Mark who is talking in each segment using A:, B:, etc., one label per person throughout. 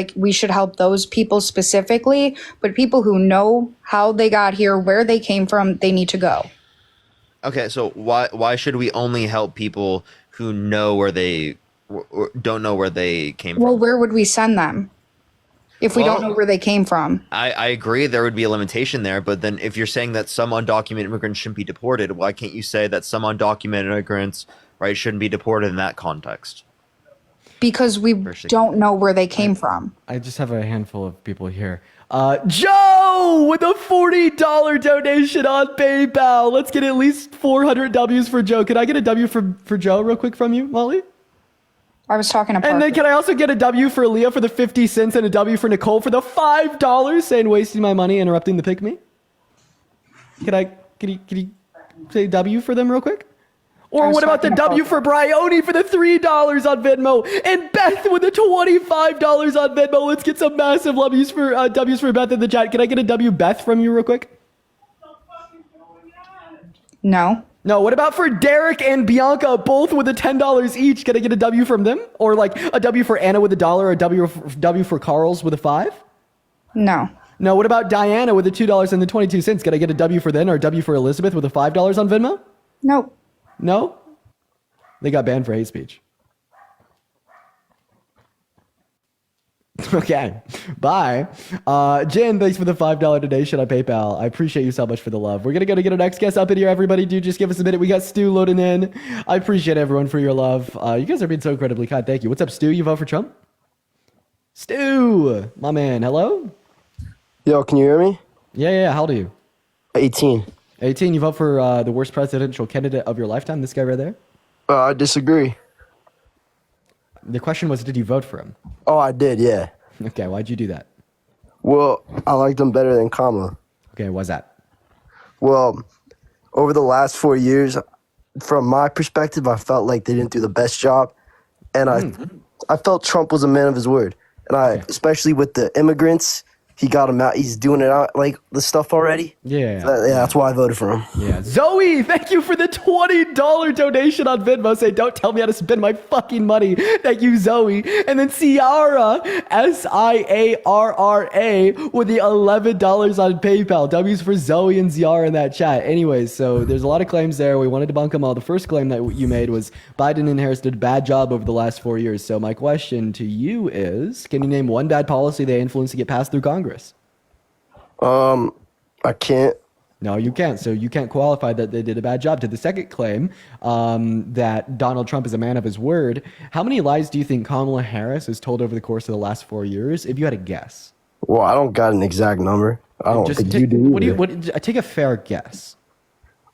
A: like we should help those people specifically, but people who know how they got here, where they came from, they need to go.
B: Okay, so why should we only help people who know where they or don't know where they came
A: Well,
B: from?
A: where would we send them if we don't know
B: Well,
A: where they came from?
B: I agree there would be a limitation there, but then if you're saying that some undocumented immigrants shouldn't be deported, why can't you say that some undocumented immigrants, right, shouldn't be deported in that context?
A: Because we don't know where they came from.
C: I just have a handful of people here. Joe with a $40 donation on PayPal. Let's get at least 400 W's for Joe. Can I get a W for Joe real quick from you, Molly?
A: I was talking to Parker.
C: And then can I also get a W for Leah for the 50 cents and a W for Nicole for the $5 saying wasting my money, interrupting the pick me? Can you say W for them real quick? Or what about the W for Bryony for the $3 on Venmo? And Beth with the $25 on Venmo. Let's get some massive W's for Beth in the chat. Can I get a W, Beth, from you real quick?
A: No.
C: No, what about for Derek and Bianca, both with the $10 each? Can I get a W from them? Or like a W for Anna with $1, or a W for Carl's with a 5?
A: No.
C: No, what about Diana with the $2 and the 22 cents? Can I get a W for them, or a W for Elizabeth with the $5 on Venmo?
A: Nope.
C: No? They got banned for hate speech. Okay, bye. Jen, thanks for the $5 donation on PayPal. I appreciate you so much for the love. We're going to get our next guest up in here, everybody. Do just give us a minute. We got Stu loading in. I appreciate everyone for your love. You guys are being so incredibly kind. Thank you. What's up, Stu? You vote for Trump? Stu, my man. Hello?
D: Yo, can you hear me?
C: Yeah. How old are you?
D: 18.
C: 18. You vote for the worst presidential candidate of your lifetime, this guy right there?
D: I disagree.
C: The question was, did you vote for him?
D: Oh, I did, yeah.
C: Okay, why'd you do that?
D: Well, I liked him better than Kamala.
C: Okay, why's that?
D: Well, over the last 4 years, from my perspective, I felt like they didn't do the best job. And I felt Trump was a man of his word. And especially with the immigrants, he got them out. He's doing it out, like the stuff already.
C: Yeah.
D: That's why I voted for him.
C: Yeah. Zoe, thank you for the $20 donation on Venmo. Say, don't tell me how to spend my fucking money. Thank you, Zoe. And then Ciara, Siarra, with the $11 on PayPal. W's for Zoe and Ciara in that chat. Anyways, so there's a lot of claims there. We wanted to debunk them all. The first claim that you made was Biden and Harris did a bad job over the last 4 years. So my question to you is, can you name one bad policy they influenced to get passed through Congress?
D: I can't.
C: No, you can't. So you can't qualify that they did a bad job. To the second claim, that Donald Trump is a man of his word, how many lies do you think Kamala Harris has told over the course of the last 4 years, if you had a guess?
D: Well, I don't got an exact number. I don't think you do.
C: Take a fair guess.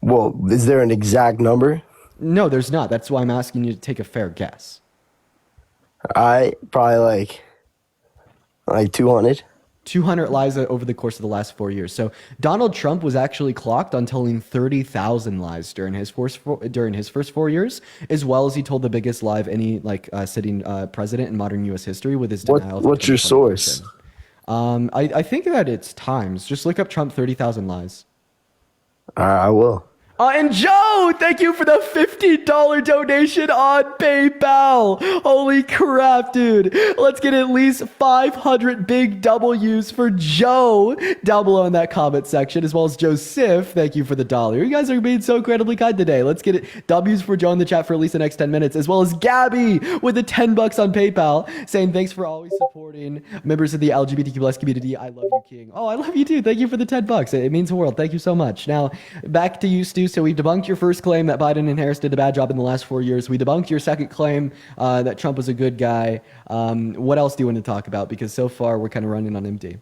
D: Well, is there an exact number?
C: No, there's not. That's why I'm asking you to take a fair guess.
D: I probably like 200.
C: 200 lies over the course of the last 4 years. So Donald Trump was actually clocked on telling 30,000 lies during his first 4 years, as well as he told the biggest lie of any sitting president in modern U.S. history with his denial.
D: What's your source?
C: I think that it's Times. Just look up Trump 30,000 lies.
D: I will.
C: And Joe, thank you for the $50 donation on PayPal. Holy crap, dude. Let's get at least 500 big W's for Joe down below in that comment section, as well as Joseph. Thank you for the $1. You guys are being so incredibly kind today. Let's get it W's for Joe in the chat for at least the next 10 minutes, as well as Gabby with the $10 on PayPal saying thanks for always supporting members of the LGBTQ plus community. I love you, King. Oh, I love you too. Thank you for the $10. It means the world. Thank you so much. Now, back to you, Stu. So we've debunked your first claim that Biden and Harris did a bad job in the last 4 years. We debunked your second claim that Trump was a good guy. What else do you want to talk about? Because so far we're kind of running on empty.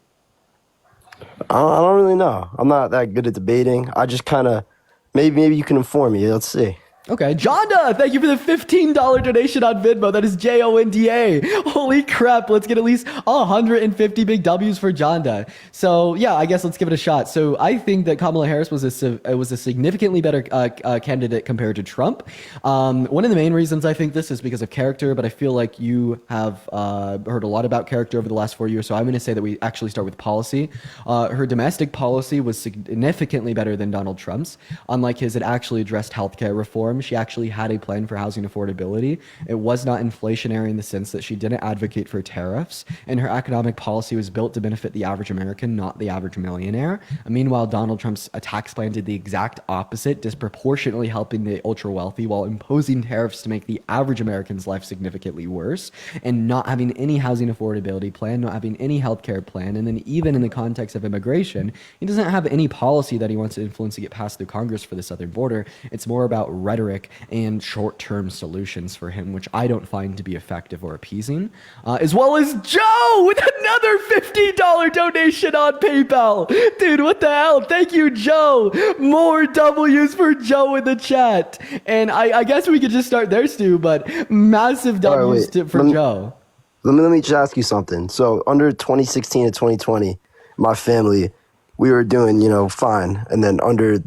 D: I don't really know. I'm not that good at debating. I just kind of, maybe you can inform me. Let's see.
C: Okay, Jonda, thank you for the $15 donation on Venmo. That is Jonda. Holy crap, let's get at least 150 big W's for Jonda. So yeah, I guess let's give it a shot. So I think that Kamala Harris was a significantly better candidate compared to Trump. One of the main reasons I think this is because of character, but I feel like you have heard a lot about character over the last 4 years. So I'm going to say that we actually start with policy. Her domestic policy was significantly better than Donald Trump's. Unlike his, it actually addressed healthcare reform. reform, she actually had a plan for housing affordability. It was not inflationary in the sense that she didn't advocate for tariffs, and her economic policy was built to benefit the average American, not the average millionaire. Meanwhile, Donald Trump's tax plan did the exact opposite, disproportionately helping the ultra wealthy while imposing tariffs to make the average American's life significantly worse, and not having any housing affordability plan, not having any healthcare plan. And then even in the context of immigration, he doesn't have any policy that he wants to influence to get passed through Congress for the southern border. It's more about rhetoric and short-term solutions for him, which I don't find to be effective or appeasing. As well as Joe with another $50 donation on PayPal. Dude, what the hell? Thank you, Joe. More W's for Joe in the chat. And I guess we could just start there, Stu, but massive W's for Joe.
D: Let me just ask you something. So under 2016 to 2020, my family, we were doing, fine. And then under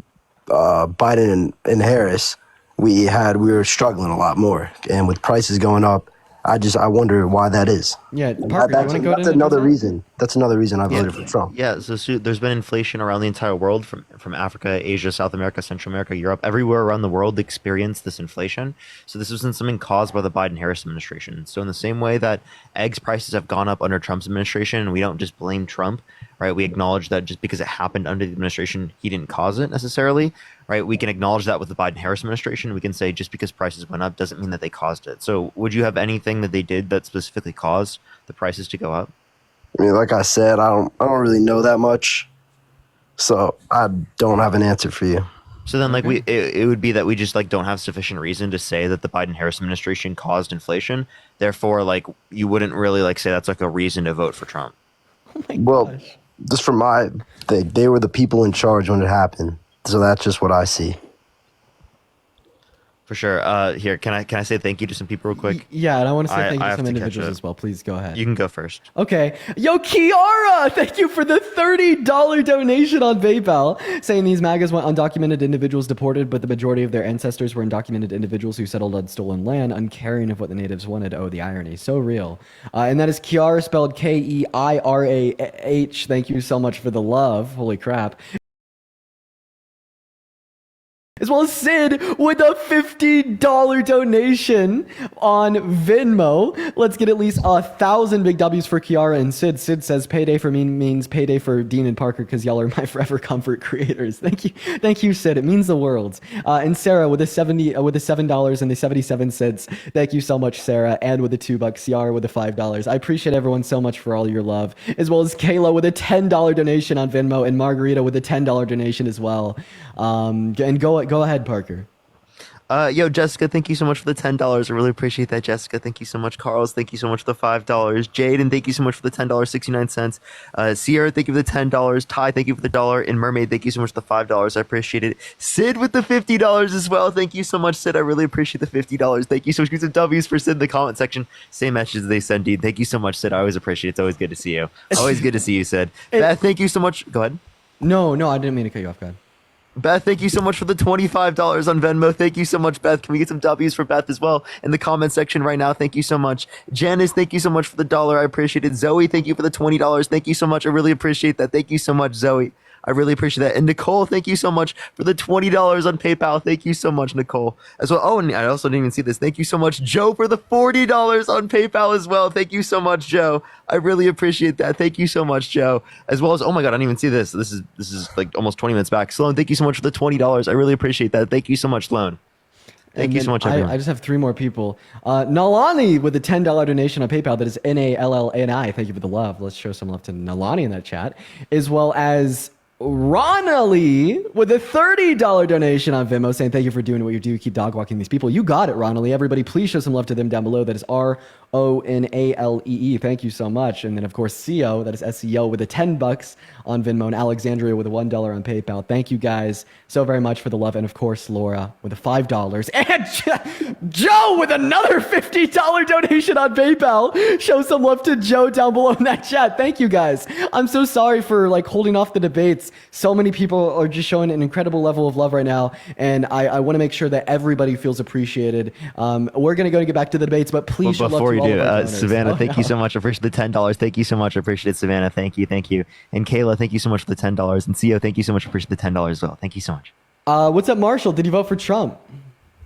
D: Biden and Harris, we were struggling a lot more. And with prices going up, I wonder why that is.
C: Yeah, Parker,
D: that's another reason. That's another reason I voted for Trump.
B: Yeah, so there's been inflation around the entire world, from Africa, Asia, South America, Central America, Europe, everywhere around the world experienced this inflation. So this wasn't something caused by the Biden-Harris administration. So in the same way that eggs prices have gone up under Trump's administration, and we don't just blame Trump, right? We acknowledge that just because it happened under the administration, he didn't cause it necessarily, right? We can acknowledge that with the Biden-Harris administration. We can say just because prices went up doesn't mean that they caused it. So would you have anything that they did that specifically caused the prices to go up?
D: I mean, like I said, I don't really know that much, so I don't have an answer for you.
B: So then, it would be that we just don't have sufficient reason to say that the Biden-Harris administration caused inflation. Therefore, you wouldn't really say that's a reason to vote for Trump.
C: Oh my gosh.
D: Just from they were the people in charge when it happened, so that's just what I see.
B: For sure. Here, can I say thank you to some people real quick?
C: Yeah, and I want to say thank you
B: I
C: to some
B: have to
C: individuals
B: catch
C: as well. Please go ahead.
B: You can go first.
C: Okay. Yo, Kiara, thank you for the $30 donation on PayPal, saying these MAGAs want undocumented individuals deported, but the majority of their ancestors were undocumented individuals who settled on stolen land, uncaring of what the natives wanted. Oh, the irony. So real. And that is Kiara, spelled Keirah. Thank you so much for the love. Holy crap. As well as Sid with a $50 donation on Venmo. Let's get at least 1,000 big W's for Kiara and Sid. Sid says payday for me means payday for Dean and Parker because y'all are my forever comfort creators. Thank you, Sid. It means the world. And Sarah with a $7 and the 77 cents. Thank you so much, Sarah. And with the $2, Ciara with the $5. I appreciate everyone so much for all your love. As well as Kayla with a $10 donation on Venmo and Margarita with a $10 donation as well. And go ahead, Parker.
B: Yo, Jessica, thank you so much for the $10. I really appreciate that, Jessica. Thank you so much, Carlos. Thank you so much for the $5. Jaden, thank you so much for the $10.69. Sierra, thank you for the $10. Ty, thank you for the $1. And Mermaid, thank you so much for the $5. I appreciate it. Sid with the $50 as well. Thank you so much, Sid. I really appreciate the $50. Thank you so much. Give some W's for Sid in the comment section. Same messages they send, Dean. Thank you so much, Sid. I always appreciate it. It's always good to see you. Always good to see you, Sid. Beth, thank you so much. Go ahead.
C: No, I didn't mean to cut you off. Go ahead.
B: Beth, thank you so much for the $25 on Venmo. Thank you so much, Beth. Can we get some W's for Beth as well in the comment section right now? Thank you so much. Janice, thank you so much for the $1. I appreciate it. Zoe, thank you for the $20. Thank you so much. I really appreciate that. Thank you so much, Zoe. I really appreciate that. And Nicole, thank you so much for the $20 on PayPal. Thank you so much, Nicole, as well. Oh, and I also didn't even see this. Thank you so much, Joe, for the $40 on PayPal as well. Thank you so much, Joe. I really appreciate that. Thank you so much, Joe. As well as, oh my God, I didn't even see this. This is almost 20 minutes back. Sloan, thank you so much for the $20. I really appreciate that. Thank you so much, Sloan. Thank you so much, everyone.
C: I just have 3 more people. Nalani with a $10 donation on PayPal. That is Nallni. Thank you for the love. Let's show some love to Nalani in that chat. As well as Ronally with a $30 donation on Venmo, saying thank you for doing what you do. Keep dog walking these people. You got it, Ronally. Everybody, please show some love to them down below. That is RONALEE. Thank you so much. And then, of course, CEO, that is SEO, with a $10 on Venmo, and Alexandria with a $1 on PayPal. Thank you guys so very much for the love. And, of course, Laura with a $5. And Joe with another $50 donation on PayPal. Show some love to Joe down below in that chat. Thank you, guys. I'm so sorry for holding off the debates. So many people are just showing an incredible level of love right now, and I want to make sure that everybody feels appreciated. We're going to get back to the debates, but please show love to all of our donors.
B: Savannah, thank you so much. I appreciate the $10. Thank you so much. I appreciate it, Savannah. Thank you. And Kayla, thank you so much for the $10. And CEO, thank you so much. I appreciate the $10 as well. Thank you so much.
C: What's up, Marshall? Did you vote for Trump?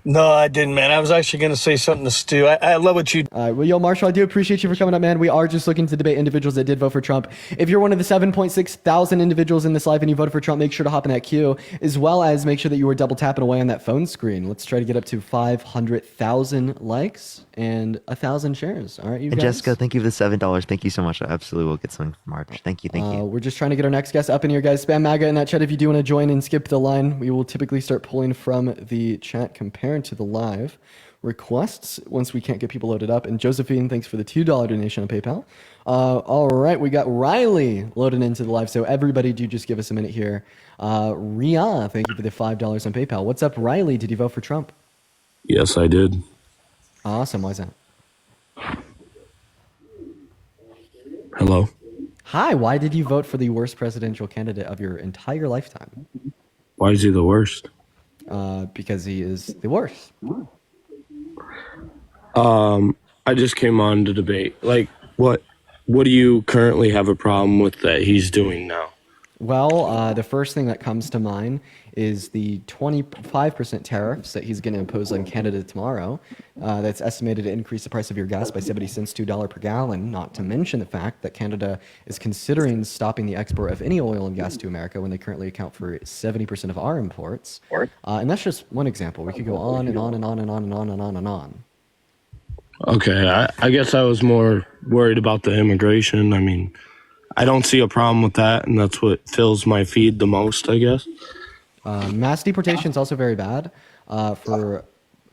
E: No, I didn't, man. I was actually going to say something to Stu. I love what you.
C: All right. Well, yo, Marshall, I do appreciate you for coming up, man. We are just looking to debate individuals that did vote for Trump. If you're one of the 7.6 thousand individuals in this live and you voted for Trump, make sure to hop in that queue, as well as make sure that you were double tapping away on that phone screen. Let's try to get up to 500,000 likes and 1,000 shares. All right, you
B: And
C: guys.
B: Jessica, thank you for the $7. Thank you so much. I absolutely will get something from March. Thank you.
C: We're just trying to get our next guest up in here, guys. Spam MAGA in that chat if you do want to join and skip the line. We will typically start pulling from the chat compared to the live requests once we can't get people loaded up. And Josephine, thanks for the $2 donation on PayPal. All right, we got Riley loaded into the live. So everybody do just give us a minute here. Ria, thank you for the $5 on PayPal. What's up, Riley? Did you vote for Trump?
F: Yes, I did.
C: Awesome. Why is that?
F: Hello.
C: Hi, why did you vote for the worst presidential candidate of your entire lifetime?
F: Why is he the worst?
C: Because he is the worst.
F: I just came on to debate. Like, what do you currently have a problem with that he's doing now?
C: Well, the first thing that comes to mind is the 25% tariffs that he's going to impose on Canada tomorrow. That's estimated to increase the price of your gas by 70 cents to $2 per gallon, not to mention the fact that Canada is considering stopping the export of any oil and gas to America when they currently account for 70% of our imports. And that's just one example. We could go on and on and on and on and on and on and on.
F: Okay, I guess I was more worried about the immigration. I mean, I don't see a problem with that, and that's what fills my feed the most, I guess.
C: Mass deportation is also very bad for a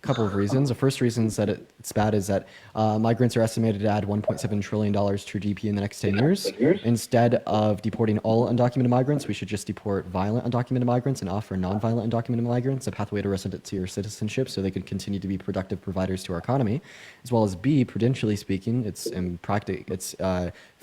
C: couple of reasons. The first reason that it's bad is that migrants are estimated to add $1.7 trillion to GDP in the next 10 years. Instead of deporting all undocumented migrants, we should just deport violent undocumented migrants and offer non-violent undocumented migrants a pathway to residency or citizenship so they can continue to be productive providers to our economy. As well as B, prudentially speaking, it's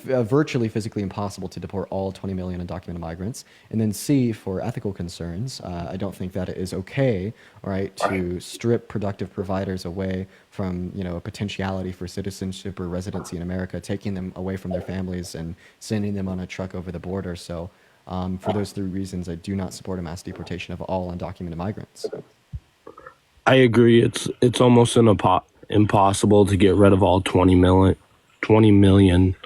C: virtually physically impossible to deport all 20 million undocumented migrants. And then C, for ethical concerns, I don't think that it is okay, all right, to strip productive providers away from, a potentiality for citizenship or residency in America, taking them away from their families and sending them on a truck over the border. So for those three reasons, I do not support a mass deportation of all undocumented migrants.
F: I agree. It's almost impossible to get rid of all 20 million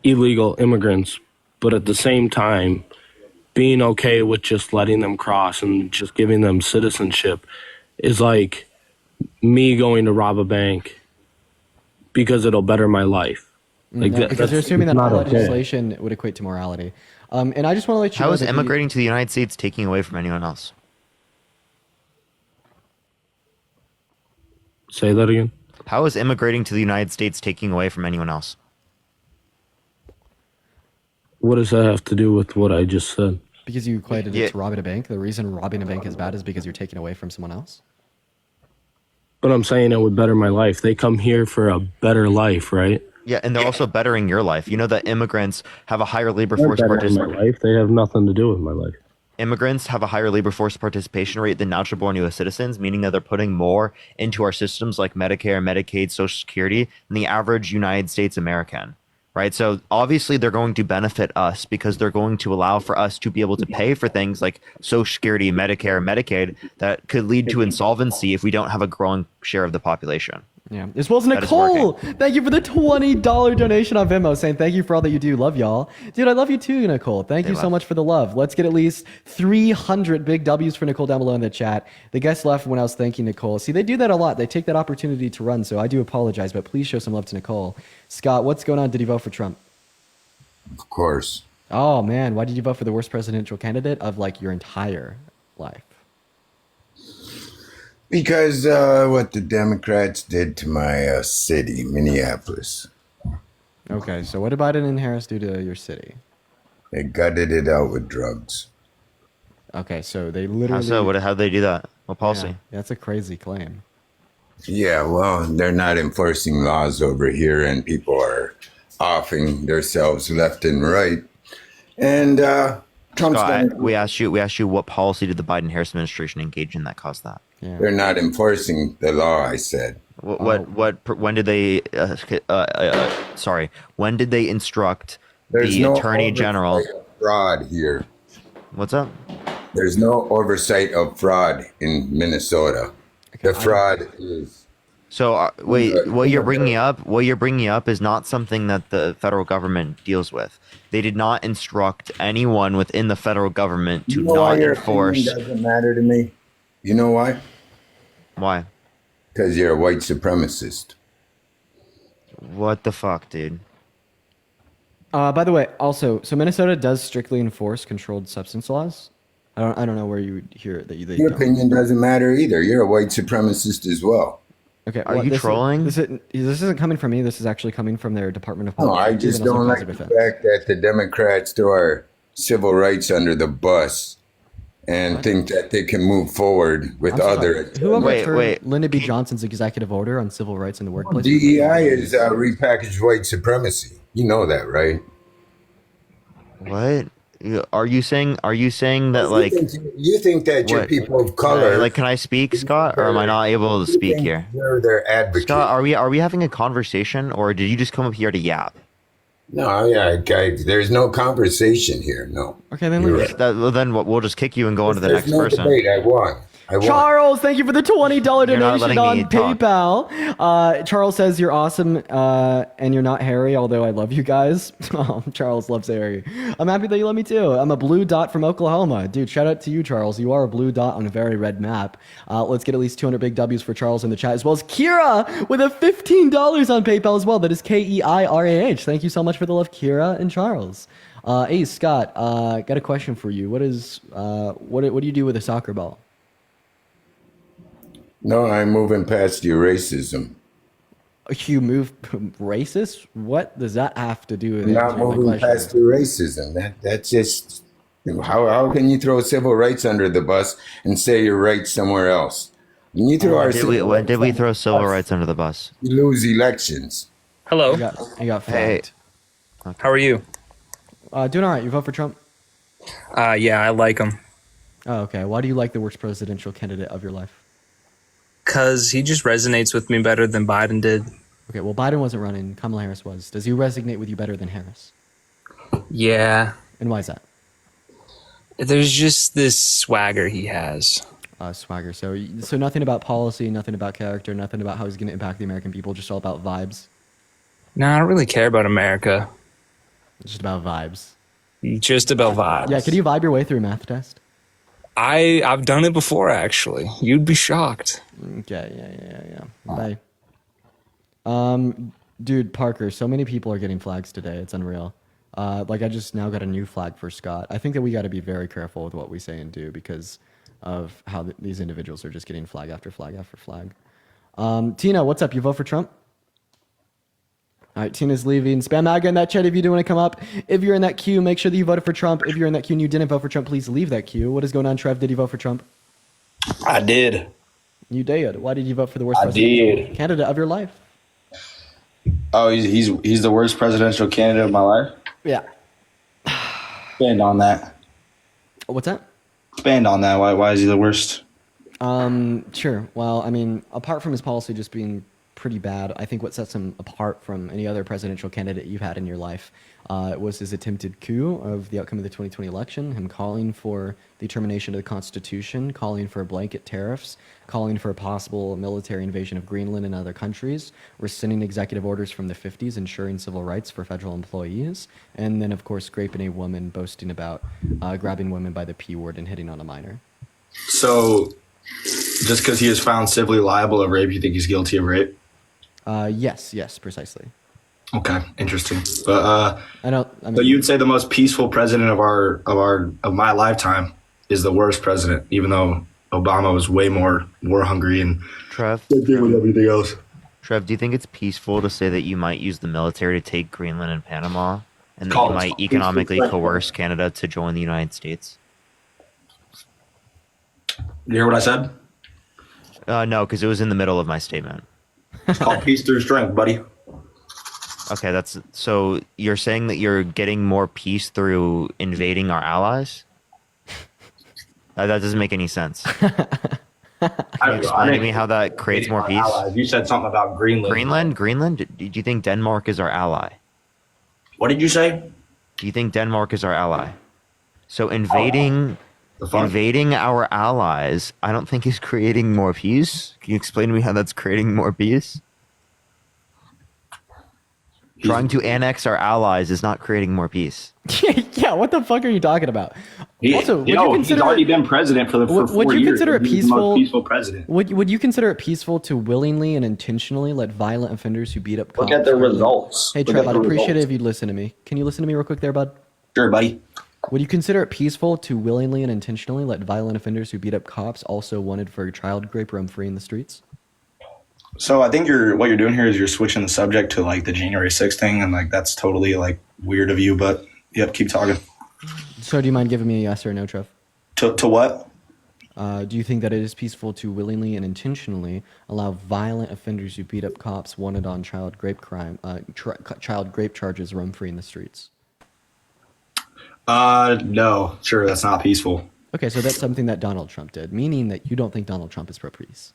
F: illegal immigrants, but at the same time, being okay with just letting them cross and just giving them citizenship is like me going to rob a bank because it'll better my life. Like
C: because you're assuming that
F: not
C: all
F: okay.
C: legislation would equate to morality. And I just want to let you know
B: How is
C: that
B: immigrating to the United States taking away from anyone else?
F: Say that again.
B: How is immigrating to the United States taking away from anyone else?
F: What does that have to do with what I just said?
C: because you equated it to robbing a bank. The reason robbing a bank is bad is because you're taking away from someone else.
F: But I'm saying it would better my life. They come here for a better life, right?
B: Yeah, and they're also bettering your life. You know that immigrants have a higher labor force participation.
F: My life. They have nothing to do with my life.
B: Immigrants have a higher labor force participation rate than natural-born U.S. citizens, meaning that they're putting more into our systems like Medicare, Medicaid, Social Security than the average United States American, right? So obviously they're going to benefit us because they're going to allow for us to be able to pay for things like Social Security, Medicare, Medicaid that could lead to insolvency if we don't have a growing share of the population.
C: Yeah. As well as Nicole. Thank you for the $20 donation on Venmo, saying thank you for all that you do. Love y'all. Dude, I love you too, Nicole. Thank you so much for the love. Let's get at least 300 big W's for Nicole down below in the chat. The guest left when I was thanking Nicole. See, they do that a lot. They take that opportunity to run, so I do apologize, but please show some love to Nicole. Scott, what's going on? Did you vote for Trump?
G: Of course.
C: Oh, man. Why did you vote for the worst presidential candidate of, like, your entire life?
G: Because what the Democrats did to my city, Minneapolis.
C: Okay, so what did Biden and Harris do to your city?
G: They gutted it out with drugs.
C: Okay, so they literally...
B: How so? How'd they do that? What policy?
C: Yeah, that's a crazy claim.
G: Yeah, well, they're not enforcing laws over here, and people are offing themselves left and right. And Trump's
B: Scott, we asked you what policy did the Biden-Harris administration engage in that caused that?
C: Yeah.
G: They're not enforcing the law, I said.
B: When did they when did they instruct the Attorney General?
G: Fraud here.
B: What's up?
G: There's no oversight of fraud in Minnesota. The fraud is.
B: So wait, what you're bringing up is not something that the federal government deals with. They did not instruct anyone within the federal government to
G: You know why
B: not
G: your
B: enforce.
G: opinion doesn't matter to me? You know why?
B: Why?
G: Because you're a white supremacist.
B: What the fuck, dude?
C: By the way, also, so Minnesota does strictly enforce controlled substance laws. I don't know where you would hear it that they
G: Your
C: don't.
G: opinion doesn't matter either. You're a white supremacist as well.
C: Okay,
B: Are you trolling?
C: This isn't coming from me. This is actually coming from their Department of
G: No,
C: Public
G: I
C: Safety
G: just
C: and also
G: don't like
C: Positive
G: the
C: Defense.
G: fact that the Democrats throw our civil rights under the bus and think that they can move forward with
C: I'm sorry,
G: other.
C: who overturned
B: Wait.
C: Lyndon B. Johnson's executive order on civil rights in the workplace?
G: DEI is repackaged white supremacy. You know that, right?
B: What? Are you saying that like
G: You think that your
B: what?
G: people of color,
B: like, can I speak, Scott, or am I not able to speak here?
G: You're their advocate.
B: Scott, are we having a conversation, or did you just come up here to yap?
G: No, yeah, guys, there's no conversation here. No.
C: Okay, then
G: You're
C: leave.
G: right.
B: Well, then we'll just kick you and go on to the
G: There's
B: next
G: no
B: person.
G: debate. I won.
C: Charles, thank you for the $20
B: You're not
C: donation
B: letting
C: on
B: me talk.
C: PayPal. Charles says you're awesome and you're not Harry, although I love you guys. Oh, Charles loves Harry. I'm happy that you love me too. I'm a blue dot from Oklahoma. Dude, shout out to you, Charles. You are a blue dot on a very red map. Let's get at least 200 big W's for Charles in the chat, as well as Kira with a $15 on PayPal as well. That is KEIRAH. Thank you so much for the love, Kira and Charles. Hey, Scott, got a question for you. What do you do with a soccer ball?
G: No, I'm moving past your racism.
C: You move racist? What does that have to do with
G: I'm
C: it?
G: not moving past your racism. That's just how can you throw civil rights under the bus and say you're right somewhere else? When you throw
B: When did we throw civil rights under the bus?
G: You lose elections.
H: Hello.
C: You got
B: Hey.
C: flagged.
H: How are you?
C: Doing all right. You vote for Trump?
H: Yeah, I like him.
C: Oh, okay. Why do you like the worst presidential candidate of your life?
H: Because he just resonates with me better than Biden did.
C: Okay, well, Biden wasn't running. Kamala Harris was. Does he resonate with you better than Harris?
H: Yeah.
C: And why is that?
H: There's just this swagger he has.
C: Swagger. So nothing about policy, nothing about character, nothing about how he's going to impact the American people, just all about vibes?
H: No, I don't really care about America.
C: Just about vibes.
H: Just about vibes.
C: Yeah, could you vibe your way through a math test?
H: I've done it before, actually. You'd be shocked.
C: Okay, yeah. Bye. Dude, Parker, so many people are getting flags today. It's unreal. Like, I just now got a new flag for Scott. I think that we got to be very careful with what we say and do because of how these individuals are just getting flag after flag after flag. Tina, what's up? You vote for Trump? All right, Tina's leaving. Spam MAGA in that chat if you do want to come up. If you're in that queue, make sure that you voted for Trump. If you're in that queue and you didn't vote for Trump, please leave that queue. What is going on, Trev? Did you vote for Trump?
I: I did.
C: You did. Why did you vote for the worst
I: I
C: presidential
I: did.
C: candidate of your life?
I: Oh, he's the worst presidential candidate of my life.
C: Yeah.
I: Expand on that.
C: What's that?
I: Expand on that. Why is he the worst?
C: Sure. Well, I mean, apart from his policy just being pretty bad, I think what sets him apart from any other presidential candidate you've had in your life was his attempted coup of the outcome of the 2020 election, him calling for the termination of the Constitution, calling for blanket tariffs, calling for a possible military invasion of Greenland and other countries, rescinding executive orders from the 50s, ensuring civil rights for federal employees, and then, of course, scraping a woman, boasting about grabbing women by the P word and hitting on a minor.
I: So, just because he is found civilly liable of rape, you think he's guilty of rape?
C: Yes, precisely.
I: Okay, interesting. But
C: So
I: you'd say the most peaceful president of my lifetime is the worst president, even though Obama was way more war hungry and
B: Trev,
I: with everything else.
B: Trev, do you think it's peaceful to say that you might use the military to take Greenland and Panama, and that
I: Call
B: you
I: it
B: might
I: peaceful
B: economically
I: threat.
B: coerce Canada to join the United States?
I: You hear what I said?
B: No, because it was in the middle of my statement.
I: It's called peace through strength, buddy.
B: Okay, so you're saying that you're getting more peace through invading our allies? That doesn't make any sense. Can you explain to me how that creates more peace?
I: You said something about Greenland.
B: Greenland? Do you think Denmark is our ally?
I: What did you say?
B: Do you think Denmark is our ally? So invading
I: The fuck?
B: Invading our allies, I don't think is creating more peace. Can you explain to me how that's creating more peace? Trying to annex our allies is not creating more peace.
C: Yeah, what the fuck are you talking about? Also, would you
I: He's
C: consider
I: already been president for 4
C: would you
I: years.
C: consider it
I: He's the most
C: peaceful?
I: peaceful president.
C: Would you consider it peaceful to willingly and intentionally let violent offenders who beat up cops?
I: Look at the results.
C: Hey,
I: Look
C: Trev,
I: at
C: I'd
I: the
C: appreciate it
I: results.
C: if you'd listen to me. Can you listen to me real quick there, bud?
I: Sure, buddy.
C: Would you consider it peaceful to willingly and intentionally let violent offenders who beat up cops, also wanted for child rape, roam free in the streets?
I: So I think what you're doing here is you're switching the subject to like the January 6th thing, and like that's totally like weird of you. But yep, keep talking.
C: So, do you mind giving me a yes or no, Trev?
I: To what?
C: Do you think that it is peaceful to willingly and intentionally allow violent offenders who beat up cops wanted on child rape child rape charges roam free in the streets?
I: No, sure, that's not peaceful.
C: Okay, so that's something that Donald Trump did, meaning that you don't think Donald Trump is pro-peace.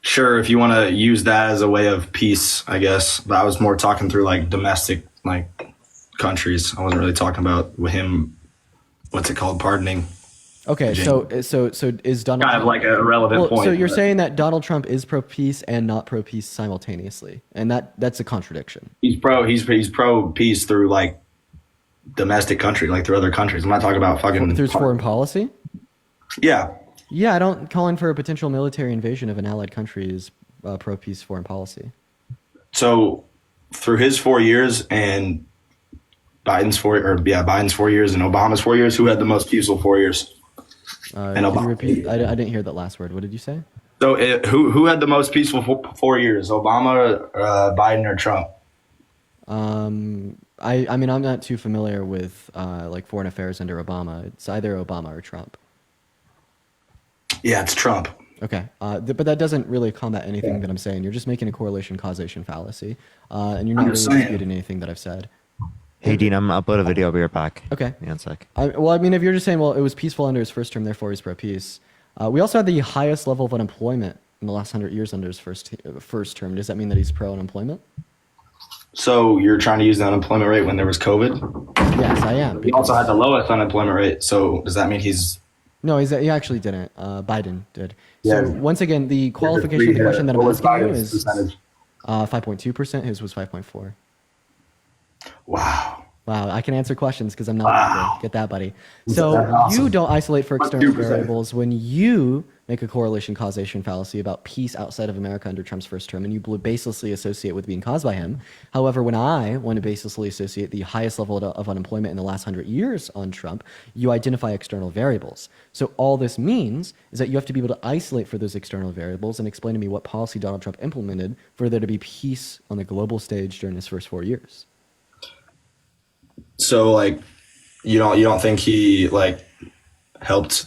I: Sure, if you want to use that as a way of peace, I guess. But I was more talking through like domestic like countries. I wasn't really talking about with him. What's it called? Pardoning.
C: Okay, so is Donald
I: Kind of like a relevant point.
C: So you're saying that Donald Trump is pro-peace and not pro-peace simultaneously, and that's a contradiction.
I: he's pro peace through like domestic country, like through other countries. I'm not talking about fucking
C: Through foreign policy?
I: Yeah.
C: Yeah, I don't calling for a potential military invasion of an allied country is pro-peace foreign policy.
I: So through his 4 years and Biden's 4 years and Obama's 4 years, who had the most peaceful 4 years?
C: Can you repeat? I didn't hear that last word. What did you say?
I: So who had the most peaceful 4 years? Obama, Biden, or Trump?
C: I mean, I'm not too familiar with like foreign affairs under Obama. It's either Obama or Trump.
I: Yeah, it's Trump.
C: Okay, but that doesn't really combat anything that I'm saying. You're just making a correlation causation fallacy, and you're not really disputing anything that I've said.
B: Hey, Dean, I'm gonna upload a video. I'll be right back.
C: Okay.
B: Yeah, one sec.
C: Well, I mean, if you're just saying, well, it was peaceful under his first term, therefore he's pro-peace. We also had the highest level of unemployment in the last 100 years under his first term. Does that mean that he's pro-unemployment?
I: So you're trying to use the unemployment rate when there was COVID?
C: Yes, I am.
I: He also had the lowest unemployment rate. So does that mean he's...
C: No, he actually didn't. Biden did.
I: Yeah.
C: So once again, the qualification of the question that I'm
I: What was
C: asking you
I: Biden's
C: is
I: percentage?
C: 5.2%. His was 5.4.
I: Wow.
C: Wow, I can answer questions because I'm not
I: Wow.
C: Get that, buddy.
I: That's
C: So
I: awesome.
C: you don't isolate for external
I: 2%.
C: variables when you make a correlation causation fallacy about peace outside of America under Trump's first term, and you baselessly associate with being caused by him. However, when I want to baselessly associate the highest level of unemployment in the last 100 years on Trump, you identify external variables. So all this means is that you have to be able to isolate for those external variables and explain to me what policy Donald Trump implemented for there to be peace on the global stage during his first 4 years.
I: So like, you don't think he like helped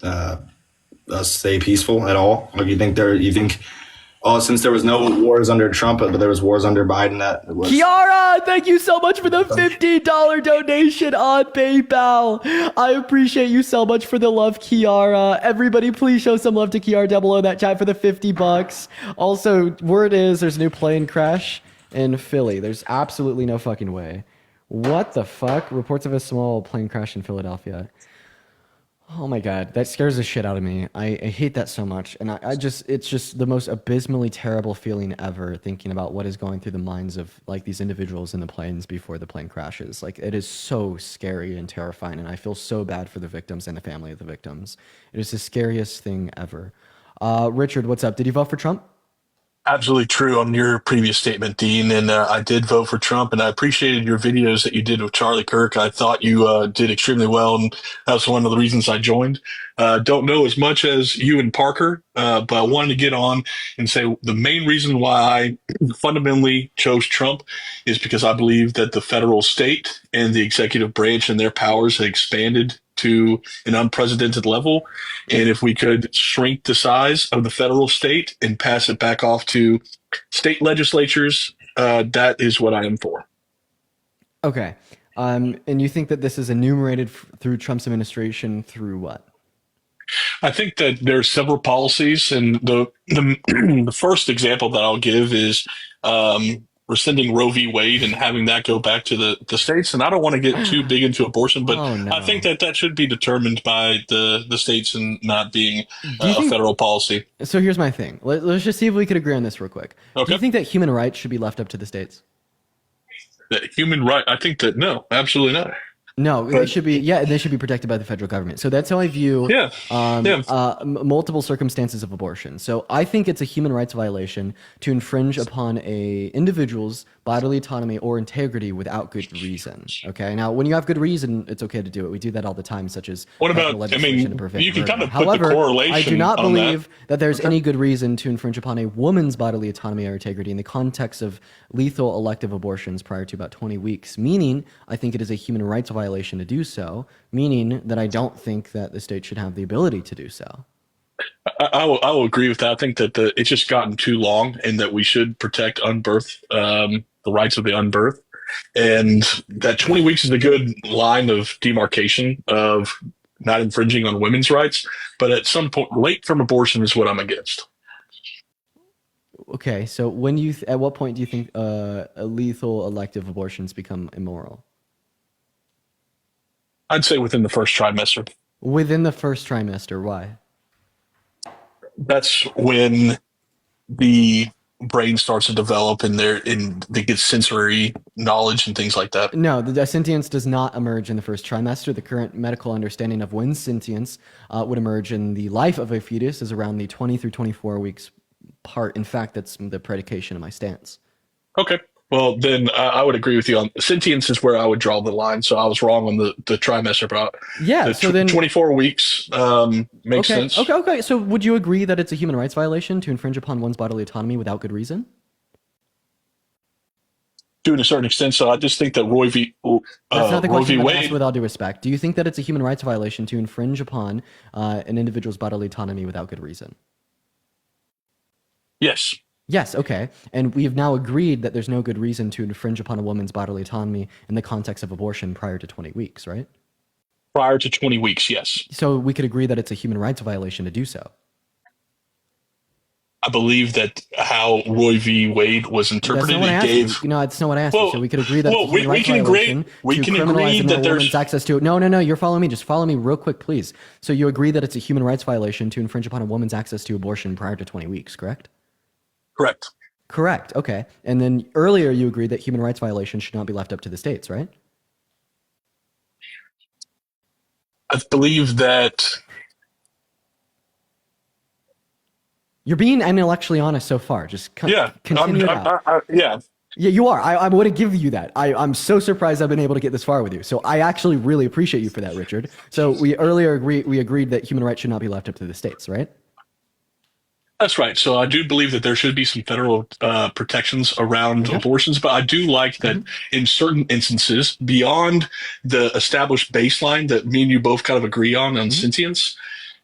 I: us stay peaceful at all? Like you think since there was no wars under Trump, but there was wars under Biden, that was...
C: Kiara, thank you so much for the $50 donation on PayPal. I appreciate you so much for the love, Kiara. Everybody, please show some love to Kiara down below in that chat for the $50. Also, word is there's a new plane crash in Philly. There's absolutely no fucking way. What the fuck? Reports of a small plane crash in Philadelphia. Oh my god, that scares the shit out of me. I hate that so much, and it's just the most abysmally terrible feeling ever thinking about what is going through the minds of like these individuals in the planes before the plane crashes. Like it is so scary and terrifying, and I feel so bad for the victims and the family of the victims. It is the scariest thing ever. Richard, what's up? Did you vote for Trump?
E: Absolutely true on your previous statement, Dean. And I did vote for Trump, and I appreciated your videos that you did with Charlie Kirk. I thought you did extremely well, and that's one of the reasons I joined. Don't know as much as you and Parker, but I wanted to get on and say the main reason why I fundamentally chose Trump is because I believe that the federal state and the executive branch and their powers have expanded to an unprecedented level. And if we could shrink the size of the federal state and pass it back off to state legislatures, that is what I am for.
C: Okay. And you think that this is enumerated through Trump's administration through what?
E: I think that there are several policies, and the the first example that I'll give is rescinding Roe v. Wade and having that go back to the states. And I don't want to get too big into abortion, but
C: Oh, no.
E: I think that should be determined by the states and not being
C: Do you
E: a
C: think-
E: federal policy.
C: So here's my thing. Let's just see if we could agree on this real quick. Do
E: Okay.
C: you think that human rights should be left up to the states?
E: The human right, I think that no, absolutely not.
C: No, they should be. Yeah, they should be protected by the federal government. So that's how I view multiple circumstances of abortion. So I think it's a human rights violation to infringe upon a individual's bodily autonomy or integrity without good reason. Okay. Now, when you have good reason, it's okay to do it. We do that all the time, such as
E: What about?
C: federal legislation to prevent
E: You can
C: murder.
E: kind of put
C: However,
E: the correlation.
C: I do not
E: on
C: believe that there's
E: Okay.
C: any good reason to infringe upon a woman's bodily autonomy or integrity in the context of lethal elective abortions prior to about 20 weeks. Meaning, I think it is a human rights violation to do so. Meaning that I don't think that the state should have the ability to do so.
E: I will agree with that. I think that it's just gotten too long, and that we should protect unbirth, the rights of the unbirthed, and that 20 weeks is a good line of demarcation of not infringing on women's rights. But at some point, late term abortion is what I'm against.
C: Okay, so at what point do you think lethal elective abortions become immoral?
E: I'd say within the first trimester.
C: Within the first trimester, why?
E: That's when the brain starts to develop and they get sensory knowledge and things like that.
C: No, the sentience does not emerge in the first trimester. The current medical understanding of when sentience would emerge in the life of a fetus is around the 20 through 24 weeks part. In fact, that's the predication of my stance.
E: Okay. Well, then I would agree with you on sentience is where I would draw the line. So I was wrong on the trimester, but
C: Yeah, so then
E: 24 weeks makes sense.
C: Okay. So would you agree that it's a human rights violation to infringe upon one's bodily autonomy without good reason?
E: To a certain extent. So I just think that Roe v.
C: That's not the
E: Roe v.
C: question I'm asking,
E: Wade.
C: with all due respect. Do you think that it's a human rights violation to infringe upon an individual's bodily autonomy without good reason?
E: Yes.
C: Yes, okay. And we have now agreed that there's no good reason to infringe upon a woman's bodily autonomy in the context of abortion prior to 20 weeks, right?
E: Prior to 20 weeks, yes.
C: So we could agree that it's a human rights violation to do so.
E: I believe that how Roe v. Wade was
C: That's
E: interpreted,
C: not what I
E: it
C: asked
E: gave.
C: you. No, that's not what I asked you. So we could agree that it's a
E: we
C: human rights
E: can
C: violation
E: agree. We
C: to
E: can
C: criminalize
E: agree
C: another
E: that there's.
C: woman's access to it. No, you're following me. Just follow me real quick, please. So you agree that it's a human rights violation to infringe upon a woman's access to abortion prior to 20 weeks, correct?
E: Correct.
C: Correct. Okay. And then earlier you agreed that human rights violations should not be left up to the states, right?
E: I believe that.
C: You're being intellectually honest so far. Just continue it out.
E: Yeah.
C: Yeah, you are. I want to give you that. I'm so surprised I've been able to get this far with you. So I actually really appreciate you for that, Richard. So we agreed that human rights should not be left up to the states, right?
E: That's right. So I do believe that there should be some federal protections around abortions, but I do like that in certain instances, beyond the established baseline that me and you both kind of agree on sentience,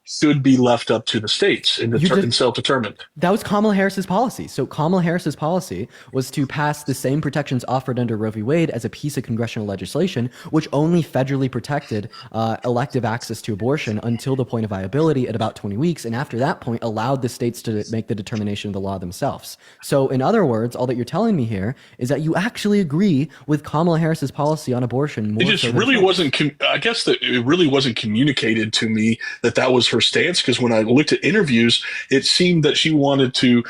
E: should be left up to the states and self-determined.
C: That was Kamala Harris's policy. So Kamala Harris's policy was to pass the same protections offered under Roe v. Wade as a piece of congressional legislation, which only federally protected elective access to abortion until the point of viability at about 20 weeks. And after that point, allowed the states to make the determination of the law themselves. So in other words, all that you're telling me here is that you actually agree with Kamala Harris's policy on abortion. More
E: It just
C: so than
E: really
C: Trump's.
E: wasn't. I guess that it really wasn't communicated to me that was her stance, because when I looked at interviews, it seemed that she wanted to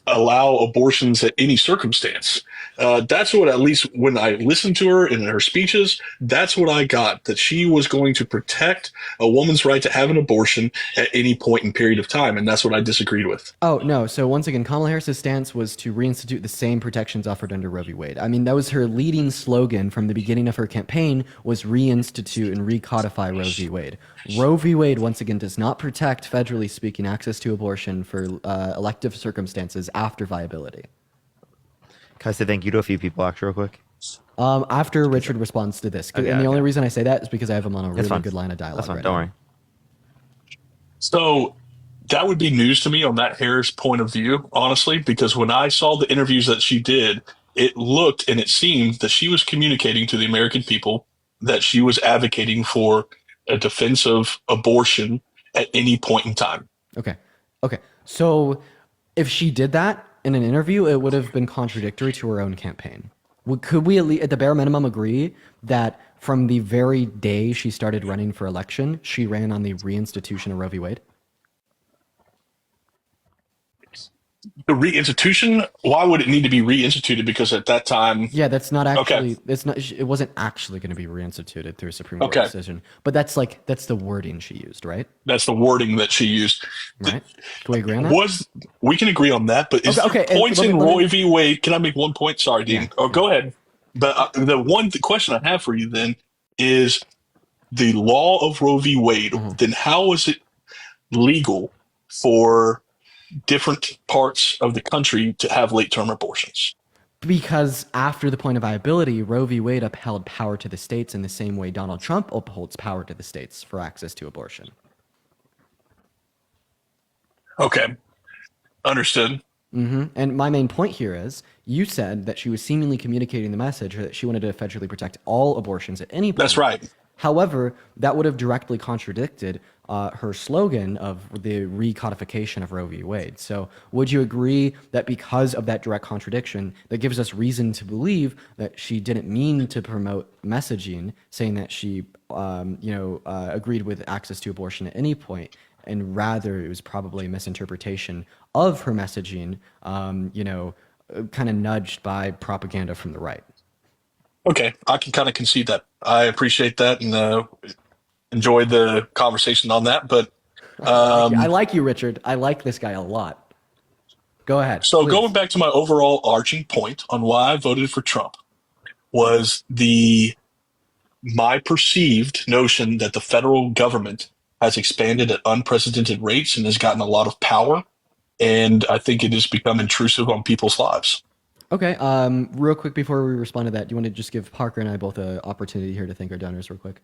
E: allow abortions at any circumstance. That's what, at least when I listened to her in her speeches, that's what I got, that she was going to protect a woman's right to have an abortion at any point in period of time. And that's what I disagreed with.
C: Oh, no. So once again, Kamala Harris's stance was to reinstitute the same protections offered under Roe v. Wade. I mean, that was her leading slogan from the beginning of her campaign, was reinstitute and recodify Roe v. Wade. Roe v. Wade, once again, does not protect, federally speaking, access to abortion for elective circumstances after viability.
B: Can I say thank you to a few people, actually, real quick?
C: After Richard responds to this. And the only reason I say that is because I have him on a really good line of dialogue.
B: That's fine.
C: Right
B: Don't
C: now.
B: worry.
E: So that would be news to me on that Harris point of view, honestly, because when I saw the interviews that she did, it looked and it seemed that she was communicating to the American people that she was advocating for a defense of abortion at any point in time.
C: Okay. So if she did that, in an interview, it would have been contradictory to her own campaign. Could we at the bare minimum agree that from the very day she started running for election, she ran on the reinstitution of Roe v. Wade?
E: The reinstitution, why would it need to be reinstituted? Because at that time,
C: Yeah, that's not actually.
E: Okay.
C: It's not. It wasn't actually going to be reinstituted through a Supreme Court
E: Okay.
C: decision. But that's the wording she used, right?
E: that's the wording that she used.
C: Right. Do we agree on that?
E: We can agree on that, but is
C: Okay,
E: there points
C: let
E: in
C: me-
E: Roe v. Wade? Can I make one point? Sorry, Dean.
C: Yeah,
E: Oh, go ahead. But the question I have for you then is the law of Roe v. Wade. Then how is it legal for different parts of the country to have late-term abortions?
C: Because after the point of viability, Roe v. Wade upheld power to the states in the same way Donald Trump upholds power to the states for access to abortion.
E: Okay, understood.
C: And my main point here is, you said that she was seemingly communicating the message that she wanted to federally protect all abortions at any point.
E: That's right.
C: However, that would have directly contradicted her slogan of the recodification of Roe v. Wade. So would you agree that because of that direct contradiction, that gives us reason to believe that she didn't mean to promote messaging saying that she agreed with access to abortion at any point, and rather it was probably a misinterpretation of her messaging, kind of nudged by propaganda from the right?
E: Okay, I can kind of concede that. I appreciate that and enjoyed the conversation on that. But
C: I like you, Richard. I like this guy a lot. Go ahead.
E: so
C: please.
E: going back to my overall arching point on why I voted for Trump was my perceived notion that the federal government has expanded at unprecedented rates and has gotten a lot of power, and I think it has become intrusive on people's lives.
C: Okay. Real quick before we respond to that, do you want to just give Parker and I both an opportunity here to thank our donors real quick?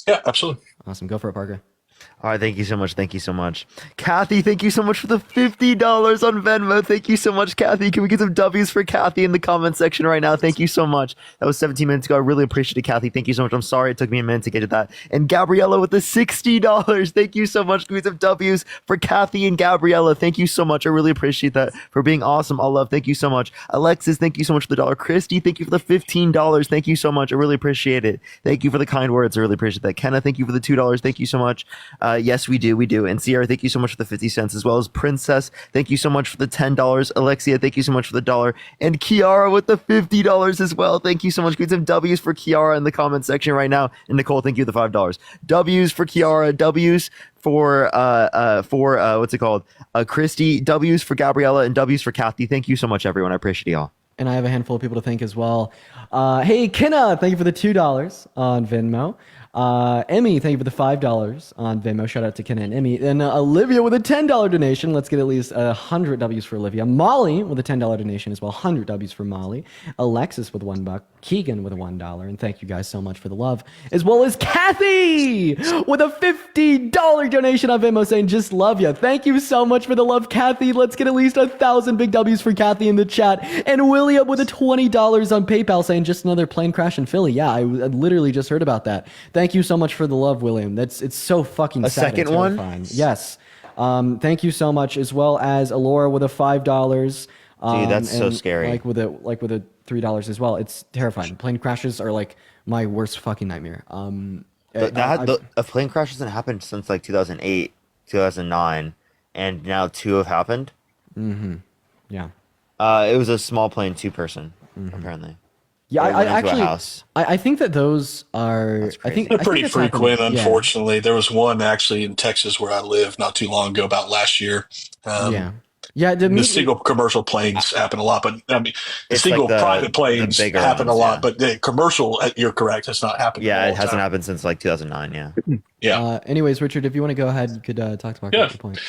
E: Yeah, absolutely.
C: Awesome. Go for it, Parker.
B: All right, thank you so much. Thank you so much. Kathy, thank you so much for the $50 on Venmo. Thank you so much, Kathy. Can we get some W's for Kathy in the comment section right now? Thank you so much. That was 17 minutes ago. I really appreciate it, Kathy. Thank you so much. I'm sorry it took me a minute to get to that. And Gabriella with the $60. Thank you so much. Can we get some W's for Kathy and Gabriella? Thank you so much. I really appreciate that for being awesome. All love. Thank you so much. Alexis, thank you so much for the dollar. Christy, thank you for the $15. Thank you so much. I really appreciate it. Thank you for the kind words. I really appreciate that. Kenna, thank you for the $2. Thank you so much. Yes, we do. And Sierra, thank you so much for the 50 cents, as well as Princess. Thank you so much for the $10. Alexia, thank you so much for the $1. And Kiara with the $50 as well. Thank you so much. Get some W's for Kiara in the comment section right now. And Nicole, thank you for the $5. W's for Kiara, W's for what's it called? Christy, W's for Gabriella, and W's for Kathy. Thank you so much, everyone. I appreciate y'all.
C: And I have a handful of people to thank as well. Hey, Kenna, thank you for the $2 on Venmo. Emmy, thank you for the $5 on Venmo. Shout out to Kenna and Emmy. And Olivia with a $10 donation. Let's get at least 100 W's for Olivia. Molly with a $10 donation as well. 100 W's for Molly. Alexis with $1. Keegan with a $1. And thank you guys so much for the love. As well as Kathy with a $50 donation on Venmo saying, just love you. Thank you so much for the love, Kathy. Let's get at least 1,000 big W's for Kathy in the chat. And William with a $20 on PayPal saying, just another plane crash in Philly. Yeah, I literally just heard about that. Thank you so much for the love, William. It's so fucking
B: A
C: sad.
B: second one?
C: Yes. Thank you so much, as well as Alora with a $5.
B: Dude, that's so scary.
C: Like with a $3 as well. It's terrifying. Plane crashes are like my worst fucking nightmare.
B: A plane crash hasn't happened since like 2008, 2009, and now two have happened.
C: Yeah.
B: It was a small plane, two-person, apparently.
C: Yeah,
B: They
C: I
B: went into a
C: actually,
B: house.
C: I think that those are, I think,
E: They're
C: I
E: pretty
C: think it's happened.
E: frequent,
C: Yeah.
E: unfortunately. There was one actually in Texas where I live not too long ago, about last year.
C: Yeah.
E: The single commercial planes happen a lot, but I mean, the
B: It's
E: single
B: like the
E: private planes
B: bigger
E: happen
B: ones,
E: a lot,
B: yeah.
E: but the commercial, you're correct, it's not happening.
B: Yeah,
E: all
B: it
E: the
B: hasn't
E: time.
B: happened since like 2009, yeah.
E: Yeah.
C: Anyways, Richard, if you want to go ahead, you could talk to Mark at the point.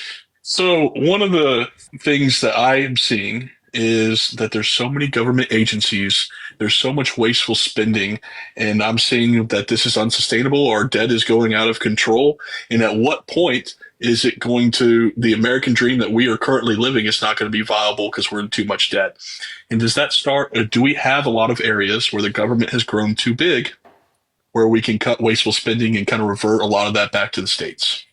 E: So one of the things that I am seeing is that there's so many government agencies, there's so much wasteful spending, and I'm seeing that this is unsustainable. Our debt is going out of control. And at what point is it going to, the American dream that we are currently living is not going to be viable because we're in too much debt? And does that start, or do we have a lot of areas where the government has grown too big, where we can cut wasteful spending and kind of revert a lot of that back to the states?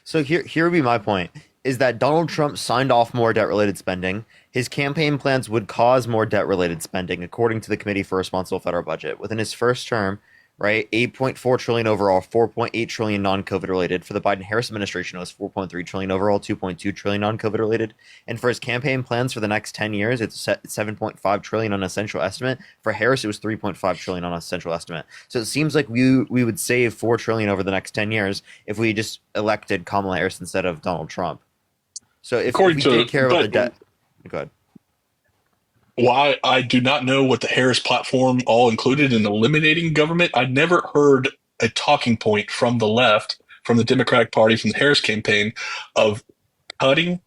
B: So here would be my point. is that Donald Trump signed off more debt-related spending. His campaign plans would cause more debt-related spending, according to the Committee for Responsible Federal Budget. Within his first term, right, 8.4 trillion overall, 4.8 trillion non-COVID related. For the Biden-Harris administration, it was 4.3 trillion overall, 2.2 trillion non-COVID related. And for his campaign plans for the next 10 years, it's set 7.5 trillion on a central estimate. For Harris, it was 3.5 trillion on a central estimate. So it seems like we would save 4 trillion over the next 10 years if we just elected Kamala Harris instead of Donald Trump. So if we take care of the debt, go ahead.
E: Why I do not know what the Harris platform all included in eliminating government. I never heard a talking point from the left, from the Democratic Party, from the Harris campaign of cutting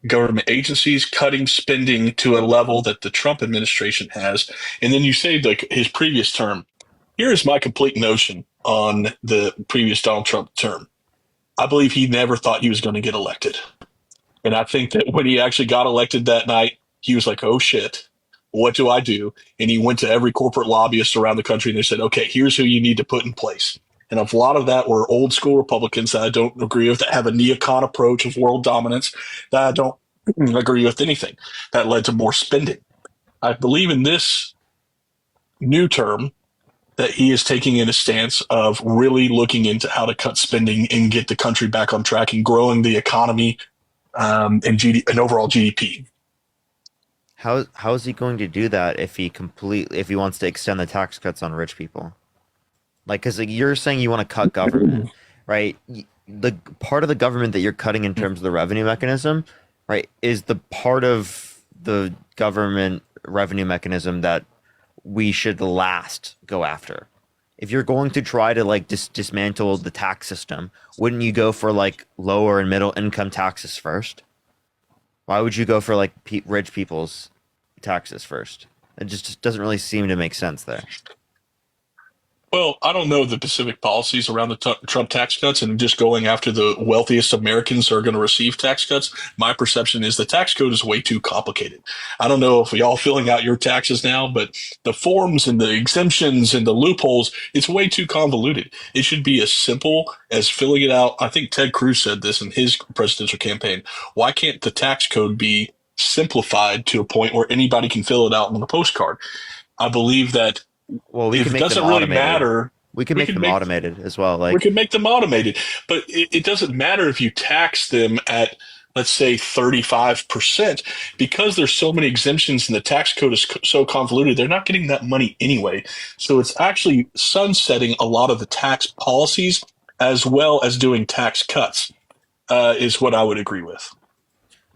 E: government agencies, cutting spending to a level that the Trump administration has. And then you say like his previous term. Here's my complete notion on the previous Donald Trump term. I believe he never thought he was going to get elected. And I think that when he actually got elected that night, he was like, oh shit, what do I do? And he went to every corporate lobbyist around the country and they said, okay, here's who you need to put in place. And a lot of that were old school Republicans that I don't agree with, that have a neocon approach of world dominance, that I don't agree with anything. That led to more spending. I believe in this new term that he is taking in a stance of really looking into how to cut spending and get the country back on track and growing the economy and overall GDP.
B: How is he going to do that if he wants to extend the tax cuts on rich people? Like, because you're saying you want to cut government, right? The part of the government that you're cutting in terms of the revenue mechanism, right, is the part of the government revenue mechanism that we should last go after. If you're going to try to like dismantle the tax system, wouldn't you go for like lower and middle income taxes first? Why would you go for like rich people's taxes first? It just doesn't really seem to make sense there.
E: Well, I don't know the specific policies around the Trump tax cuts and just going after the wealthiest Americans who are going to receive tax cuts. My perception is the tax code is way too complicated. I don't know if we all filling out your taxes now, but the forms and the exemptions and the loopholes, it's way too convoluted. It should be as simple as filling it out. I think Ted Cruz said this in his presidential campaign. Why can't the tax code be simplified to a point where anybody can fill it out on a postcard? I believe that.
B: Well,
E: it doesn't really matter.
B: We can make them automated as well. Like
E: we can make them automated, but it doesn't matter if you tax them at, let's say, 35%, because there's so many exemptions and the tax code is so convoluted. They're not getting that money anyway. So it's actually sunsetting a lot of the tax policies as well as doing tax cuts is what I would agree with.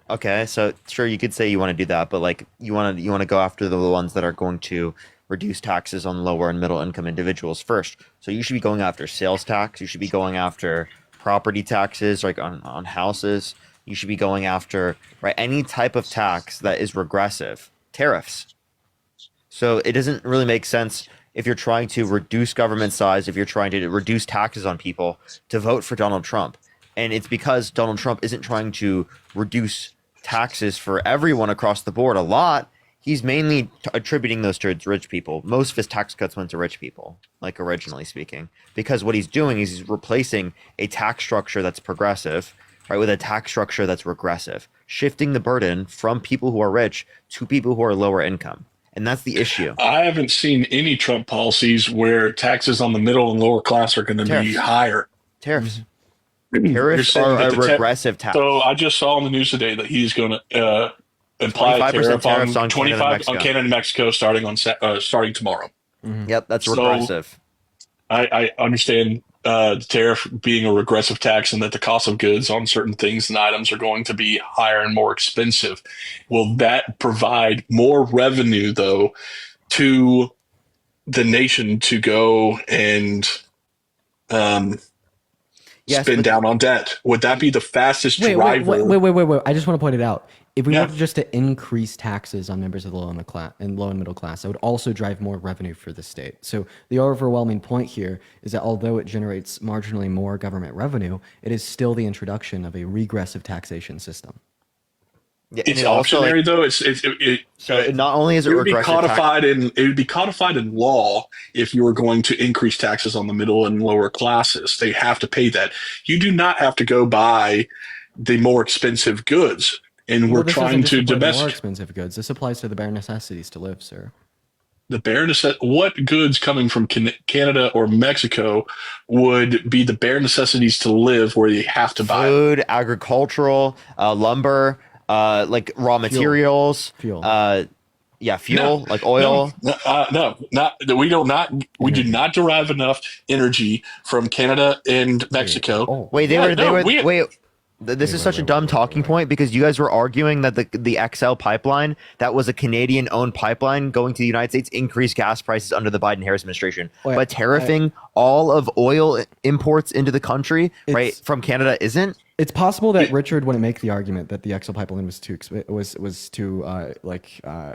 B: Okay, so sure, you could say you want to do that, but like you want to go after the ones that are going to reduce taxes on lower and middle income individuals first. So you should be going after sales tax. You should be going after property taxes, like on houses. You should be going after any type of tax that is regressive. Tariffs. So it doesn't really make sense if you're trying to reduce government size, if you're trying to reduce taxes on people, to vote for Donald Trump. And it's because Donald Trump isn't trying to reduce taxes for everyone across the board a lot. He's mainly attributing those to rich people. Most of his tax cuts went to rich people, like originally speaking, because what he's doing is he's replacing a tax structure that's progressive, right, with a tax structure that's regressive, shifting the burden from people who are rich to people who are lower income. And that's the issue.
E: I haven't seen any Trump policies where taxes on the middle and lower class are going to be higher.
B: Tariffs. Tariffs are a regressive tax.
E: So I just saw on the news today that he's going to imply a tariff on 25 on Canada and Mexico starting tomorrow.
B: Mm-hmm. Yep, that's regressive.
E: I understand the tariff being a regressive tax and that the cost of goods on certain things and items are going to be higher and more expensive. Will that provide more revenue, though, to the nation to go and spend down on debt? Would that be the fastest driver?
C: Wait. I just want to point it out. If we were just to increase taxes on members of the low and middle class, that would also drive more revenue for the state. So the overwhelming point here is that although it generates marginally more government revenue, it is still the introduction of a regressive taxation system.
E: Yeah, it's optionary, though.
B: So not only is it regressive,
E: it would be codified in law if you were going to increase taxes on the middle and lower classes. They have to pay that. You do not have to go buy the more expensive goods, and
C: Well,
E: we're
C: this doesn't
E: trying
C: just
E: to
C: apply to more
E: domestic
C: expensive goods. This applies to the bare necessities to live, sir.
E: the bare what goods coming from Canada or Mexico would be the bare necessities to live where you have to buy them?
B: Food, agricultural, lumber, like raw materials,
C: Fuel.
B: fuel,
E: No,
B: like oil.
E: We do not derive enough energy from Canada and Mexico.
C: Oh,
B: Wait, this is such a dumb talking
C: wait.
B: point because you guys were arguing that the XL pipeline, that was a Canadian owned pipeline going to the United States, increased gas prices under the Biden-Harris administration.
C: Wait,
B: but tariffing all of oil imports into the country, right, from Canada isn't?
C: It's possible that Richard wouldn't make the argument that the XL pipeline was too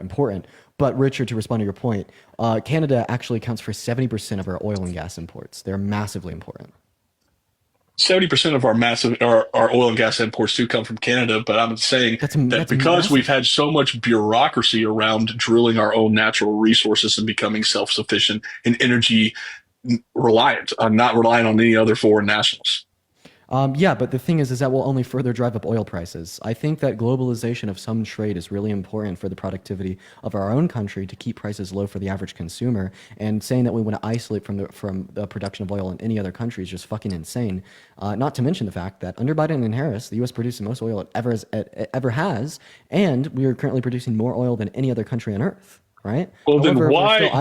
C: important. But Richard, to respond to your point, Canada actually accounts for 70% of our oil and gas imports. They're massively important.
E: 70% of our oil and gas imports do come from Canada, but I'm saying
C: That's
E: because
C: massive.
E: we've had so much bureaucracy around drilling our own natural resources and becoming self-sufficient and energy reliant, not relying on any other foreign nationals.
C: Yeah, but the thing is that will only further drive up oil prices. I think that globalization of some trade is really important for the productivity of our own country to keep prices low for the average consumer. And saying that we want to isolate from the production of oil in any other country is just fucking insane. Not to mention the fact that under Biden and Harris, the U.S. produced the most oil it ever has, and we are currently producing more oil than any other country on Earth. Right.
E: Well,
C: However,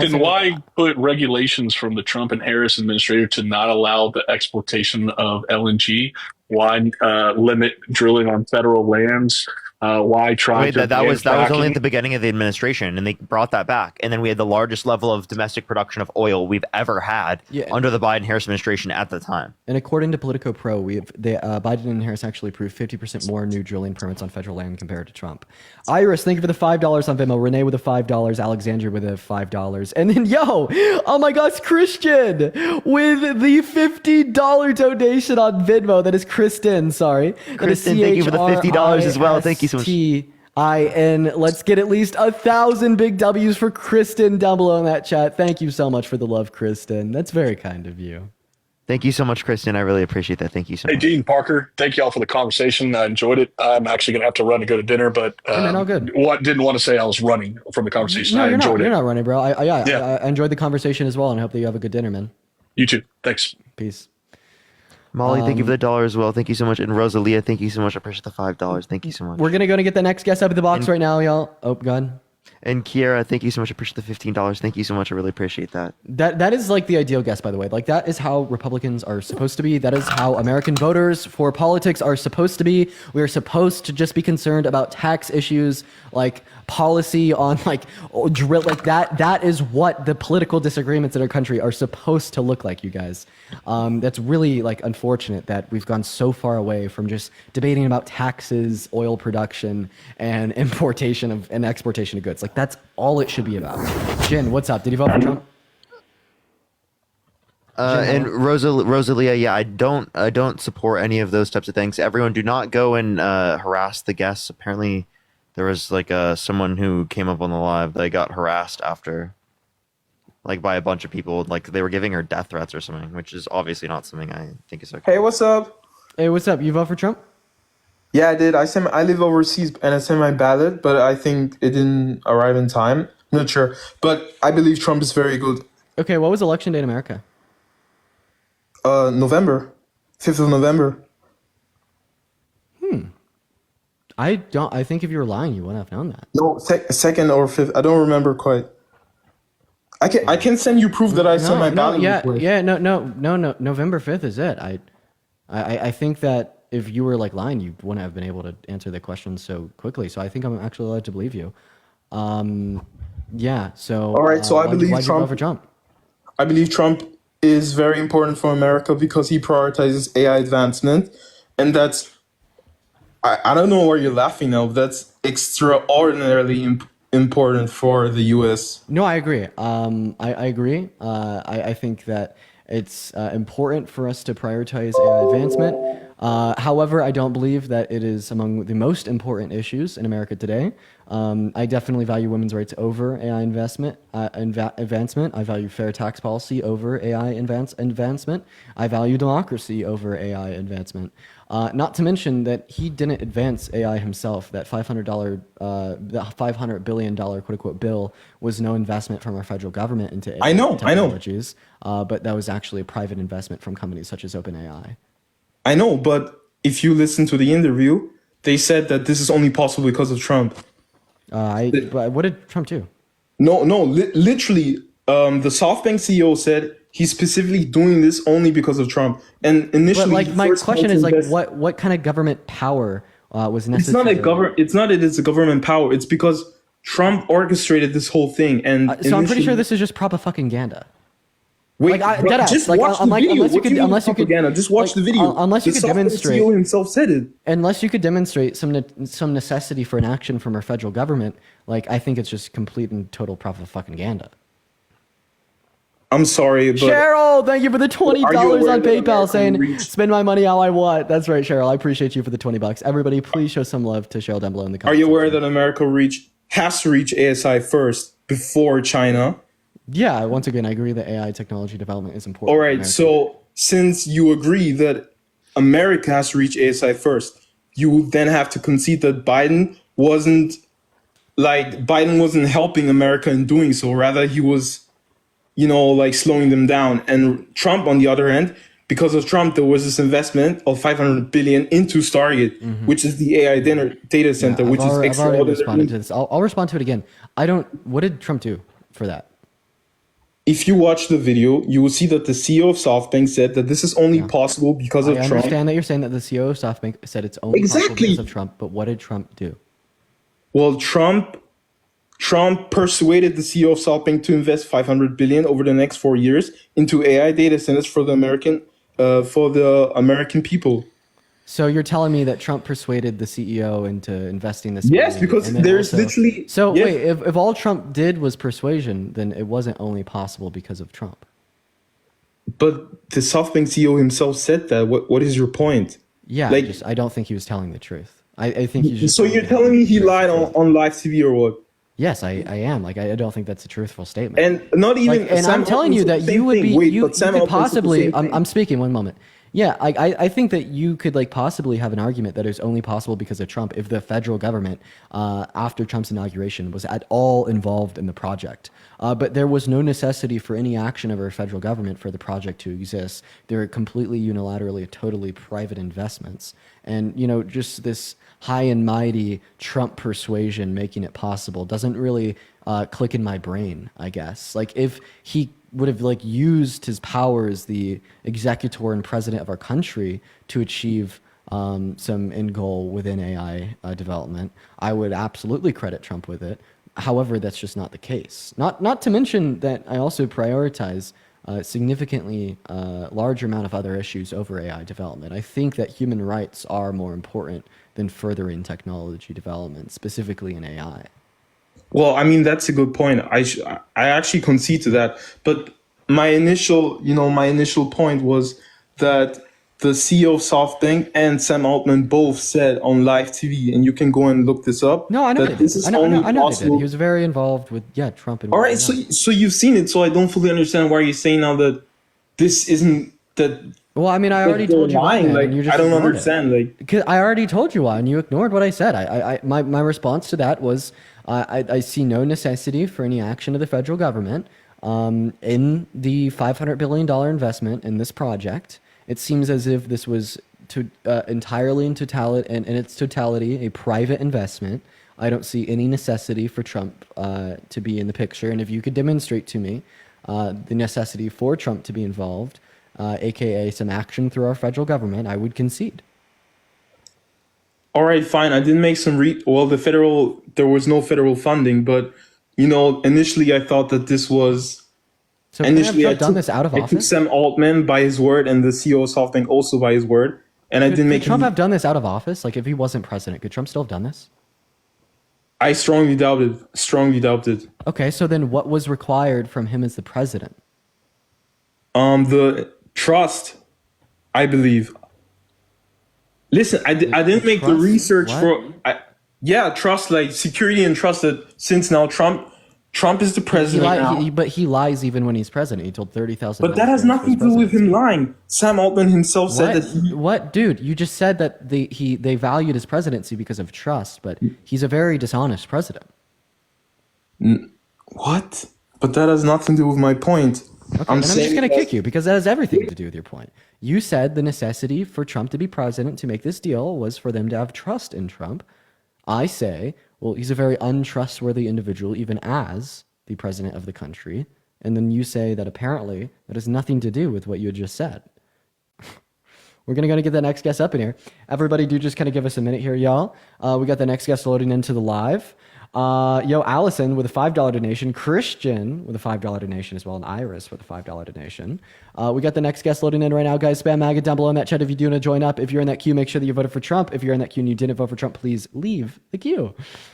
E: then why put regulations from the Trump and Harris administration to not allow the exportation of LNG? Why limit drilling on federal lands? Why try to
B: that was only
E: fracking?
B: at the beginning of the administration, and they brought that back. And then we had the largest level of domestic production of oil we've ever had under the Biden-Harris administration at the time.
C: And according to Politico Pro, Biden and Harris actually approved 50% more new drilling permits on federal land compared to Trump. Iris, thank you for the $5 on Venmo. Renee with the $5. Alexandria with the $5. And then, oh my gosh, Christian with the $50 donation on Venmo. That is Kristen, sorry.
B: Kristen, thank you for the $50 as well. Thank you so much.
C: T-I-N. Let's get at least 1,000 big W's for Kristen down below in that chat. Thank you so much for the love, Kristen. That's very kind of you.
B: Thank you so much, Kristen. I really appreciate that. Thank you so much.
E: Hey, Dean Parker, thank you all for the conversation. I enjoyed it. I'm actually going to have to run to go to dinner, but
C: all good.
E: Didn't want to say I was running from the conversation.
C: No,
E: I enjoyed it.
C: You're not running, bro. I enjoyed the conversation as well, and I hope that you have a good dinner, man.
E: You too. Thanks.
C: Peace.
B: Molly, thank you for the $1 as well. Thank you so much. And Rosalia, thank you so much. I appreciate the $5. Thank you so much.
C: We're going to go and get the next guest up at the box right now, y'all. Oh, God.
B: And Kiera, thank you so much. I appreciate the $15. Thank you so much. I really appreciate that.
C: That is like the ideal guest, by the way. Like, that is how Republicans are supposed to be. That is how American voters for politics are supposed to be. We are supposed to just be concerned about tax issues, like policy on drill, like that. That is what the political disagreements in our country are supposed to look like, you guys. That's really unfortunate that we've gone so far away from just debating about taxes, oil production, and importation and exportation of goods. Like, that's all it should be about. Jin, what's up? Did you vote for Trump?
B: And Rosalia, yeah, I don't support any of those types of things. Everyone, do not go and harass the guests. Apparently, there was someone who came up on the live that got harassed after, by a bunch of people. They were giving her death threats or something, which is obviously not something I think is okay.
J: Hey, what's up?
C: Hey, what's up? You vote for Trump?
J: Yeah, I did. I live overseas and I sent my ballot, but I think it didn't arrive in time. I'm not sure, but I believe Trump is very good.
C: Okay, what was election day in America?
J: November, 5th of November.
C: I think if you were lying, you wouldn't have known that.
J: No, second or fifth. I don't remember quite. I can send you proof that I sent my ballot.
C: No. November 5th is it. I think that if you were lying, you wouldn't have been able to answer the question so quickly. So I think I'm actually allowed to believe you. Yeah. So.
J: All right. So I believe
C: why'd you vote for Trump?
J: I believe Trump is very important for America because he prioritizes AI advancement, and that's. I don't know why you're laughing now, but that's extraordinarily important for the U.S.
C: No, I agree. I agree. I think that it's important for us to prioritize AI advancement. However, I don't believe that it is among the most important issues in America today. I definitely value women's rights over AI advancement. I value fair tax policy over AI advancement. I value democracy over AI advancement. Not to mention that he didn't advance AI himself. That $500 billion quote unquote bill was no investment from our federal government into AI technologies, but that was actually a private investment from companies such as OpenAI.
J: I know, but if you listen to the interview, they said that this is only possible because of Trump.
C: But what did Trump do?
J: Literally, the SoftBank CEO said he's specifically doing this only because of Trump. And initially,
C: but like my question is like, what kind of government power was necessary?
J: It's not that it's a government power. It's because Trump orchestrated this whole thing. And
C: so I'm pretty sure this is just propaganda.
J: Wait, just watch the video. Unless you could demonstrate, CEO himself said it.
C: Unless you could demonstrate some necessity for an action from our federal government, like I think it's just complete and total propaganda.
J: I'm sorry, but
C: Cheryl, thank you for the $20 on PayPal saying spend my money how I want. That's right, Cheryl. I appreciate you for the $20. Everybody, please show some love to Cheryl down below in the comments.
J: Are you aware that America has to reach ASI first before China?
C: Yeah, once again, I agree that AI technology development is important.
J: All right, so since you agree that America has to reach ASI first, you then have to concede that Biden wasn't helping America in doing so. Rather, he was, slowing them down. And Trump, on the other hand, because of Trump, there was this investment of $500 billion into Stargate, which is the AI data center, which is extraordinary. I've already
C: responded to this. I'll respond to it again. What did Trump do for that?
J: If you watch the video, you will see that the CEO of SoftBank said that this is only possible because of Trump.
C: I understand that you're saying that the CEO of SoftBank said it's only possible because of Trump, but what did Trump do?
J: Well, Trump persuaded the CEO of SoftBank to invest $500 billion over the next 4 years into AI data centers for the American people.
C: So you're telling me that Trump persuaded the CEO into investing this?
J: Yes, because there's literally.
C: So yes. Wait, if all Trump did was persuasion, then it wasn't only possible because of Trump.
J: But the SoftBank CEO himself said that. What is your point?
C: Yeah, I don't think he was telling the truth. I think he's just.
J: So you're telling me he lied on live TV or what?
C: Yes, I am. I don't think that's a truthful statement.
J: And not even.
C: And I'm telling you that you would be. You could possibly. I'm speaking. One moment. Yeah, I think that you could possibly have an argument that it's only possible because of Trump if the federal government, after Trump's inauguration, was at all involved in the project. But there was no necessity for any action of our federal government for the project to exist. They're completely unilaterally, totally private investments. And, just this high and mighty Trump persuasion making it possible doesn't really click in my brain, I guess. If he would have used his power as the executor and president of our country to achieve some end goal within AI development, I would absolutely credit Trump with it. However, that's just not the case. Not to mention that I also prioritize significantly larger amount of other issues over AI development. I think that human rights are more important than furthering technology development, specifically in AI.
J: Well, I mean, that's a good point. I actually concede to that. But my initial point was that the CEO of SoftBank and Sam Altman both said on live TV, and you can go and look this up.
C: No, I know. I know they did. He was very involved with Trump. And
J: all right, so you've seen it. So I don't fully understand why you're saying now that this isn't that.
C: Well, I mean, I already told you why.
J: I don't understand.
C: Because I already told you why, and you ignored what I said. My response to that was. I see no necessity for any action of the federal government in the $500 billion investment in this project. It seems as if this was entirely in its totality a private investment. I don't see any necessity for Trump to be in the picture. And if you could demonstrate to me the necessity for Trump to be involved, aka some action through our federal government, I would concede.
J: All right, fine. I didn't make some there was no federal funding, but initially I thought that this was.
C: So initially I took this out of office.
J: I took Sam Altman by his word and the CEO of SoftBank also by his word, and I didn't make.
C: Could Trump have done this out of office? If he wasn't president, could Trump still have done this?
J: I strongly doubt it.
C: Okay, so then what was required from him as the president?
J: The trust, I believe. Listen, I didn't make the
C: Trust?
J: research
C: What?
J: yeah, trust, like security and trust that since now Trump is the
C: He
J: president now.
C: but he lies even when he's president. He told 30,000
J: But that has nothing to do with him lying. Sam Altman himself said that he.
C: What, dude? You just said that they valued his presidency because of trust, but he's a very dishonest president.
J: What? But that has nothing to do with my point.
C: Okay,
J: I'm
C: and I'm just
J: saying
C: going to
J: that-
C: kick you because that has everything to do with your point. You said the necessity for Trump to be president to make this deal was for them to have trust in Trump. I say, well, he's a very untrustworthy individual, even as the president of the country. And then you say that apparently that has nothing to do with what you had just said. We're going to get the next guest up in here. Everybody do just kind of give us a minute here, y'all. We got the next guest loading into the live. Allison with a $5 donation, Christian with a $5 donation as well, and Iris with a $5 donation. We got the next guest loading in right now, guys. Spam MAGA down below in that chat if you do want to join up. If you're in that queue, make sure that you voted for Trump. If you're in that queue and you didn't vote for Trump, please leave the queue.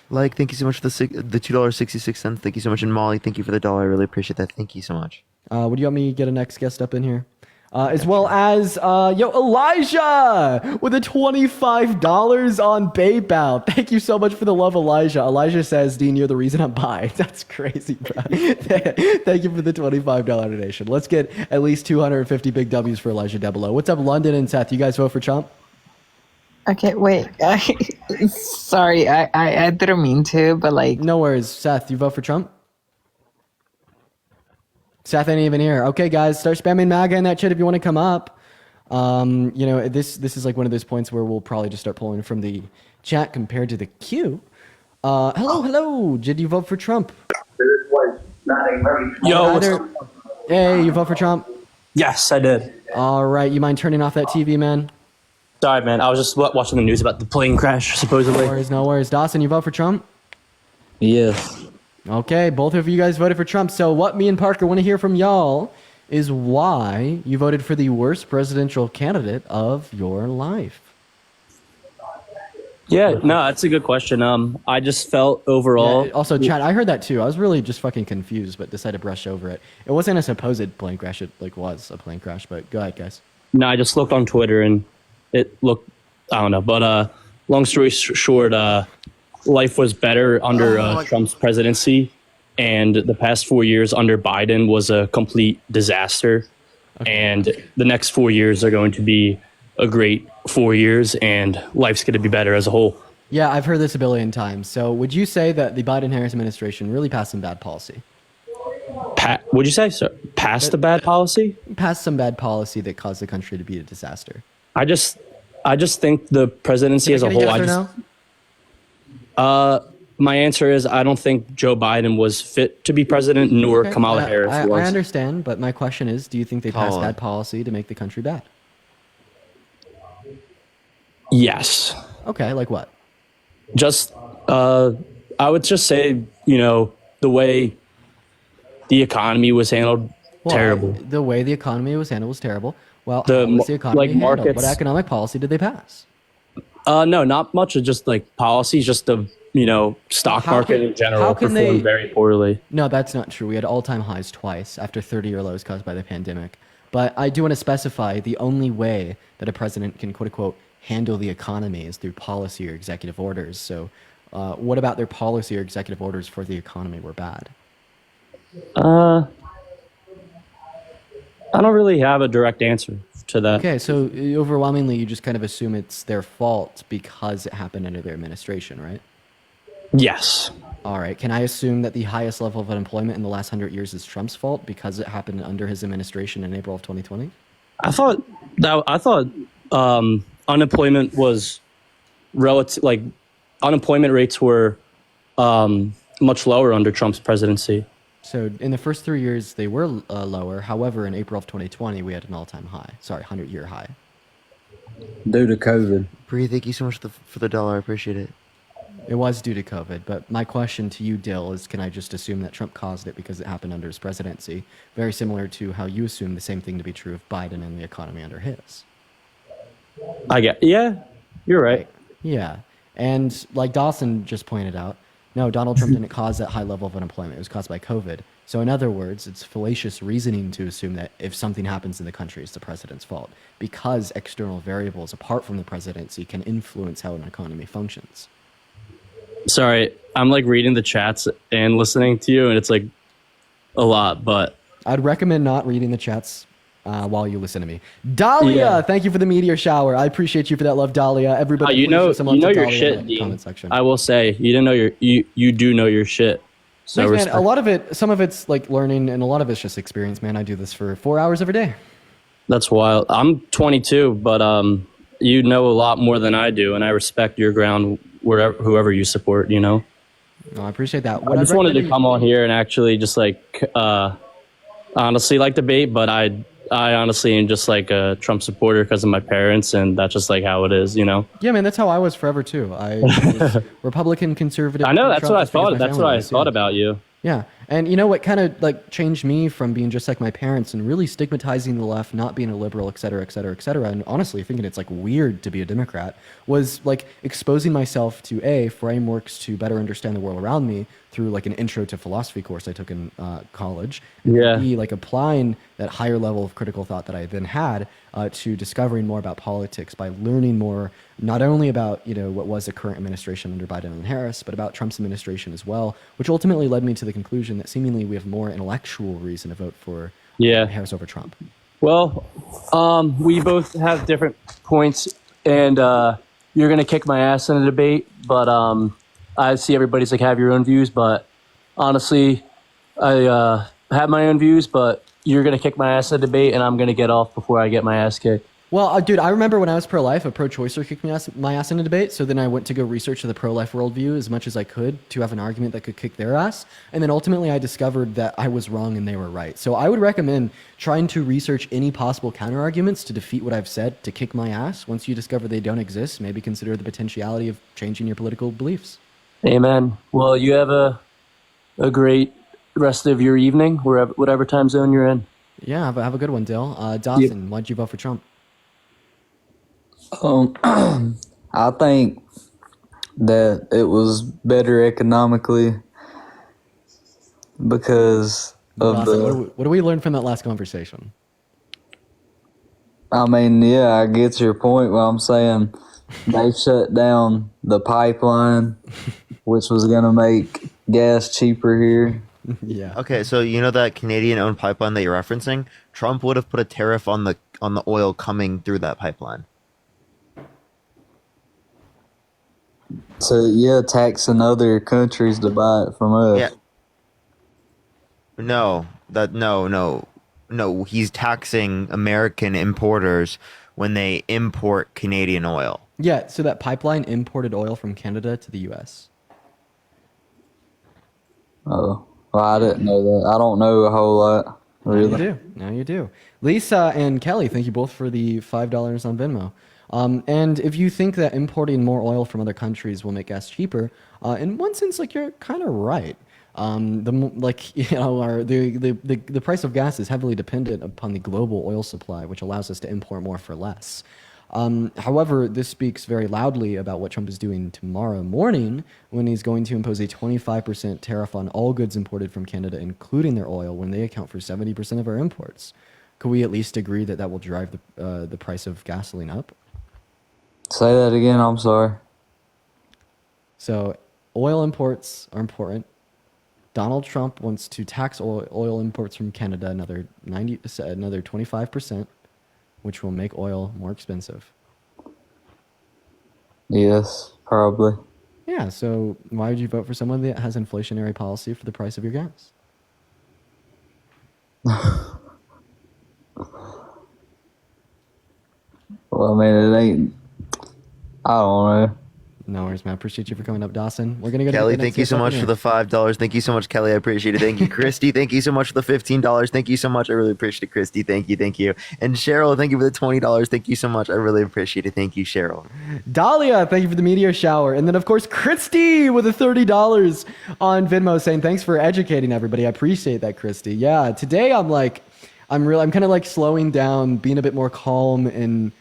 B: Like, thank you so much for the $2.66. Thank you so much, and Molly, thank you for the dollar. I really appreciate that. Thank you so much.
C: Would you want me to get a next guest up in here? As well as, Elijah with a $25 on PayPal. Thank you so much for the love, Elijah. Elijah says, Dean, you're the reason I'm buying. That's crazy, bro. Thank you for the $25 donation. Let's get at least 250 big W's for Elijah down below. What's up, London and Seth? You guys vote for Trump?
K: Okay, wait. Sorry, I didn't mean to, but like...
C: No worries. Seth, you vote for Trump? Seth ain't even here. Okay, guys, start spamming MAGA in that chat if you want to come up. This is like one of those points where we'll probably just start pulling from the chat compared to the queue. Hello. Did you vote for Trump?
H: Yo,
C: Hey, you vote for Trump?
H: yes, I did.
C: All right, you mind turning off that TV, man?
H: Sorry, man. I was just watching the news about the plane crash, supposedly.
C: No worries. Dawson, you vote for Trump?
H: Yes.
C: Okay, both of you guys voted for Trump. So what me and Parker want to hear from y'all is why you voted for the worst presidential candidate of your life.
H: Yeah, no, that's a good question. I just felt overall.
C: Yeah, also, Chad, I heard that too. I was really just fucking confused, but decided to brush over it. It wasn't a supposed plane crash. It was a plane crash, but go ahead, guys.
H: No, I just looked on Twitter and it looked, I don't know. But long story short, life was better under Trump's presidency, and the past 4 years under Biden was a complete disaster. Okay. And the next 4 years are going to be a great 4 years, and life's going to be better as a whole.
C: Yeah, I've heard this a billion times. So would you say that the Biden-Harris administration really passed some bad policy?
H: What'd you say, sir? Passed a bad policy?
C: Passed some bad policy that caused the country to be a disaster.
H: I just think the presidency as a whole.
C: Yes or no?
H: My answer is I don't think Joe Biden was fit to be president, nor Kamala Harris was.
C: I understand, but my question is, do you think they passed bad policy to make the country bad?
H: Yes.
C: Okay, like what?
H: Just, I would just say, the way the economy was handled, terrible.
C: The way the economy was handled was terrible. Well,
H: how
C: was the economy handled?
H: markets.
C: What economic policy did they pass?
H: No, not much of just policies, just the, stock market in general performed very poorly.
C: No, that's not true. We had all-time highs twice after 30-year lows caused by the pandemic. But I do want to specify the only way that a president can, quote-unquote, handle the economy is through policy or executive orders. So what about their policy or executive orders for the economy were bad?
H: I don't really have a direct answer to that.
C: Okay, so overwhelmingly you just kind of assume it's their fault because it happened under their administration, right?
H: Yes.
C: All right. Can I assume that the highest level of unemployment in the last 100 years is Trump's fault because it happened under his administration in April of 2020?
H: I thought unemployment was relative. Unemployment rates were much lower under Trump's presidency.
C: So in the first 3 years, they were lower. However, in April of 2020, we had an all-time high. Sorry, 100-year high.
L: Due to COVID.
B: Bree, thank you so much for the dollar. I appreciate it.
C: It was due to COVID, but my question to you, Dill, is can I just assume that Trump caused it because it happened under his presidency? Very similar to how you assume the same thing to be true of Biden and the economy under his.
H: Yeah, you're right.
C: Yeah, and like Dawson just pointed out, no, Donald Trump didn't cause that high level of unemployment. It was caused by COVID. So in other words, it's fallacious reasoning to assume that if something happens in the country, it's the president's fault, because external variables apart from the presidency can influence how an economy functions.
H: Sorry, I'm like reading the chats and listening to you, and it's like a lot, but
C: I'd recommend not reading the chats while you listen to me. Dahlia, thank you for the meteor shower. I appreciate you for that love, Dahlia. Everybody,
H: you know,
C: please show some love to
H: your
C: Dahlia
H: shit,
C: in the
H: Dean.
C: comment section.
H: I will say, you didn't know you do know your shit. So
C: Thanks, man. A lot of it, some of it's like learning, and a lot of it's just experience, man. I do this for 4 hours every day.
H: That's wild. I'm 22, but you know a lot more than I do, and I respect your ground whoever you support. You know.
C: No, I appreciate that.
H: I just wanted to come on here and actually just like honestly like debate, but I honestly am just like a Trump supporter because of my parents, and that's just like how it is, you know.
C: Yeah, man, that's how I was forever too. I was Republican, conservative.
H: I know that's what I thought.
C: because my
H: That's
C: family
H: what I
C: was,
H: thought
C: yeah.
H: about you.
C: Yeah, and you know what kind of like changed me from being just like my parents and really stigmatizing the left, not being a liberal, et cetera, et cetera, et cetera, and honestly thinking it's like weird to be a Democrat, was like exposing myself to frameworks to better understand the world around me through like an intro to philosophy course I took in college. And
H: Yeah.
C: B, like applying that higher level of critical thought that I then had to discovering more about politics by learning more, not only about, what was the current administration under Biden and Harris, but about Trump's administration as well, which ultimately led me to the conclusion that seemingly we have more intellectual reason to vote for Harris over Trump.
H: Well, we both have different points, and you're gonna kick my ass in a debate, but I see everybody's like have your own views, but honestly, I have my own views, but you're gonna kick my ass in a debate, and I'm gonna get off before I get my ass kicked.
C: Well, dude, I remember when I was pro-life, a pro-choicer kicked my ass in a debate. So then I went to go research the pro-life worldview as much as I could to have an argument that could kick their ass. And then ultimately I discovered that I was wrong and they were right. So I would recommend trying to research any possible counter-arguments to defeat what I've said to kick my ass. Once you discover they don't exist, maybe consider the potentiality of changing your political beliefs.
H: Amen. Well, you have a great rest of your evening, whatever time zone you're in.
C: Yeah, have a good one, Dill. Dawson, why'd you vote for Trump?
L: I think that it was better economically because of
C: Dawson, what do we learn from that last conversation?
L: I mean, yeah, I get your point. What I'm saying, they shut down the pipeline, which was going to make gas cheaper here.
C: Yeah.
B: Okay, so you know that Canadian-owned pipeline that you're referencing? Trump would have put a tariff on the oil coming through that pipeline.
L: So yeah, taxing other countries to buy it from us.
B: Yeah. No. He's taxing American importers when they import Canadian oil.
C: Yeah, so that pipeline imported oil from Canada to the U.S.
L: Oh, well, I didn't know that. I don't know a whole lot, really.
C: Now you do. Lisa and Kelly, thank you both for the $5 on Venmo. And if you think that importing more oil from other countries will make gas cheaper, in one sense, like you're kind of right. The price of gas is heavily dependent upon the global oil supply, which allows us to import more for less. However, this speaks very loudly about what Trump is doing tomorrow morning when he's going to impose a 25% tariff on all goods imported from Canada, including their oil, when they account for 70% of our imports. Could we at least agree that that will drive the price of gasoline up?
L: Say that again, I'm sorry.
C: So oil imports are important. Donald Trump wants to tax oil imports from Canada another 25%, which will make oil more expensive.
L: Yes, probably.
C: Yeah, so why would you vote for someone that has inflationary policy for the price of your gas?
L: Well, I mean, it ain't. I don't know.
C: No worries, man. Appreciate you for coming up, Dawson. We're gonna go.
B: Kelly, thank you so much for the $5. Thank you so much, Kelly. I appreciate it. Thank you, Christy. Thank you so much for the $15. Thank you so much. I really appreciate it, Christy. Thank you. And Cheryl, thank you for the $20. Thank you so much. I really appreciate it. Thank you, Cheryl.
C: Dahlia, thank you for the meteor shower. And then, of course, Christy with the $30 on Venmo saying, thanks for educating everybody. I appreciate that, Christy. Yeah, today I'm kind of like slowing down, being a bit more calm and,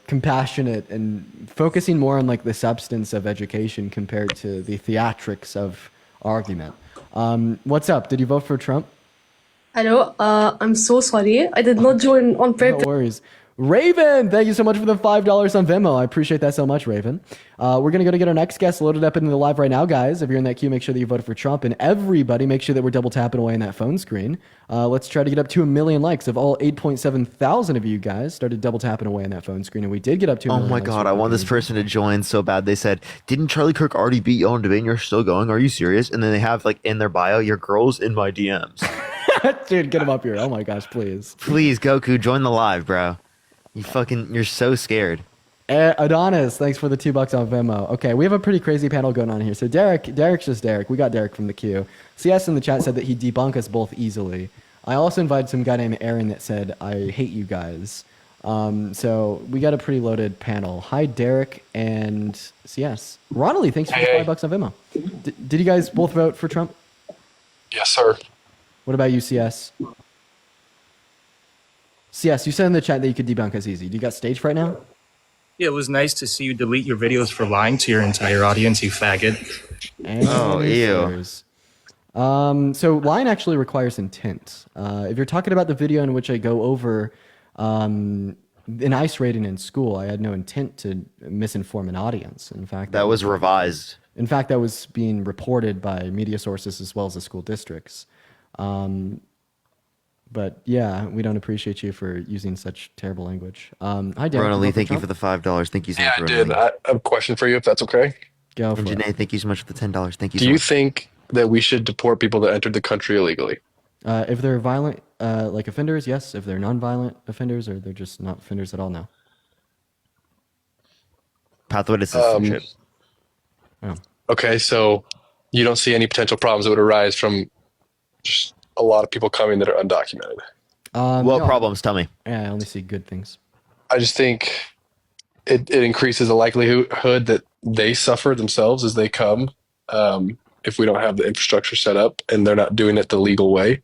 C: compassionate and focusing more on like the substance of education compared to the theatrics of argument. What's up? Did you vote for Trump?
M: Hello, I'm so sorry. I did not join on
C: No
M: purpose.
C: worries. Raven, thank you so much for the $5 on Venmo. I appreciate that so much, Raven. We're going to go to get our next guest loaded up into the live right now, guys. If you're in that queue, make sure that you voted for Trump. And everybody, make sure that we're double tapping away in that phone screen. Let's try to get up to 1 million likes. If all 8.7 thousand of you guys started double tapping away in that phone screen, and we did get up to 1
B: Oh
C: million
B: my
C: likes,
B: god,
C: we're
B: I want this
C: amazing.
B: person to join so bad. They said, "Didn't Charlie Kirk already beat you on debate and you're still going? Are you serious?" And then they have like in their bio, "Your girl's in my DMs."
C: Dude, get him up here. Oh my gosh, please.
B: Please, Goku, join the live, bro. You're so scared.
C: Adonis, thanks for the $2 on Venmo. Okay, we have a pretty crazy panel going on here. So Derek's just Derek. We got Derek from the queue. CS in the chat said that he'd debunk us both easily. I also invited some guy named Aaron that said, I hate you guys. So we got a pretty loaded panel. Hi, Derek and CS. Ronald, thanks for the $5 on Venmo. Did you guys both vote for Trump?
E: Yes, sir.
C: What about you, CS? CS, you said in the chat that you could debunk us easy. Do you got stage fright now?
N: Yeah, it was nice to see you delete your videos for lying to your entire audience, you faggot.
B: Oh, ew.
C: So lying actually requires intent. If you're talking about the video in which I go over an ICE rating in school, I had no intent to misinform an audience. In fact,
B: That was revised.
C: In fact, that was being reported by media sources as well as the school districts. But yeah, we don't appreciate you for using such terrible language. Hi, Derek.
B: Ronald Lee, thank you for the $5. Thank you so much.
E: I did. I have a question for you, if that's okay.
C: Go
B: for it. Janae, thank you so much for the $10. Thank you
E: Do
B: so
E: you
B: much.
E: think that we should deport people that entered the country illegally?
C: If they're violent, like offenders, yes. If they're non-violent offenders, or they're just not offenders at all, no.
B: Pathway to citizenship.
E: Okay, so you don't see any potential problems that would arise from just a lot of people coming that are undocumented?
B: What problems? Tell me.
C: Yeah, I only see good things.
E: I just think it increases the likelihood that they suffer themselves as they come if we don't have the infrastructure set up and they're not doing it the legal way.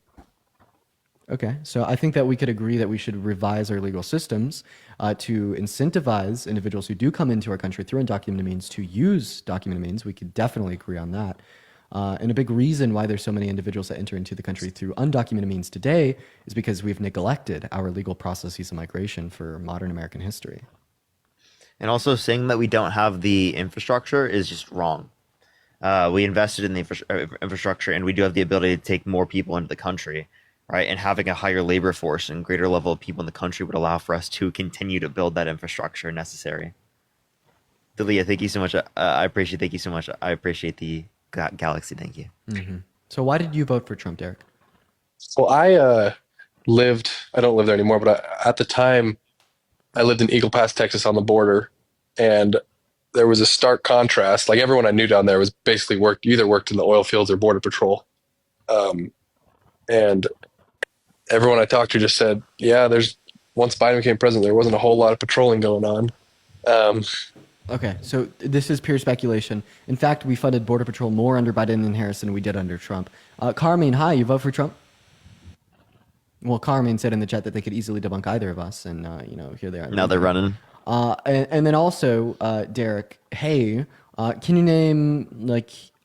C: Okay, so I think that we could agree that we should revise our legal systems to incentivize individuals who do come into our country through undocumented means to use documented means. We could definitely agree on that. And a big reason why there's so many individuals that enter into the country through undocumented means today is because we've neglected our legal processes of migration for modern American history.
B: And also saying that we don't have the infrastructure is just wrong. We invested in the infrastructure and we do have the ability to take more people into the country, right? And having a higher labor force and greater level of people in the country would allow for us to continue to build that infrastructure necessary. Delia, thank you so much. I appreciate. Thank you so much. I appreciate the Galaxy. Thank you.
C: Mm-hmm. So why did you vote for Trump, Derek?
E: Well, I don't live there anymore, but at the time I lived in Eagle Pass, Texas on the border. And there was a stark contrast. Like everyone I knew down there was basically either worked in the oil fields or border patrol. And everyone I talked to just said, yeah, once Biden became president, there wasn't a whole lot of patrolling going on.
C: Okay, so this is pure speculation. In fact, we funded Border Patrol more under Biden and Harris than we did under Trump. Carmine, hi, you vote for Trump? Well, Carmine said in the chat that they could easily debunk either of us, and here they are.
B: Now they're running.
C: And then also, Derek, hey, can you name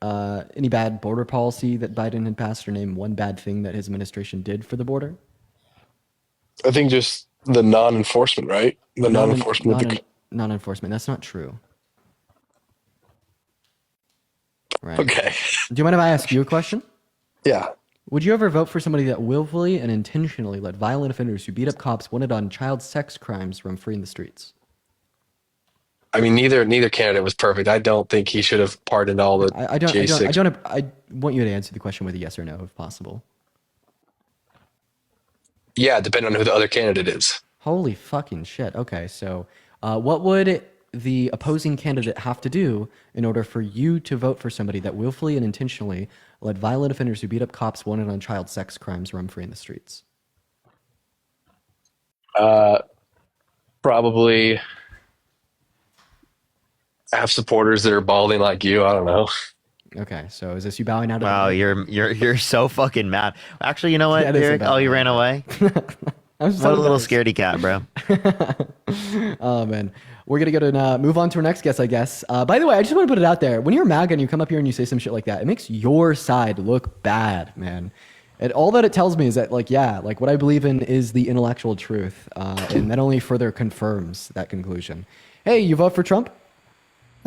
C: any bad border policy that Biden had passed, or name one bad thing that his administration did for the border?
E: I think just the non-enforcement, right? The non-enforcement.
C: Non-enforcement. That's not true. Right.
E: Okay.
C: Do you mind if I ask you a question?
E: Yeah.
C: Would you ever vote for somebody that willfully and intentionally let violent offenders who beat up cops wanted on child sex crimes roam free in the streets?
E: I mean, neither candidate was perfect. I don't think he should have pardoned all the J6.
C: I want you to answer the question with a yes or no, if possible.
E: Yeah, depending on who the other candidate is.
C: Holy fucking shit. Okay, so what would the opposing candidate have to do in order for you to vote for somebody that willfully and intentionally let violent offenders who beat up cops wanted on child sex crimes roam free in the streets?
E: Probably have supporters that are balding like you. I don't know.
C: Okay, so is this you bowing out?
B: Wow, you're so fucking mad. Actually, you know what, Derek? Oh, you ran away.
C: I'm
B: What a little scaredy cat, bro.
C: Oh man, we're gonna go to move on to our next guest, I guess. By the way, I just want to put it out there: when you're MAGA and you come up here and you say some shit like that, it makes your side look bad, man. And all that it tells me is that, like, yeah, like what I believe in is the intellectual truth, and that only further confirms that conclusion. Hey, you vote for Trump?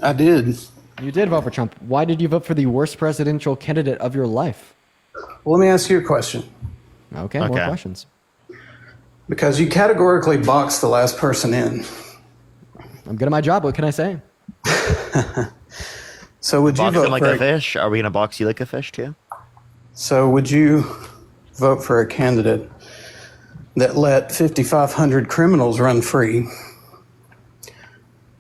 O: I did.
C: You did vote for Trump. Why did you vote for the worst presidential candidate of your life?
O: Well, let me ask you a question.
C: Okay, more questions.
O: Because you categorically boxed the last person in.
C: I'm good at my job. What can I say?
O: So would you
B: box
O: vote
B: him like
O: for
B: a fish? Are we gonna box you like a fish too?
O: So would you vote for a candidate that let 5,500 criminals run free?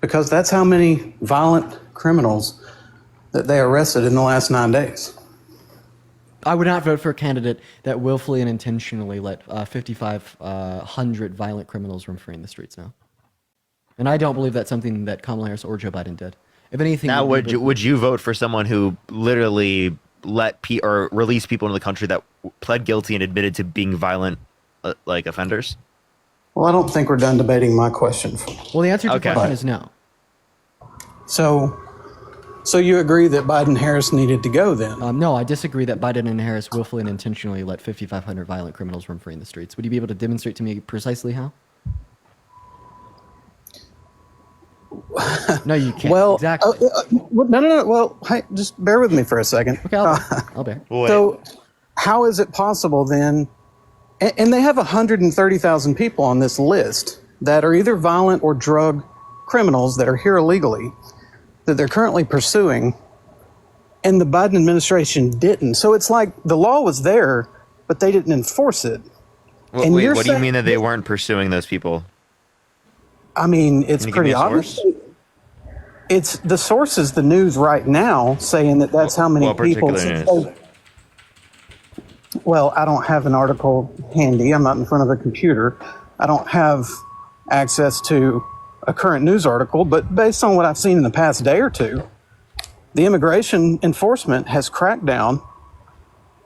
O: Because that's how many violent criminals that they arrested in the last 9 days.
C: I would not vote for a candidate that willfully and intentionally let 5,500 violent criminals run free in the streets now. And I don't believe that's something that Kamala Harris or Joe Biden did. If anything,
B: now would you vote for someone who literally or released people into the country that pled guilty and admitted to being violent, like offenders?
O: Well, I don't think we're done debating my question.
C: Well, the answer to your question is no.
O: So you agree that Biden-Harris needed to go then?
C: No, I disagree that Biden and Harris willfully and intentionally let 5,500 violent criminals run free in the streets. Would you be able to demonstrate to me precisely how? No, you can't.
O: Well,
C: exactly.
O: No. Well, hey, just bear with me for a second.
C: Okay, I'll bear.
O: So how is it possible then, and they have 130,000 people on this list that are either violent or drug criminals that are here illegally, that they're currently pursuing, and the Biden administration didn't. So it's like the law was there, but they didn't enforce it.
B: Wait, what do you mean that they weren't pursuing those people?
O: I mean, it's pretty obvious. It's the source is the news right now saying that that's how many people. Well, I don't have an article handy. I'm not in front of a computer. I don't have access to a current news article, but based on what I've seen in the past day or two, the immigration enforcement has cracked down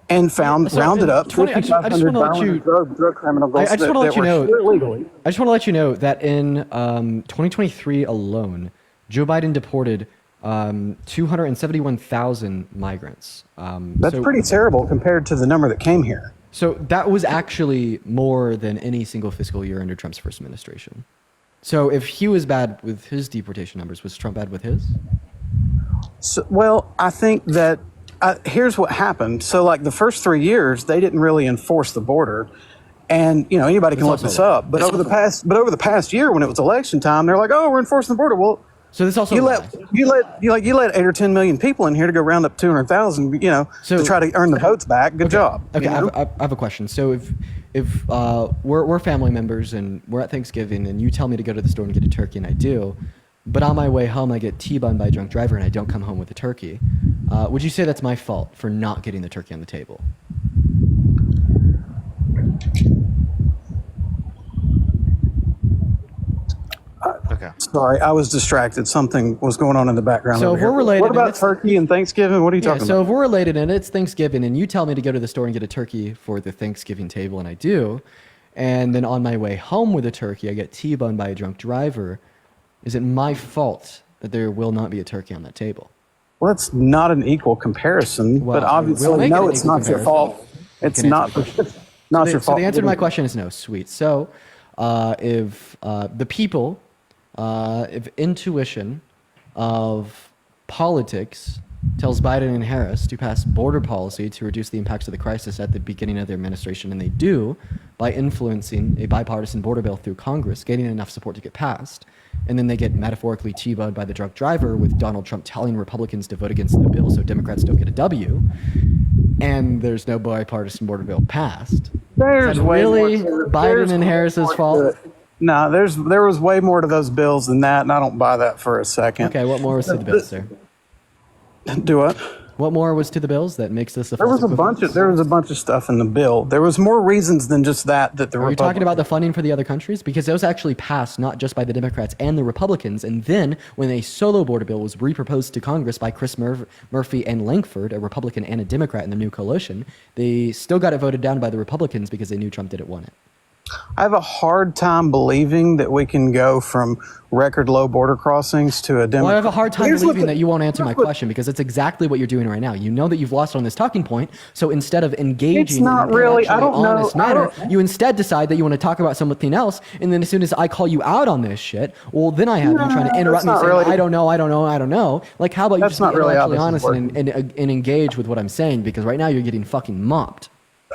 O: and rounded up 5,500 violent drug criminals that were illegally.
C: I just want to let you know that in 2023 alone, Joe Biden deported 271,000 migrants.
O: That's pretty terrible compared to the number that came here.
C: So that was actually more than any single fiscal year under Trump's first administration. So if he was bad with his deportation numbers, was Trump bad with his?
O: So, well, I think that here's what happened. So like the first 3 years, they didn't really enforce the border. And, you know, anybody can look this up. But over the past year, when it was election time, they're like, oh, we're enforcing the border. Well,
C: so this also
O: you let 8 or 10 million people in here to go round up 200,000, you know, to try to earn the votes back. Good job.
C: Okay, I have a question. So if we're family members and we're at Thanksgiving and you tell me to go to the store and get a turkey and I do, but on my way home I get T-boned by a drunk driver and I don't come home with a turkey, would you say that's my fault for not getting the turkey on the table?
B: Okay.
O: Sorry, I was distracted. Something was going on in the background.
C: So
O: over
C: if we're
O: here.
C: related,
O: What about turkey and Thanksgiving? What are you talking
C: So
O: about?
C: if we're related and it's Thanksgiving and you tell me to go to the store and get a turkey for the Thanksgiving table and I do, and then on my way home with a turkey I get T-boned by a drunk driver, is it my fault that there will not be a turkey on that table?
O: Well, it's not an equal comparison,
C: Well,
O: but obviously,
C: we'll make
O: no,
C: it an
O: it's
C: equal
O: not your
C: comparison.
O: fault. It's not your fault.
C: So the answer to my question is no. Sweet. So if the people, if intuition of politics tells Biden and Harris to pass border policy to reduce the impacts of the crisis at the beginning of their administration, and they do by influencing a bipartisan border bill through Congress, getting enough support to get passed, and then they get metaphorically T-boned by the drunk driver with Donald Trump telling Republicans to vote against the bill so Democrats don't get a W, and there's no bipartisan border bill passed.
O: There's way
C: really
O: more,
C: Biden and Harris's fault?
O: No, there was way more to those bills than that, and I don't buy that for a second.
C: Okay, what more was to the bills, sir?
O: Do what?
C: What more was to the bills that makes this a
O: There was a bunch of stuff in the bill. There was more reasons than just that the
C: Are you talking about the funding for the other countries? Because those actually passed not just by the Democrats and the Republicans, and then when a solo border bill was reproposed to Congress by Chris Murphy and Lankford, a Republican and a Democrat in the new coalition, they still got it voted down by the Republicans because they knew Trump didn't want it.
O: I have a hard time believing that we can go from record low border crossings to a
C: Well, I have a hard time
O: Here's what
C: believing
O: the-
C: that you won't answer my
O: here's what-
C: question because it's exactly what you're doing right now. You know that you've lost on this talking point, so instead of
O: It's
C: engaging
O: not
C: in an
O: really. I
C: intellectually
O: don't know.
C: honest
O: I
C: manner,
O: don't-
C: you instead decide that you want to talk about something else, and then as soon as I call you out on this shit, well, then I have you trying to interrupt me
O: that's
C: saying,
O: not really-
C: I don't know. Like, how about you
O: That's
C: just be
O: not really how
C: intellectually
O: this is
C: honest and engage with what I'm saying, because right now you're getting fucking mopped.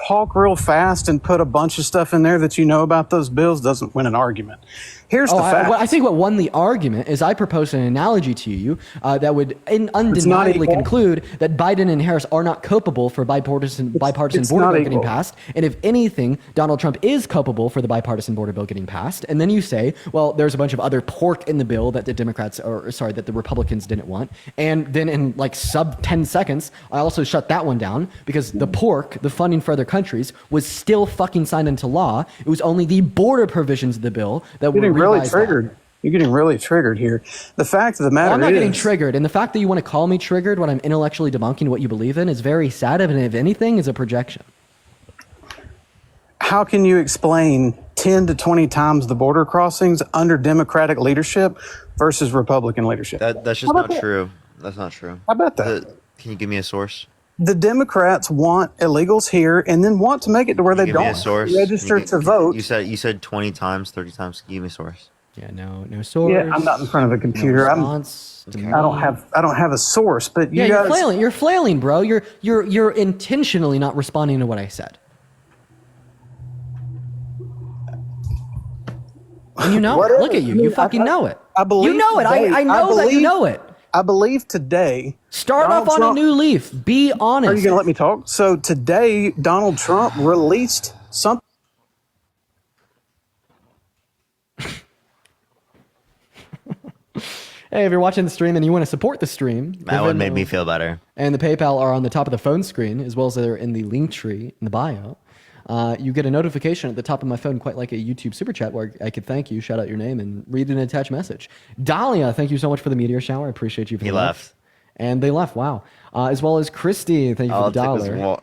O: Talk real fast and put a bunch of stuff in there that you know about those bills doesn't win an argument. Here's the fact.
C: I think what won the argument is I proposed an analogy to you that would undeniably
O: equal.
C: conclude that Biden and Harris are not culpable for bipartisan
O: it's
C: border
O: not
C: bill getting
O: equal.
C: passed. And if anything, Donald Trump is culpable for the bipartisan border bill getting passed. And then you say, well, there's a bunch of other pork in the bill that the that the Republicans didn't want. And then in like sub 10 seconds, I also shut that one down because the pork, the funding for other countries, was still fucking signed into law. It was only the border provisions of the bill that were
O: really
C: revised
O: triggered. You're getting really triggered here. The fact of the matter
C: I'm not getting
O: is,
C: triggered, and the fact that you want to call me triggered when I'm intellectually debunking what you believe in is very sad, and if anything, is a projection.
O: how can you explain 10 to 20 times the border crossings under Democratic leadership versus Republican leadership?
B: That's just
O: How about
B: not
O: that?
B: true. That's not true.
O: How about that?
B: Can you give me a source?
O: The Democrats want illegals here and then want to make it to where they
B: Give me a
O: don't
B: source.
O: register
B: Can you
O: to vote.
B: You said 20 times, 30 times. Give me a source.
C: Yeah, no source.
O: Yeah, I'm not in front of a computer. I don't have a source, but you
C: Yeah,
O: guys.
C: you're flailing. You're flailing, bro. You're intentionally not responding to what I said. And you know it.
O: Whatever.
C: Look at you. You fucking know it.
O: I believe
C: you know it.
O: today-
C: I know that you know it.
O: I believe today.
C: Start
O: Donald
C: off on
O: Trump-
C: a new leaf. Be honest.
O: Are you going to let me talk? So today, Donald Trump released something.
C: Hey, if you're watching the stream and you want to support the stream,
B: That one made me feel better.
C: And the PayPal are on the top of the phone screen, as well as they're in the link tree in the bio. You get a notification at the top of my phone, quite like a YouTube super chat, where I could thank you, shout out your name, and read an attached message. Dahlia, thank you so much for the meteor shower. I appreciate you for
B: He
C: the love.
B: left.
C: And they left. Wow. As well as Christy, thank you for the dollar.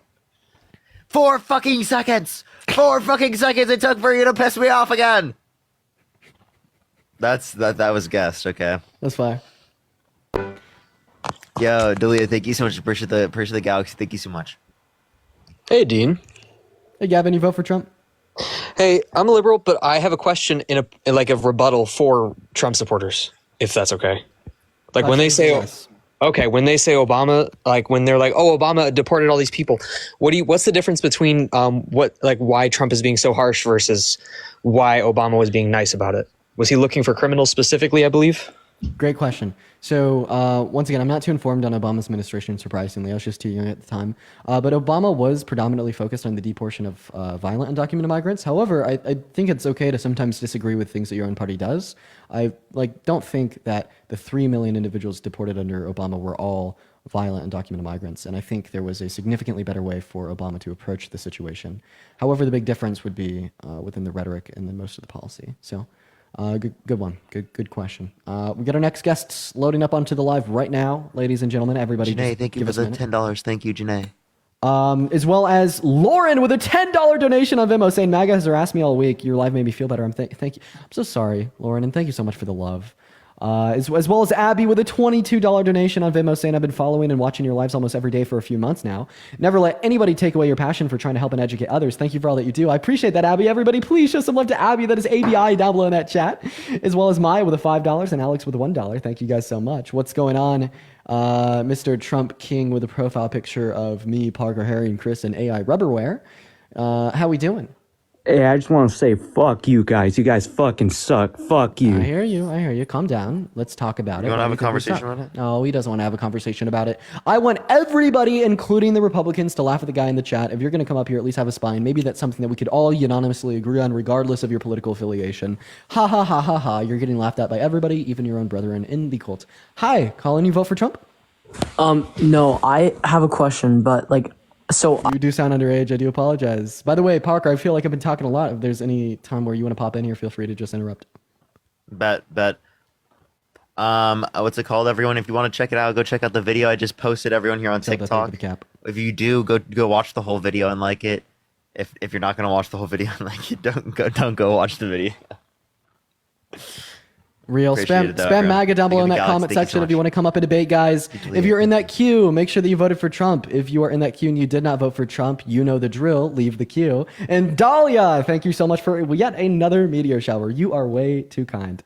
B: 4 fucking seconds. 4 fucking seconds it took for you to piss me off again. That was guessed. Okay.
C: That's fine.
B: Yo, Delia, thank you so much. Appreciate the galaxy. Thank you so much.
P: Hey, Dean.
C: Hey, Gavin, you vote for Trump?
P: Hey, I'm a liberal, but I have a question in a rebuttal for Trump supporters, if that's okay. Like when they say, when they say Obama, like when they're like, oh, Obama deported all these people. What's the difference between why Trump is being so harsh versus why Obama was being nice about it? Was he looking for criminals specifically, I believe?
C: Great question. So once again, I'm not too informed on Obama's administration, surprisingly. I was just too young at the time. But Obama was predominantly focused on the deportation of violent undocumented migrants. However, I think it's okay to sometimes disagree with things that your own party does. I don't think that the 3 million individuals deported under Obama were all violent undocumented migrants. And I think there was a significantly better way for Obama to approach the situation. However, the big difference would be within the rhetoric and then most of the policy. So good one. Good question. We got our next guests loading up onto the live right now, ladies and gentlemen. Everybody,
B: Janae,
C: just
B: thank you
C: give
B: for
C: us a
B: the
C: minute.
B: $10. Thank you, Janae.
C: As well as Lauren with a $10 donation on Venmo saying, MAGA has harassed me all week. Your live made me feel better. Thank you. I'm so sorry, Lauren, and thank you so much for the love. As well as Abby with a $22 donation on Venmo saying, I've been following and watching your lives almost every day for a few months now. Never let anybody take away your passion for trying to help and educate others. Thank you for all that you do. I appreciate that, Abby. Everybody, please show some love to Abby. That is ABI down below in that chat. As well as Maya with a $5 and Alex with a $1. Thank you guys so much. What's going on? Mr. Trump King with a profile picture of me, Parker, Harry, and Chris in AI Rubberware. How we doing?
Q: Hey, I just want to say, fuck you guys. You guys fucking suck. Fuck you.
C: I hear you. Calm down. Let's talk about it.
B: You want to have a
C: Why do you think we
B: conversation
C: suck?
B: about it?
C: No, he doesn't want to have a conversation about it. I want everybody, including the Republicans, to laugh at the guy in the chat. If you're going to come up here, at least have a spine. Maybe that's something that we could all unanimously agree on, regardless of your political affiliation. Ha ha ha ha ha. You're getting laughed at by everybody, even your own brethren in the cult. Hi, Colin, you vote for Trump?
R: No, I have a question, but so
C: you do sound underage. I do apologize. By the way, Parker, I feel like I've been talking a lot. If there's any time where you want to pop in here, feel free to just interrupt.
B: Bet. What's it called, everyone? If you want to check it out, go check out the video I just posted. Everyone here on TikTok. If you do, go watch the whole video and like it. if you're not gonna watch the whole video, like don't go watch the video.
C: Real
B: Appreciate
C: spam
B: it,
C: MAGA down below in that
B: Galaxy,
C: comment
B: thank you so
C: section if
B: much.
C: you want to come up and debate, guys. If you're in that queue, make sure that you voted for Trump. If you are in that queue and you did not vote for Trump, you know the drill. Leave the queue. And Dahlia, thank you so much for yet another meteor shower. You are way too kind.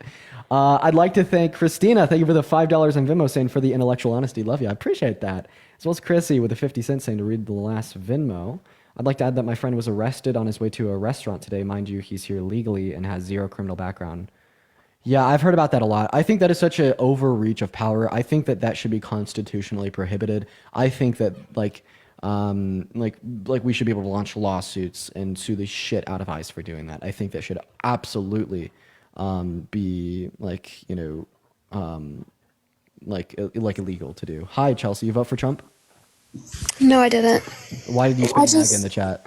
C: I'd like to thank Christina. Thank you for the $5 in Venmo saying for the intellectual honesty. Love you. I appreciate that. As well as Chrissy with the 50 cents saying to read the last Venmo. I'd like to add that my friend was arrested on his way to a restaurant today. Mind you, he's here legally and has zero criminal background. Yeah, I've heard about that a lot. I think that is such an overreach of power. I think that that should be constitutionally prohibited. I think that like we should be able to launch lawsuits and sue the shit out of ICE for doing that. I think that should absolutely be like illegal to do. Hi, Chelsea. You vote for Trump?
S: No, I didn't.
C: Why did you spam MAGA in the chat?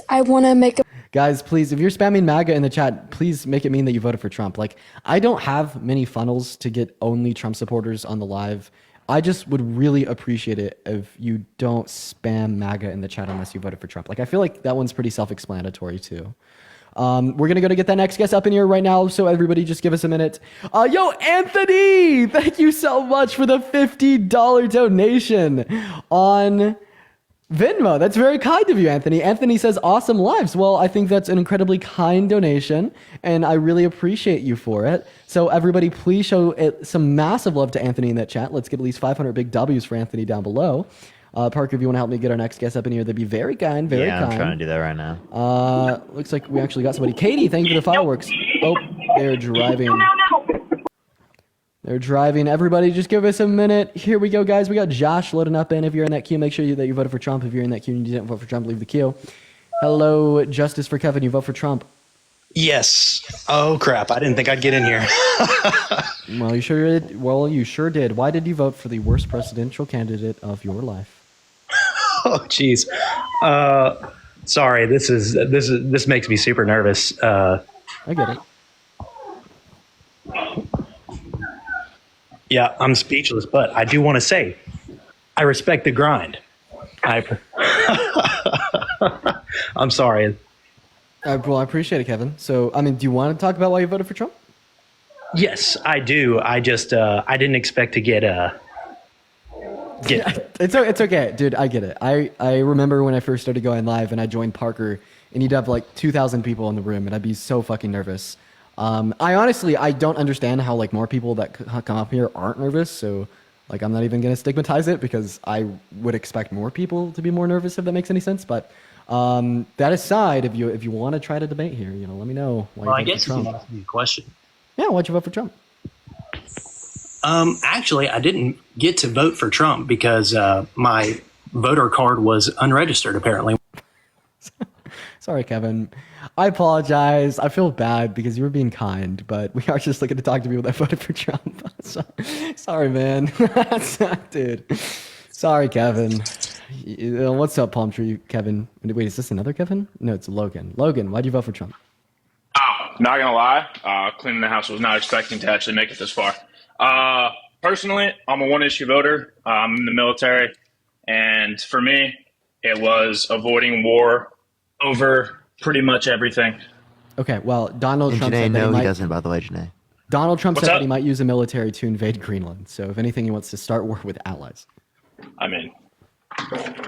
S: I want to make a.
C: Guys, please, if you're spamming MAGA in the chat, please make it mean that you voted for Trump. Like, I don't have many funnels to get only Trump supporters on the live. I just would really appreciate it if you don't spam MAGA in the chat unless you voted for Trump. Like, I feel like that one's pretty self-explanatory too. We're going to go to get that next guest up in here right now, so everybody just give us a minute. Yo, Anthony! Thank you so much for the $50 donation on Venmo. That's very kind of you, Anthony. Anthony says, awesome lives. Well, I think that's an incredibly kind donation, and I really appreciate you for it. So everybody, please show some massive love to Anthony in that chat. Let's get at least 500 big W's for Anthony down below. Parker, if you want to help me get our next guest up in here, that'd be very kind, very kind.
B: Yeah, I'm trying to do that right now.
C: Looks like we actually got somebody. Katie, thank you for the fireworks. Oh, they're driving. They're driving. Everybody, just give us a minute. Here we go, guys. We got Josh loading up in. If you're in that queue, make sure that you voted for Trump. If you're in that queue and you didn't vote for Trump, leave the queue. Hello, Justice for Kevin. You vote for Trump.
T: Yes. Oh, crap. I didn't think I'd get in here.
C: Well, you sure did. Well, you sure did. Why did you vote for the worst presidential candidate of your life?
T: Oh, jeez. Sorry. This makes me super nervous.
C: I get it.
T: Yeah, I'm speechless, but I do want to say I respect the grind. I'm sorry.
C: Well, I appreciate it, Kevin. So, I mean, do you want to talk about why you voted for Trump?
T: Yes, I do. I just I didn't expect to get
C: It's okay, dude. I get it. I remember when I first started going live and I joined Parker, and you'd have like 2,000 people in the room, and I'd be so fucking nervous. I don't understand how like more people that come up here aren't nervous. So like, I'm not even going to stigmatize it because I would expect more people to be more nervous, if that makes any sense. But that aside, if you want to try to debate here, let me know why
T: Well, I
C: you vote
T: guess
C: for Trump.
T: you can ask me a question.
C: Yeah, why'd you vote for Trump?
T: Actually, I didn't get to vote for Trump because my voter card was unregistered, apparently.
C: Sorry, Kevin. I apologize. I feel bad because you were being kind, but we are just looking to talk to people that voted for Trump. Sorry, man. Dude. Sorry, Kevin. What's up, Palm Tree, Kevin? Wait, is this another Kevin? No, it's Logan. Logan, why'd you vote for Trump?
U: Not gonna lie, cleaning the house was not expecting to actually make it this far. Personally, I'm a one-issue voter. I'm in the military, and for me, it was avoiding war over pretty much everything.
C: Okay, well, Donald
B: And
C: Trump
B: Janae,
C: said that
B: no,
C: he
B: he
C: might,
B: doesn't, by the way, Janae.
C: Donald Trump
U: What's
C: said
U: up?
C: that he might use the military to invade Greenland. So if anything, he wants to start war with allies.
U: I mean,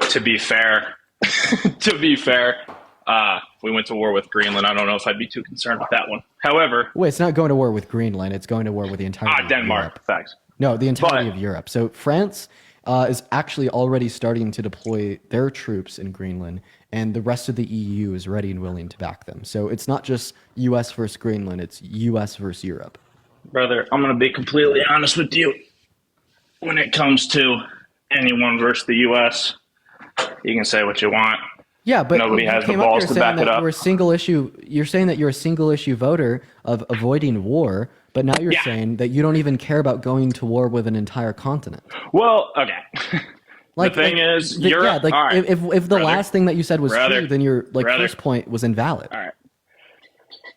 U: to be fair, if we went to war with Greenland, I don't know if I'd be too concerned with that one. However,
C: Wait, it's not going to war with Greenland. It's going to war with the entirety of
U: Denmark,
C: Europe.
U: facts.
C: No, the entirety of Europe. So France is actually already starting to deploy their troops in Greenland, and the rest of the EU is ready and willing to back them. So it's not just U.S. versus Greenland, it's U.S. versus Europe.
U: Brother, I'm going to be completely honest with you. When it comes to anyone versus the U.S., you can say what you want.
C: Yeah, but
U: nobody
C: you
U: has the
C: came up
U: balls
C: here
U: to
C: saying
U: back it
C: that
U: up.
C: you're a single issue. You're saying that you're a single issue voter of avoiding war, but now you're saying that you don't even care about going to war with an entire continent.
U: Well, okay. The thing is, Europe.
C: Yeah, like
U: all right,
C: if the
U: brother,
C: last thing that you said was
U: brother,
C: true, then your
U: brother.
C: first point was invalid.
U: All right.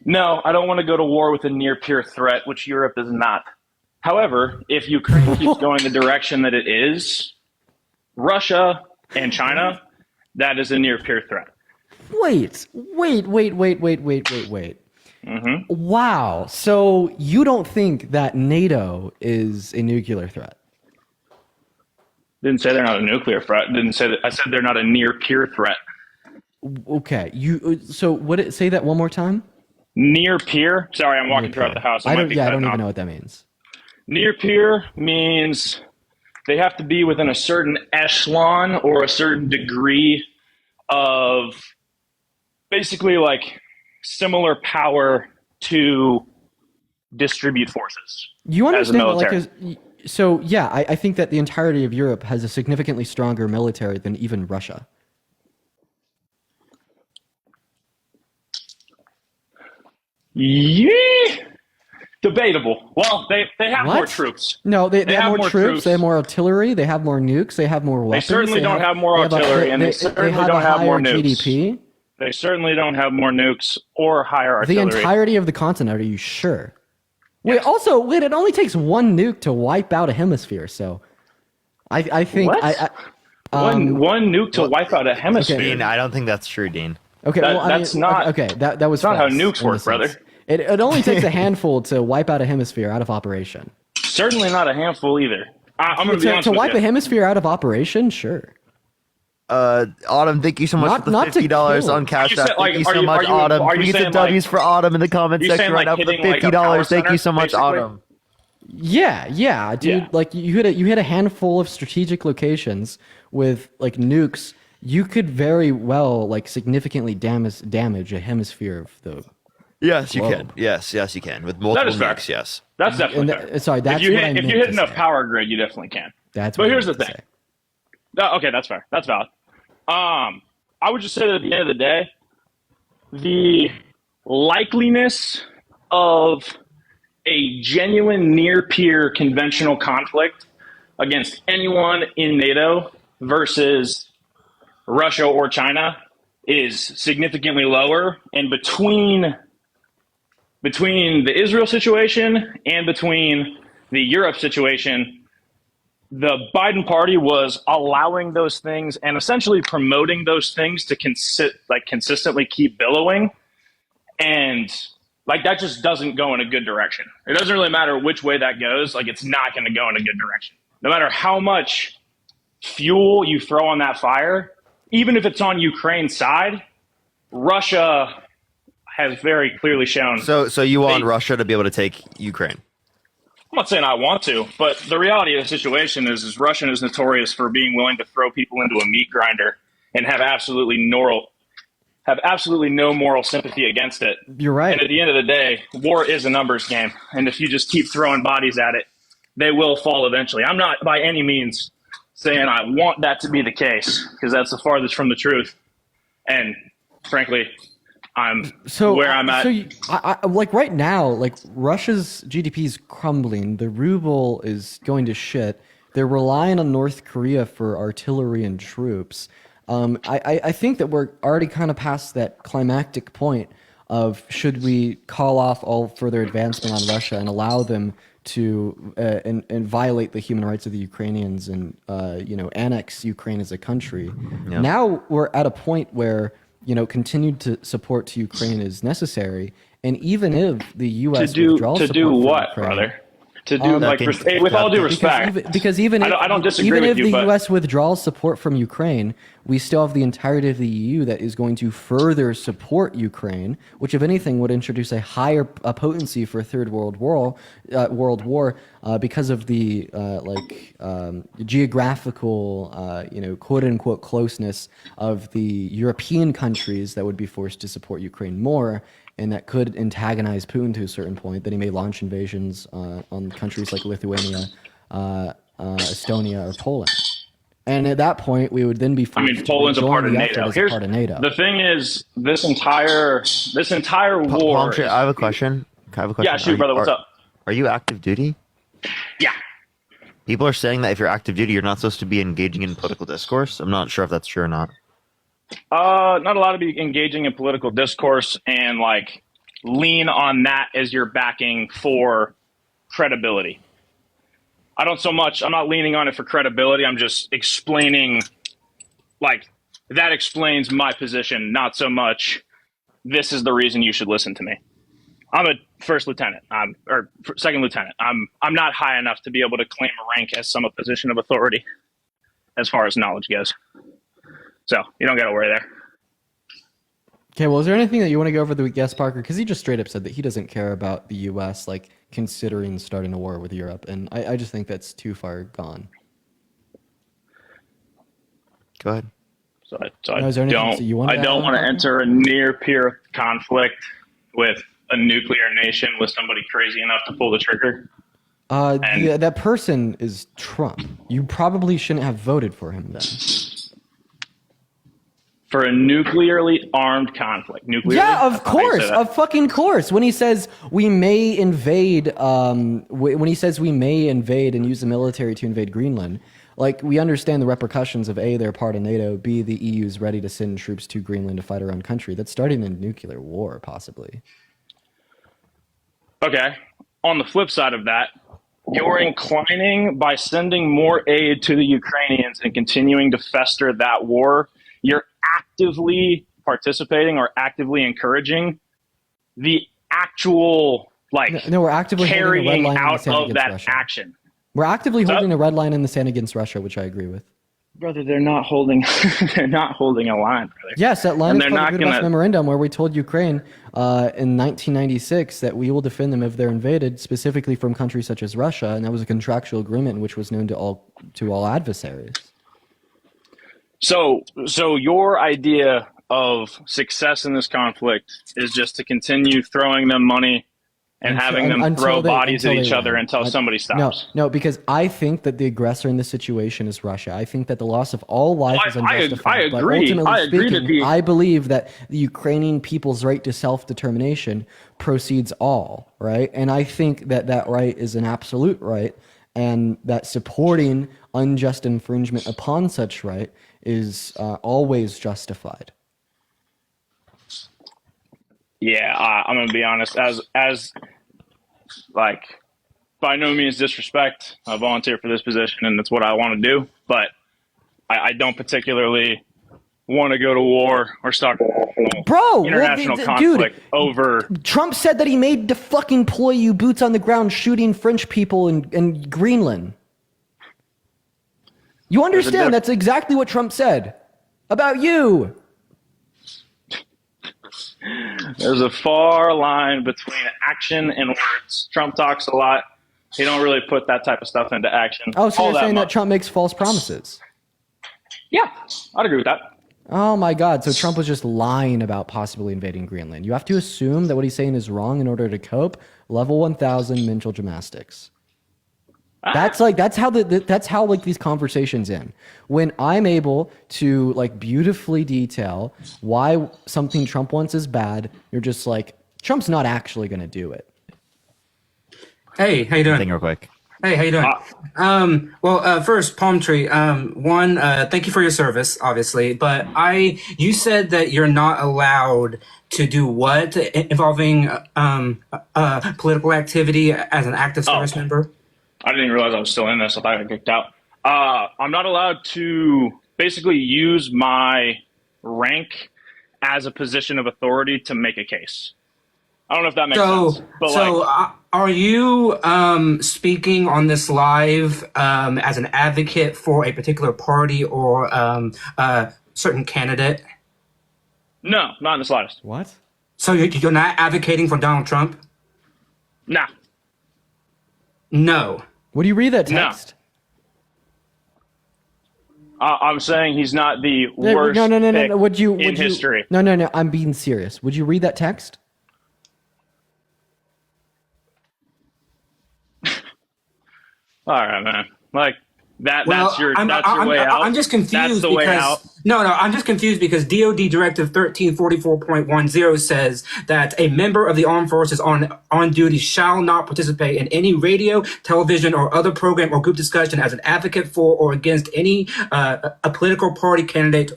U: No, I don't want to go to war with a near peer threat, which Europe is not. However, if Ukraine keeps going the direction that it is, Russia and China, that is a near peer threat.
C: Wait. Wow. So you don't think that NATO is a nuclear threat?
U: Didn't say they're not a nuclear threat. Didn't say that. I said they're not a near peer threat.
C: Okay. So say that one more time?
U: Near peer. Sorry, I'm walking throughout the house.
C: I don't even know what that means.
U: Near peer means they have to be within a certain echelon or a certain degree of basically like similar power to distribute forces.
C: You understand that,
U: military.
C: I think that the entirety of Europe has a significantly stronger military than even Russia.
U: Yeah, debatable. Well, they have more troops.
C: No, they have more troops. They have more artillery. They have more nukes. They have more weapons.
U: They certainly don't have more artillery, and they certainly don't have more nukes.
C: GDP.
U: They certainly don't have more nukes or higher artillery.
C: The entirety of the continent. Are you sure? Wait. Also, it only takes one nuke to wipe out a hemisphere. So, I think
U: what? One nuke to wipe out a hemisphere.
B: Okay, Dean, I don't think that's true, Dean.
C: Okay,
U: that's not.
C: Okay, that was
U: not how
C: false,
U: nukes work, brother.
C: It only takes a handful to wipe out a hemisphere out of operation.
U: Certainly not a handful either. I'm going to be honest
C: to
U: with
C: wipe
U: you.
C: a hemisphere out of operation, sure.
B: Autumn, thank you so much for the $50 on Cash App. Thank you so much, Autumn. Can we get some W's for Autumn in the comment section right now for the $50? Thank you so much, Autumn.
C: Yeah, dude.
U: Yeah.
C: Like you hit a handful of strategic locations with like nukes. You could very well like significantly damage a hemisphere of the.
B: Yes, you
C: globe.
B: can. Yes, you can with multiple nukes. Yes,
U: That's definitely fair.
C: Sorry, that's
U: if you
C: what I
U: hit,
C: meant
U: if you hit
C: to
U: enough
C: say.
U: power grid, you definitely can.
C: That's.
U: But
C: what I
U: here's the
C: meant to
U: thing.
C: say.
U: Okay, that's fair. That's valid. I would just say that at the end of the day, the likeliness of a genuine near-peer conventional conflict against anyone in NATO versus Russia or China is significantly lower. And between the Israel situation and between the Europe situation, the Biden party was allowing those things and essentially promoting those things to consistently keep billowing. And like that just doesn't go in a good direction. It doesn't really matter which way that goes. Like it's not going to go in a good direction. No matter how much fuel you throw on that fire, even if it's on Ukraine's side, Russia has very clearly shown.
B: So you want Russia to be able to take Ukraine?
U: I'm not saying I want to, but the reality of the situation is Russia is notorious for being willing to throw people into a meat grinder and have absolutely no moral sympathy against it.
C: You're right.
U: And at the end of the day, war is a numbers game. And if you just keep throwing bodies at it, they will fall eventually. I'm not by any means saying I want that to be the case, because that's the farthest from the truth. And frankly, where I'm at.
C: So like right now, like Russia's GDP is crumbling. The ruble is going to shit. They're relying on North Korea for artillery and troops. I think that we're already kind of past that climactic point of should we call off all further advancement on Russia and allow them to and violate the human rights of the Ukrainians and annex Ukraine as a country.
B: Yeah.
C: Now we're at a point where continued support to Ukraine is necessary, and even if the U.S. withdraws
U: to
C: support
U: do
C: from
U: what,
C: Ukraine,
U: brother? To do with all due respect,
C: because even
U: I don't disagree
C: even
U: with
C: if
U: you,
C: the
U: but
C: U.S. withdraws support from Ukraine, we still have the entirety of the EU that is going to further support Ukraine, which, if anything, would introduce a higher potency for a third world war, because of the geographical, quote unquote closeness of the European countries that would be forced to support Ukraine more. And that could antagonize Putin to a certain point, that he may launch invasions on countries like Lithuania, Estonia, or Poland. And at that point, we would then be forced
U: Poland's a part of NATO.
C: Here's part of NATO.
U: The thing is, this entire war.
B: I have a question.
U: Yeah, shoot, brother. What's up?
B: Are you active duty?
U: Yeah.
B: People are saying that if you're active duty, you're not supposed to be engaging in political discourse. I'm not sure if that's true or not.
U: Not allowed to be engaging in political discourse and lean on that as your backing for credibility. I'm not leaning on it for credibility. I'm just explaining that explains my position, not so much this is the reason you should listen to me. I'm a first lieutenant, or second lieutenant. I'm not high enough to be able to claim a rank as some position of authority as far as knowledge goes. So you don't got to worry there.
C: Okay, well, is there anything that you want to go over with Guest Parker? Because he just straight up said that he doesn't care about the U.S. like considering starting a war with Europe, and I just think that's too far gone.
B: Go ahead.
U: So I
C: want
U: don't want to enter a near peer conflict with a nuclear nation with somebody crazy enough to pull the trigger.
C: That person is Trump. You probably shouldn't have voted for him then.
U: For a nuclearly armed conflict.
C: Yeah, of course, of fucking course. When he says we may invade, when he says we may invade and use the military to invade Greenland, like we understand the repercussions of A, they're part of NATO, B, the EU is ready to send troops to Greenland to fight our own country. That's starting a nuclear war, possibly.
U: Okay. On the flip side of that, you're inclining by sending more aid to the Ukrainians and continuing to fester that war. You're actively participating or actively encouraging the actual
C: we're actively
U: carrying out of that
C: Russia.
U: action.
C: We're actively holding a red line in the sand against Russia, which I agree with.
U: Brother, they're not holding they're not holding a line, brother.
C: Yes, that line
U: And
C: is
U: they're
C: part
U: not
C: of the Budapest
U: gonna
C: Memorandum where we told Ukraine in 1996 that we will defend them if they're invaded, specifically from countries such as Russia, and that was a contractual agreement which was known to all adversaries.
U: So your idea of success in this conflict is just to continue throwing them money and having them throw bodies at each other until somebody stops.
C: No, because I think that the aggressor in this situation is Russia. I think that the loss of all life is unjustified.
U: I agree.
C: But
U: I agree
C: speaking, I believe that the Ukrainian people's right to self-determination proceeds all, right? And I think that that right is an absolute right, and that supporting unjust infringement upon such right is always justified.
U: Yeah, I'm gonna be honest. As like, by no means disrespect. I volunteer for this position, and it's what I want to do. But I don't particularly want to go to war or start international conflict over.
C: Trump said that he made to fucking deploy you boots on the ground shooting French people in Greenland. You understand? That's exactly what Trump said about you.
U: There's a far line between action and words. Trump talks a lot. He don't really put that type of stuff into action.
C: Oh, so you're saying that Trump makes false promises?
U: Yeah, I'd agree with that.
C: Oh my God! So Trump was just lying about possibly invading Greenland. You have to assume that what he's saying is wrong in order to cope. Level 1000 mental gymnastics. That's how these conversations end. When I'm able to beautifully detail why something Trump wants is bad, you're just like, Trump's not actually going to do it.
A: Hey, how you doing?
V: Real quick.
A: Hey, how you doing? First, Palm Tree. Thank you for your service, obviously. But you said that you're not allowed to do what involving political activity as an active service member.
U: I didn't even realize I was still in this. I thought I got kicked out. I'm not allowed to basically use my rank as a position of authority to make a case. I don't know if that makes sense. But
A: are you speaking on this live as an advocate for a particular party or a certain candidate?
U: No, not in the slightest.
C: What?
A: So you're not advocating for Donald Trump?
U: Nah.
A: No.
C: Would you read that text?
U: No. I'm saying he's not the worst
C: No. Would you
U: history.
C: No. I'm being serious. Would you read that text?
U: All right, man. That's your way out.
A: I'm just confused.
U: That's the way out.
A: No, I'm just confused because DoD Directive 1344.10 says that a member of the armed forces on duty shall not participate in any radio, television, or other program or group discussion as an advocate for or against any a political party candidate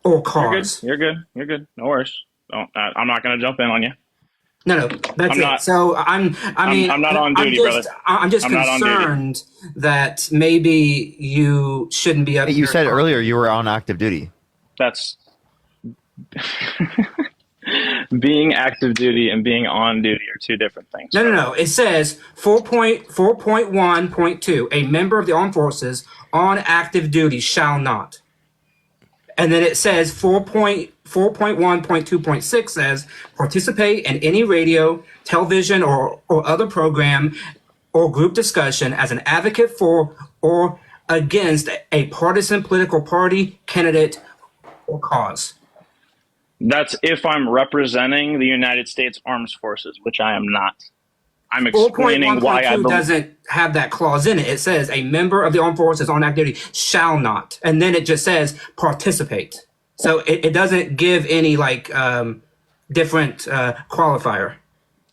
A: or cause.
U: You're good. No worries. I'm not going to jump in on you.
A: No, that's
U: I'm
A: it.
U: not-
A: So I'm
U: not on duty, brother.
A: I'm just
U: I'm not on duty.
A: concerned that maybe you shouldn't be up
B: You
A: here
B: said
A: talking.
B: earlier you were on active duty.
U: That's being active duty and being on duty are two different things.
A: No. It says 4.1.2. A member of the armed forces on active duty shall not. And then it says 4.1.2.6 says participate in any radio, television, or other program or group discussion as an advocate for or against a partisan political party, candidate, or cause.
U: That's if I'm representing the United States Armed Forces, which I am not. I'm explaining why I
A: 4.1.2 doesn't have that clause in it. It says a member of the armed forces on active duty shall not, and then it just says participate. So it doesn't give any different qualifier.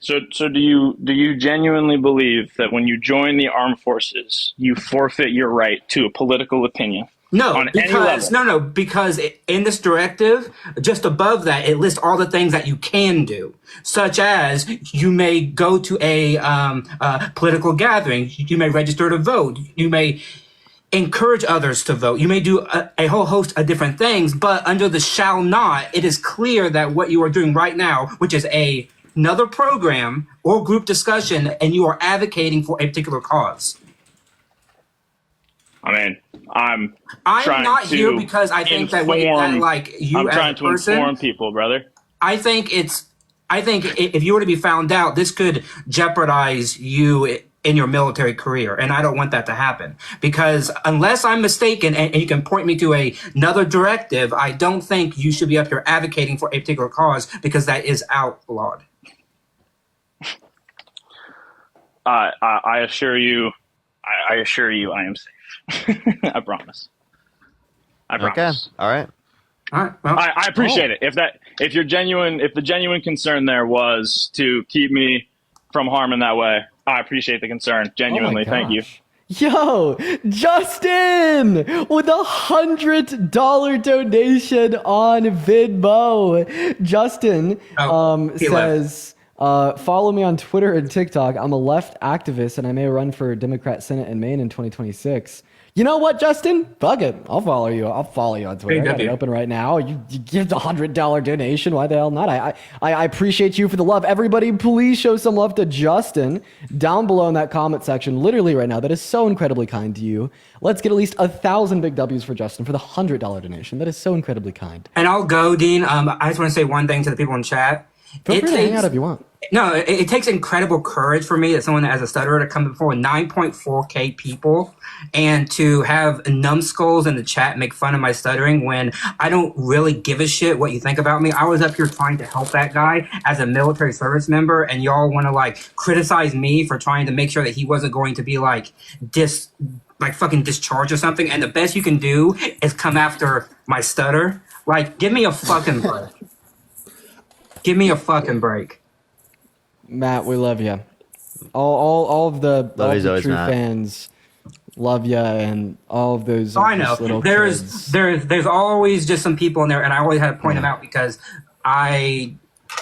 U: So do you genuinely believe that when you join the armed forces, you forfeit your right to a political opinion?
A: No,
U: on any level?
A: because in this directive, just above that, it lists all the things that you can do, such as you may go to a political gathering, you may register to vote, you may encourage others to vote, you may do a whole host of different things, but under the shall not, it is clear that what you are doing right now, which is another program or group discussion, and you are advocating for a particular cause.
U: I mean, I'm
A: not here because I think that you
U: I'm
A: as
U: trying
A: a
U: to
A: person,
U: inform people, brother.
A: I think if you were to be found out, this could jeopardize you in your military career, and I don't want that to happen. Because unless I'm mistaken, and you can point me to another directive, I don't think you should be up here advocating for a particular cause because that is outlawed.
U: I assure you, I am safe. I promise. I promise.
B: Okay. All right.
A: Well,
U: I appreciate it. If the genuine concern there was to keep me from harm in that way, I appreciate the concern. Genuinely, thank you.
C: Yo, Justin with $100 donation on Venmo. Justin says, follow me on Twitter and TikTok. I'm a left activist and I may run for Democrat Senate in Maine in 2026. You know what, Justin? Fuck it. I'll follow you. I'll follow you on Twitter. I got it open right now. You give the $100 donation. Why the hell not? I appreciate you for the love. Everybody, please show some love to Justin down below in that comment section. Literally right now. That is so incredibly kind to you. Let's get at least 1,000 big W's for Justin for the $100 donation. That is so incredibly kind.
A: And I'll go, Dean. I just want to say one thing to the people in chat.
C: Feel free to hang out if you want.
A: No, it takes incredible courage for me as someone that has a stutterer to come before 9.4K people and to have numbskulls in the chat make fun of my stuttering when I don't really give a shit what you think about me. I was up here trying to help that guy as a military service member, and y'all want to criticize me for trying to make sure that he wasn't going to be fucking discharged or something. And the best you can do is come after my stutter. Give me a fucking break. Give me a fucking break.
C: Matt, we love you. All of the true
B: Matt.
C: fans love you, and all of those.
A: I know.
C: Little
A: There's always just some people in there, and I always have to point them out because I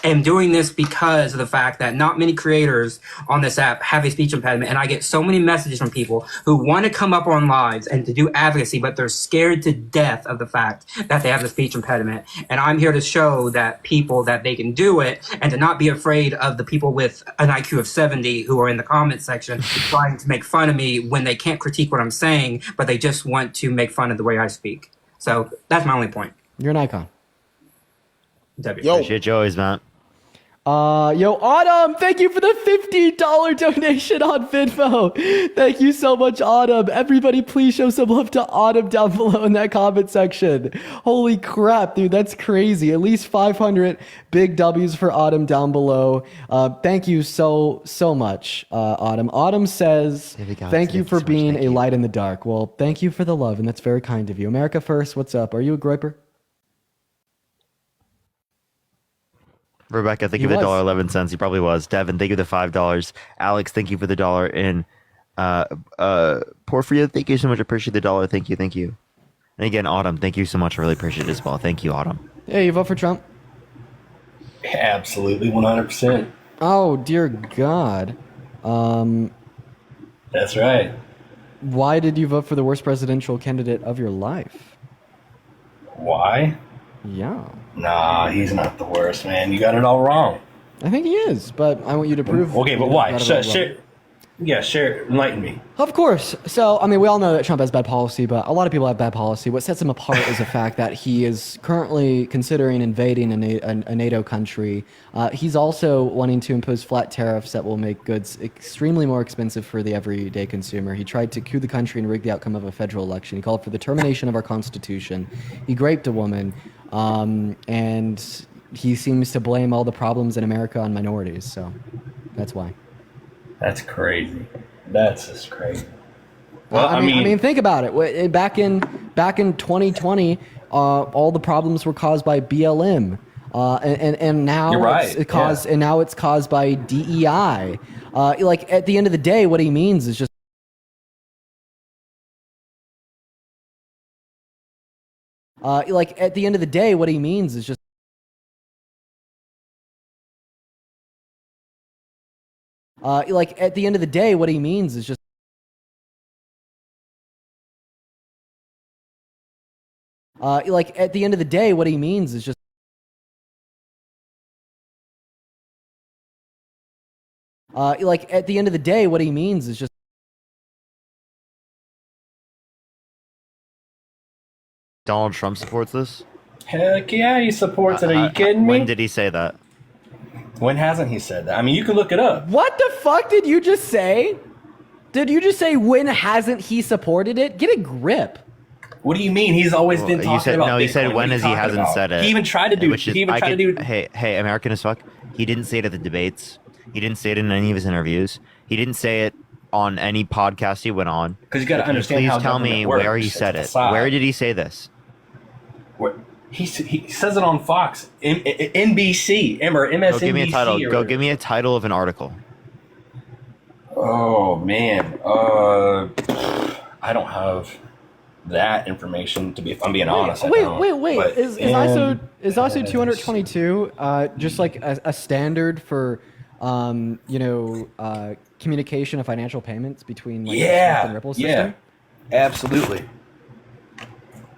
A: am doing this because of the fact that not many creators on this app have a speech impediment, and I get so many messages from people who want to come up on lives and to do advocacy, but they're scared to death of the fact that they have a speech impediment. And I'm here to show that people that they can do it, and to not be afraid of the people with an IQ of 70 who are in the comment section trying to make fun of me when they can't critique what I'm saying, but they just want to make fun of the way I speak. So that's my only point.
C: You're an icon.
B: Appreciate you always, Matt.
C: Yo, Autumn, thank you for the $50 donation on Venmo. Thank you so much, Autumn. Everybody, please show some love to Autumn down below in that comment section. Holy crap, dude, that's crazy. At least 500 big W's for Autumn down below. Thank you so much, Autumn. Autumn says, thank you for being a light in the dark. Well, thank you for the love, and that's very kind of you. America First, what's up? Are you a groiper?
B: Rebecca, thank you for the $1.11. He probably was. Devin, thank you for the $5. Alex, thank you for the $1. And Porfirio, thank you so much. I appreciate the $1. Thank you. And again, Autumn, thank you so much. I really appreciate it as well. Thank you, Autumn.
C: Yeah, you vote for Trump?
D: Absolutely, 100%.
C: Oh dear God.
D: That's right.
C: Why did you vote for the worst presidential candidate of your life?
D: Why?
C: Yeah.
D: Nah, he's not the worst, man. You got it all wrong.
C: I think he is, but I want you to prove.
D: Okay, but
C: you
D: why?
C: got it all wrong.
D: Enlighten me.
C: Of course. So, I mean, we all know that Trump has bad policy, but a lot of people have bad policy. What sets him apart is the fact that he is currently considering invading a NATO country. He's also wanting to impose flat tariffs that will make goods extremely more expensive for the everyday consumer. He tried to coup the country and rig the outcome of a federal election. He called for the termination of our Constitution. He raped a woman, and he seems to blame all the problems in America on minorities. So, that's why.
D: That's crazy. That's just crazy. Well,
C: I mean, think about it. Back in 2020, all the problems were caused by BLM, and now
D: You're right,
C: it's caused by DEI. Like at the end of the day, what he means is just. Like at the end of the day, what he means is just. Like at the end of the day, what he means is just. Like at the end of the day, what he means is just. Like at the end of the day, what he means is just.
B: Donald Trump supports this?
D: Heck yeah, he supports it. Are you kidding me?
B: When did he say that?
D: When hasn't he said that? I mean, you can look it up.
C: What the fuck did you just say? Did you just say when hasn't he supported it? Get a grip.
D: What do you mean? He's always been talking about Bitcoin.
B: He said
D: What
B: when has
D: are you
B: he
D: talking
B: hasn't
D: about?
B: said it.
D: He even tried to do.
B: Hey, American as fuck. He didn't say it at the debates. He didn't say it in any of his interviews. He didn't say it on any podcast he went on.
D: Because you got to understand how
B: Please tell me
D: government
B: where
D: works.
B: he said
D: It's
B: it.
D: a facade.
B: Where did he say this?
D: He says it on Fox, NBC, or MSNBC.
B: Go give me a title.
D: or-
B: Go give me a title of an article.
D: Oh man, I don't have that information to be. If I'm being honest.
C: Wait.
D: But
C: Is ISO 222 just like a standard for communication of financial payments between like the Swift and Ripple system?
D: Absolutely.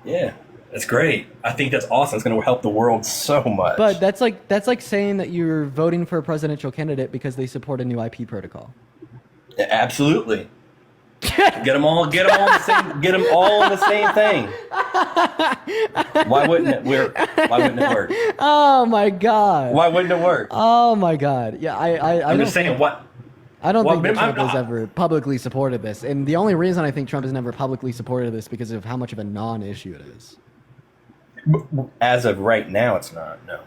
D: Yeah, that's great. I think that's awesome. It's going to help the world so much.
C: But that's like saying that you're voting for a presidential candidate because they support a new IP protocol.
D: Absolutely. Get them all in the same thing. Why wouldn't it work?
C: Oh my god.
D: Why wouldn't it work?
C: Oh my god. Yeah,
D: I'm just saying what.
C: I don't think that
D: I'm
C: Trump has ever publicly supported this. And the only reason I think Trump has never publicly supported this because of how much of a non-issue it is.
D: As of right now, it's not. No.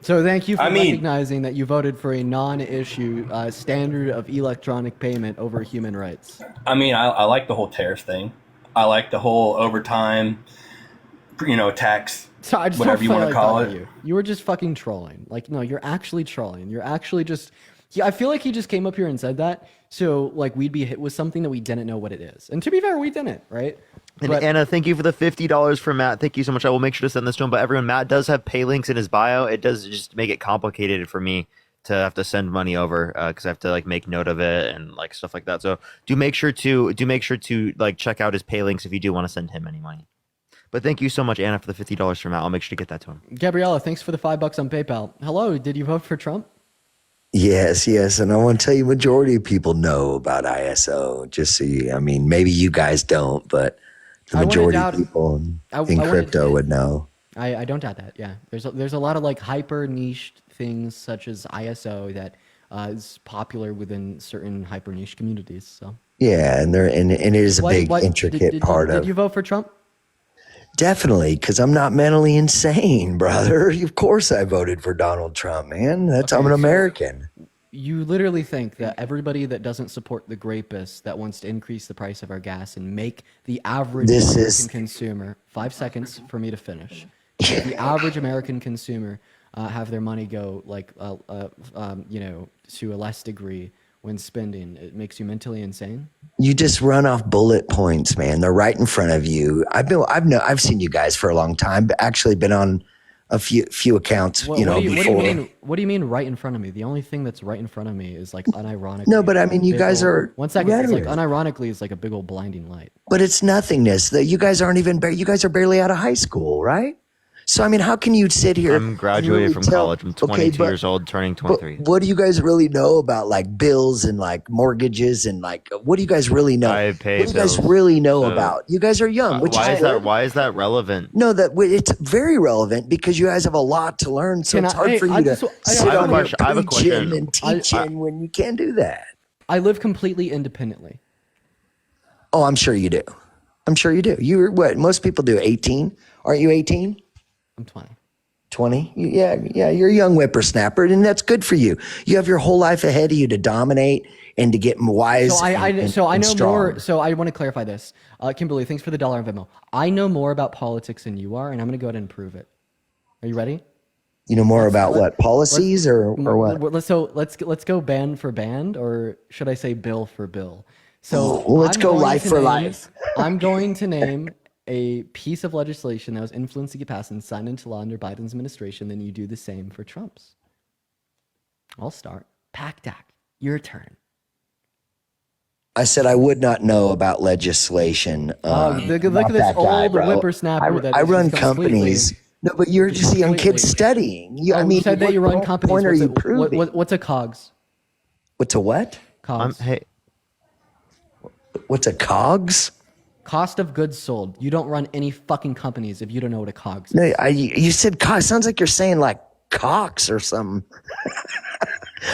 C: So thank you for recognizing that you voted for a non-issue standard of electronic payment over human rights.
D: I mean, I like the whole tariff thing. I like the whole overtime, tax,
C: So I just
D: whatever
C: don't
D: you
C: feel
D: want
C: like
D: to call
C: talking
D: it.
C: to you were just fucking trolling. Like, no, you're actually trolling. You're actually just. I feel like he just came up here and said that, so like we'd be hit with something that we didn't know what it is. And to be fair, we didn't, right?
B: And
C: But-
B: Anna, thank you for the $50 for Matt. Thank you so much. I will make sure to send this to him. But everyone, Matt does have pay links in his bio. It does just make it complicated for me to have to send money over because I have to like make note of it and like stuff like that. So do make sure to like check out his pay links if you do want to send him any money. But thank you so much, Anna, for the $50 for Matt. I'll make sure to get that to him.
C: Gabriella, thanks for the $5 on PayPal. Hello, did you vote for Trump?
V: Yes, and I want to tell you, majority of people know about ISO. Just so you, I mean, maybe you guys don't, but the majority of people in crypto would know.
C: I don't doubt that. Yeah, there's a lot of like hyper niche things such as ISO that is popular within certain hyper niche communities. So
V: Yeah, and it is a big intricate part of.
C: Did you vote for Trump?
V: Definitely, because I'm not mentally insane, brother. Of course, I voted for Donald Trump, man. I'm an American.
C: You literally think that everybody that doesn't support the grapist that wants to increase the price of our gas and make the average American consumer 5 seconds for me to finish. The average American consumer have their money go like to a less degree when spending. It makes you mentally insane.
V: You just run off bullet points, man. They're right in front of you. I've seen you guys for a long time, but actually been on a few accounts,
C: What,
V: before.
C: What do you mean right in front of me? The only thing that's right in front of me is like unironically.
V: No, but I mean, you guys are.
C: 1 second. It's like
V: rhetoric.
C: unironically is like a big old blinding light.
V: But it's nothingness. That you guys aren't even. You guys are barely out of high school, right? So I mean, how can you sit here?
B: I'm graduated from college. I'm 22 years old, turning 23.
V: But what do you guys really know about like bills and like mortgages and like what do you guys really know?
B: I pay
V: what do you guys
B: bills,
V: really know
B: so-
V: about? You guys are young. Which
B: Why
V: is
B: is that?
V: good.
B: Why is that relevant?
V: No, it's very relevant because you guys have a lot to learn. So
C: Can
V: it's
C: I-
V: hard
C: hey,
V: for you
C: I
V: to
C: just- I
V: sit
C: have a
V: on here
B: question. I have a
V: preaching
B: question.
V: and teaching when you can't do that.
C: I live completely independently.
V: Oh, I'm sure you do. I'm sure you do. You're what? Most people do. 18? Aren't you 18?
C: I'm 20.
V: 20? Yeah, you're a young whippersnapper, and that's good for you. You have your whole life ahead of you to dominate and to get wise.
C: So I
V: and
C: know
V: strong.
C: more. So I want to clarify this. Kimberly, thanks for the $1 on Venmo. I know more about politics than you are, and I'm going to go ahead and prove it. Are you ready?
V: You know more about what policies or what?
C: Let's go band for band, or should I say bill for bill? So
V: Well, let's
C: I'm
V: go
C: going
V: life
C: to
V: for
C: name-
V: life.
C: I'm going to name a piece of legislation that was influenced to get passed and signed into law under Biden's administration. Then you do the same for Trump's. I'll start. PACT, your turn.
V: I said I would not know about legislation.
C: Look at
V: not
C: this
V: that guy,
C: old
V: bro.
C: whippersnapper that
V: I
C: is
V: run
C: just completely-
V: companies. No, but you're just a young kid studying. You, I mean,
C: you said that you run
V: what
C: companies.
V: point are
C: What's
V: you
C: a,
V: proving?
C: what's a COGS?
V: What's a what?
C: COGS.
V: What's a COGS?
C: Cost of goods sold. You don't run any fucking companies if you don't know what a COGS is.
V: No, you said COGS. Sounds like you're saying like Cox or something.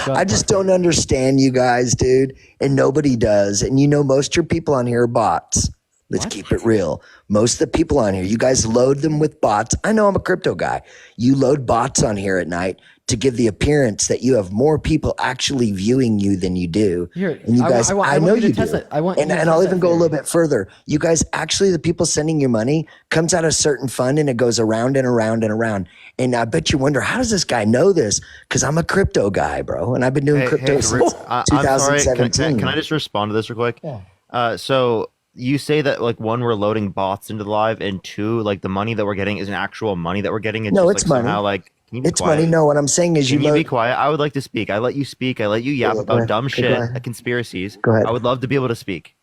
V: I just don't understand you guys, dude. And nobody does. And you know, most of your people on here are bots. Let's keep it real. Most of the people on here, you guys load them with bots. I know I'm a crypto guy. You load bots on here at night to give the appearance that you have more people actually viewing you than you do.
C: Here,
V: And you guys, I know you do.
C: test it. I want you
V: And
C: to
V: I'll
C: test
V: even
C: that
V: go a
C: theory.
V: little bit further. You guys, actually, the people sending you money comes out of a certain fund and it goes around and around and around. And I bet you wonder, how does this guy know this? Because I'm a crypto guy, bro. And I've been doing crypto since
B: I'm sorry.
V: 2017.
B: Can I just respond to this real quick? Yeah. So you say that like one, we're loading bots into the live, and two, like the money that we're getting isn't actual money that we're getting. It's
V: No,
B: just,
V: it's
B: like,
V: money.
B: somehow, like, can you be
V: It's
B: quiet?
V: money. No, what I'm saying is
B: Can
V: you
B: you be
V: load.
B: quiet? I would like to speak. I let you speak. I let you yap
V: Go
B: about
V: ahead.
B: dumb
V: Go
B: shit,
V: ahead.
B: conspiracies.
V: Go ahead.
B: I would love to be able to speak.